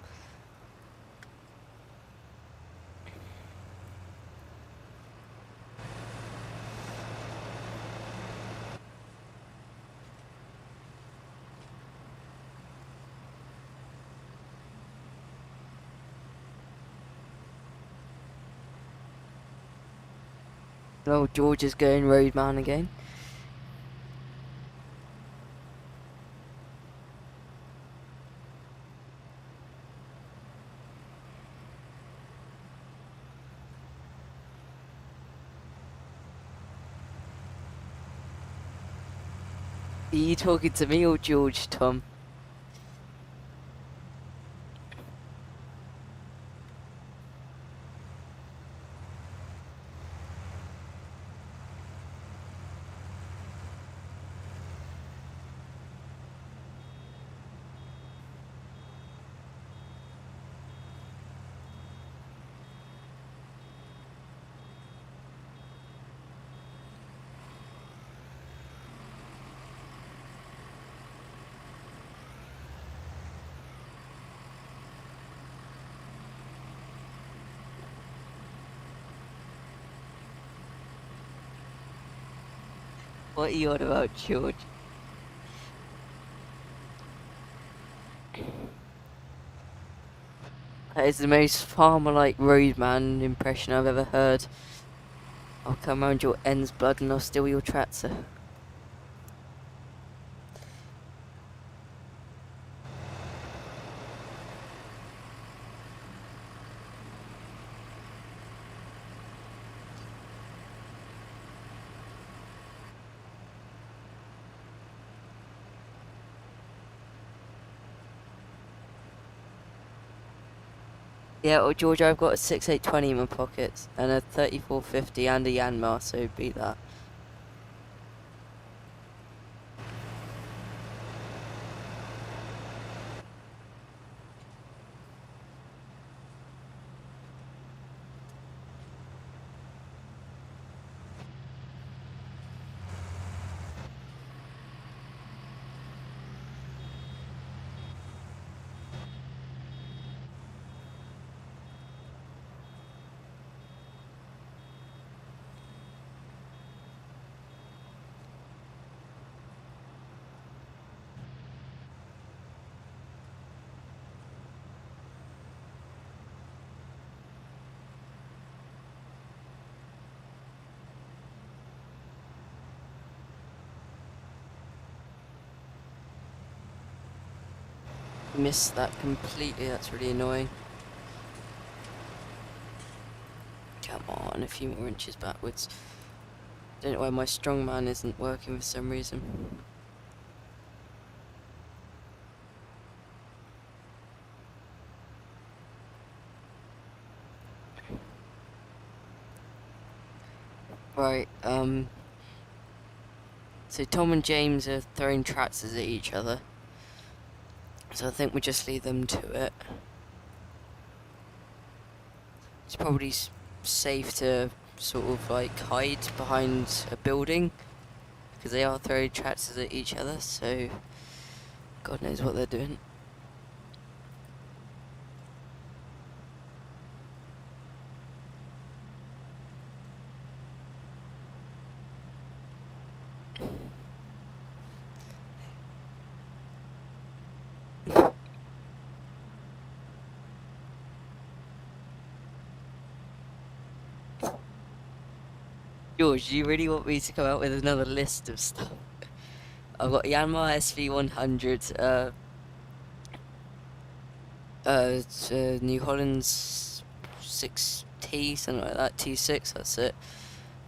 Oh, George is going roadman again. Are you talking to me or George, Tom? What are you on about, George? That is the most farmer-like roadman impression I've ever heard. I'll come round your ends, blood, and I'll steal your tractor. Yeah, or George, I've got a 6820 in my pockets, and a 3450 and a Yanmar, so beat that. Missed that completely, that's really annoying. Come on, a few more inches backwards. Don't know why my strongman isn't working for some reason. Right, so Tom and James are throwing tractors at each other. So I think we just leave them to it. It's probably safe to sort of like hide behind a building, because they are throwing tractors at each other, so God knows what they're doing. George, do you really want me to come out with another list of stuff? I've got Yanmar SV100, New Holland's 6T, something like that, T6, that's it.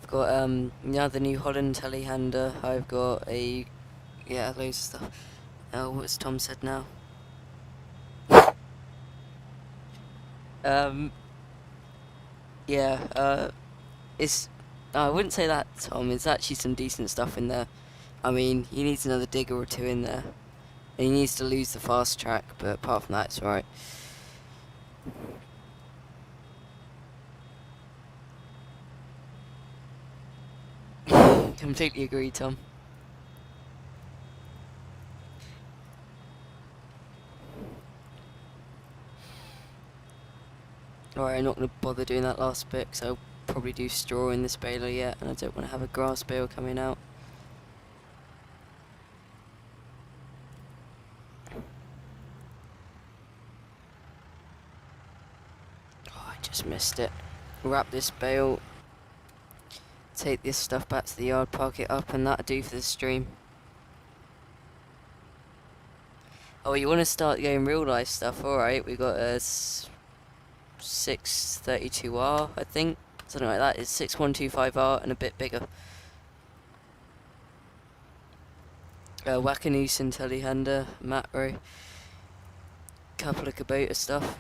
I've got another New Holland telehandler. I've got yeah, loads of stuff. Oh, what's Tom said now? Yeah, it's, I wouldn't say that, Tom. It's actually some decent stuff in there. I mean, he needs another digger or two in there. And he needs to lose the fast track, but apart from that, it's alright. Completely agree, Tom. Alright, I'm not going to bother doing that last bit, because I'll probably do straw in this baler yet, and I don't want to have a grass bale coming out. Oh, I just missed it. Wrap this bale, take this stuff back to the yard, park it up, and that'll do for the stream. Oh, you want to start going real life stuff? Alright, we got a 632R, I think. Something like that. It's 6125R and a bit bigger. Wackanoosin telehandler, Matro. Couple of Kubota stuff.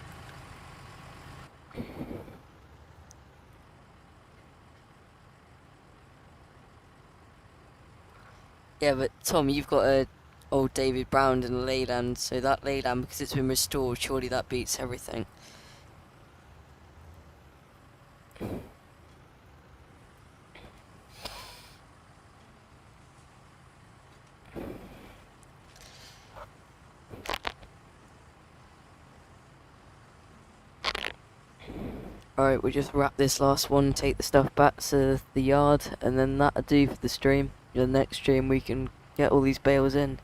Yeah, but Tom, you've got a old David Brown and a Leyland, so that Leyland, because it's been restored, surely that beats everything. Alright, we'll just wrap this last one, take the stuff back to the yard, and then that'll do for the stream. The next stream we can get all these bales in.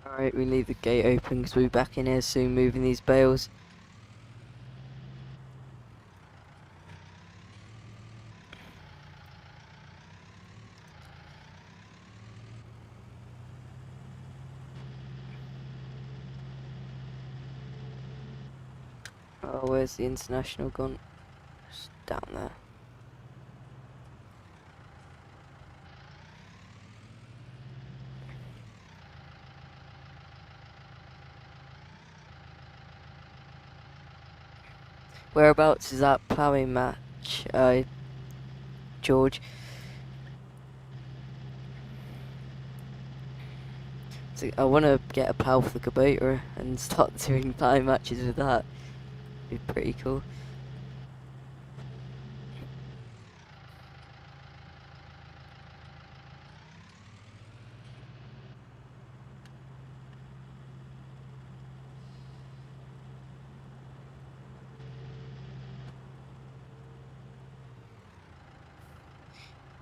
Alright, we leave the gate open because we'll be back in here soon moving these bales. Oh, where's the International gone? It's down there. Whereabouts is that ploughing match, George? So I want to get a plough for the Kubota and start doing ploughing matches with that. It'd be pretty cool.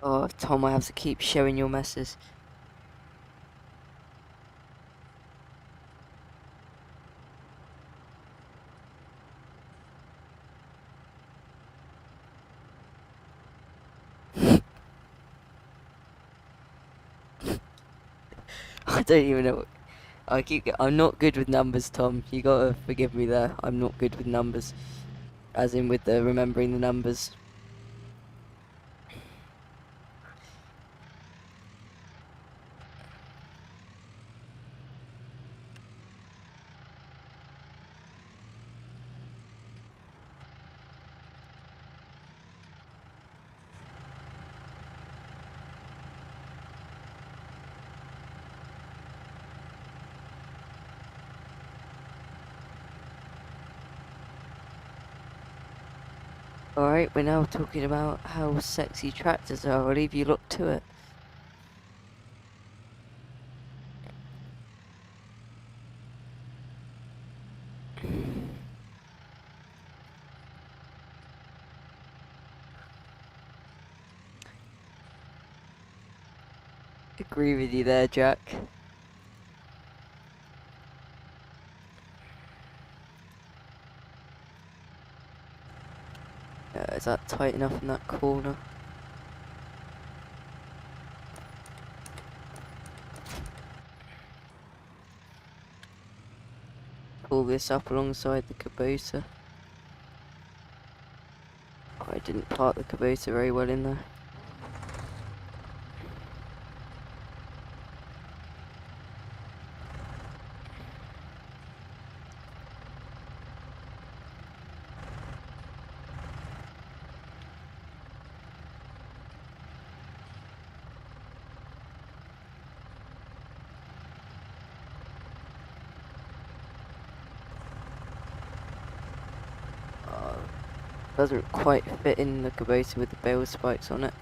Oh, Tom, I have to keep showing your messes. I don't even know. I'm not good with numbers, Tom. You gotta forgive me there. I'm not good with numbers. As in with the remembering the numbers. Alright, we're now talking about how sexy tractors are. I'll leave you lot to it. Agree with you there, Jack. Is that tight enough in that corner? Pull this up alongside the Kubota. Oh, I didn't park the Kubota very well in there. Doesn't quite fit in the Kubota with the bale spikes on it.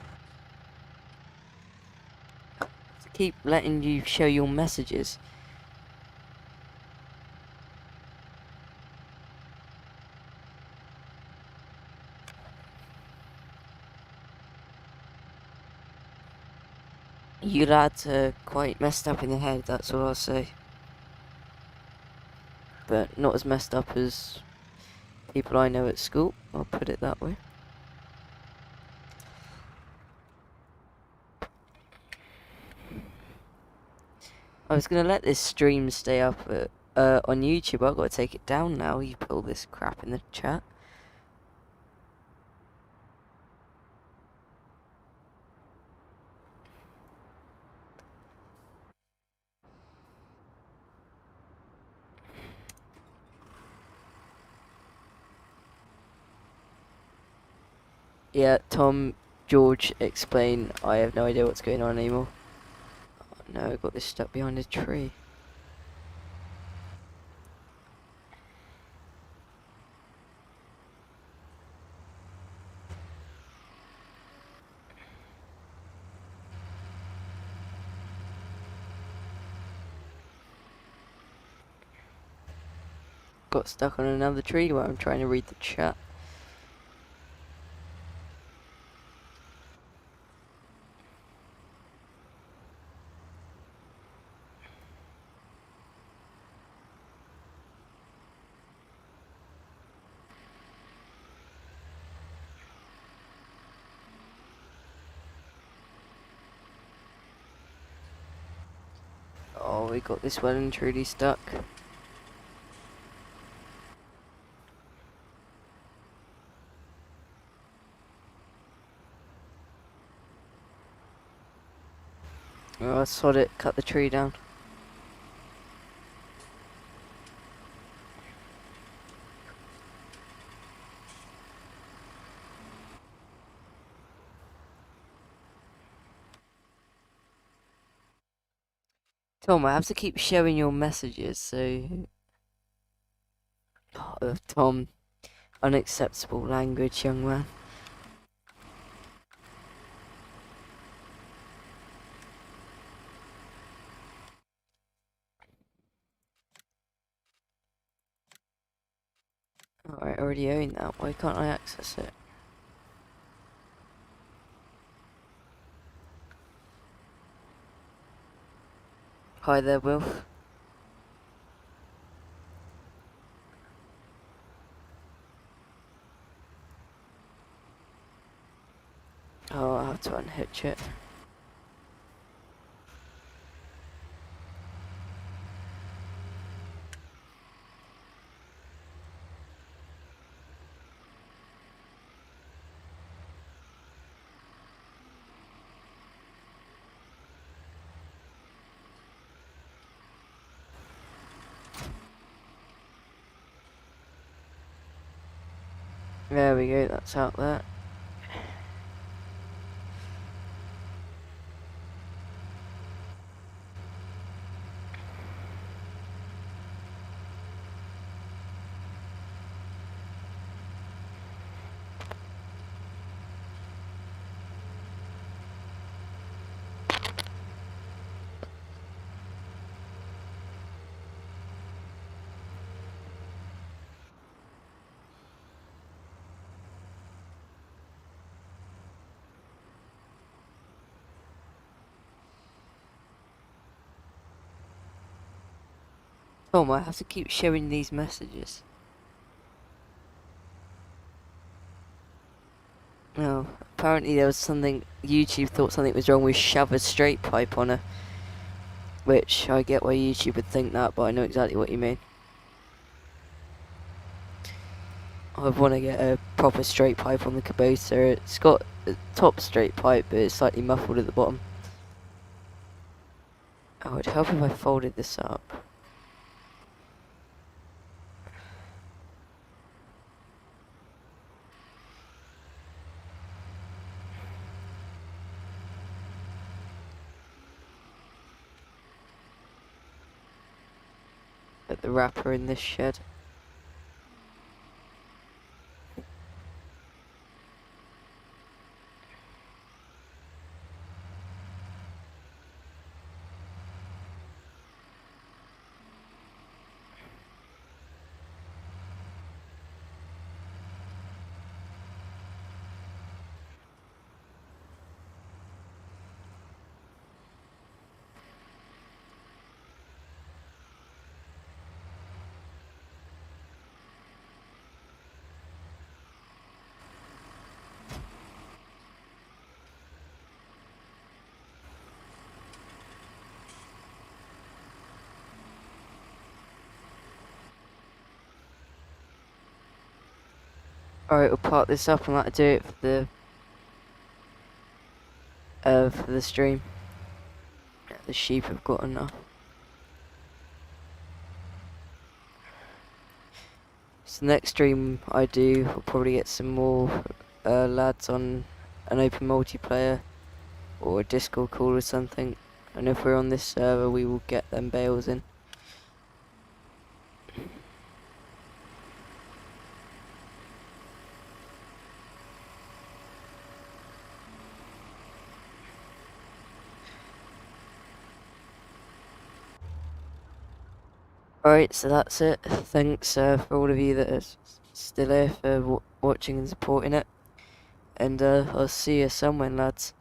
To keep letting you show your messages. You lads are quite messed up in the head, that's all I'll say. But not as messed up as people I know at school, I'll put it that way. I was gonna let this stream stay up on YouTube. I've got to take it down now. You put all this crap in the chat. Yeah, Tom, George, explain. I have no idea what's going on anymore. Oh, no, I got this stuck behind a tree. Got stuck on another tree while I'm trying to read the chat. Oh, we got this well and truly stuck. Oh, sod it, cut the tree down. Tom, I have to keep showing your messages, so... Oh, Tom, unacceptable language, young man. Oh, I already own that, why can't I access it? Hi there, Wilf. Oh, I'll have to unhitch it. There we go, that's out there. Tom, I have to keep showing these messages. No, apparently there was something, YouTube thought something was wrong with shove a straight pipe on her. Which, I get why YouTube would think that, but I know exactly what you mean. I want to get a proper straight pipe on the Kubota. It's got a top straight pipe, but it's slightly muffled at the bottom. Oh, it'd help if I folded this up. Put the wrapper in this shed. Alright, we'll park this up and that'll do it for the stream. The sheep have got enough. So the next stream I do, I'll probably get some more lads on an open multiplayer or a Discord call or something. And if we're on this server, we will get them bales in. Alright, so that's it. Thanks for all of you that are still here for watching and supporting it. And I'll see you somewhere, lads.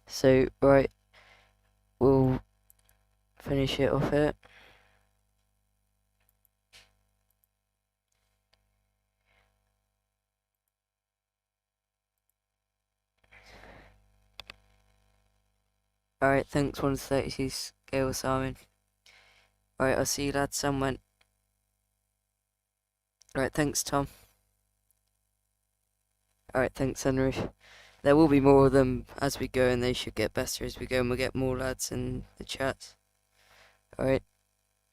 So, right, we'll finish it off here. Alright, thanks 132 Scale Simon. Alright, I'll see you lads somewhere. Alright, thanks Tom. Alright, thanks Henry. There will be more of them as we go and they should get better as we go and we'll get more lads in the chat. Alright.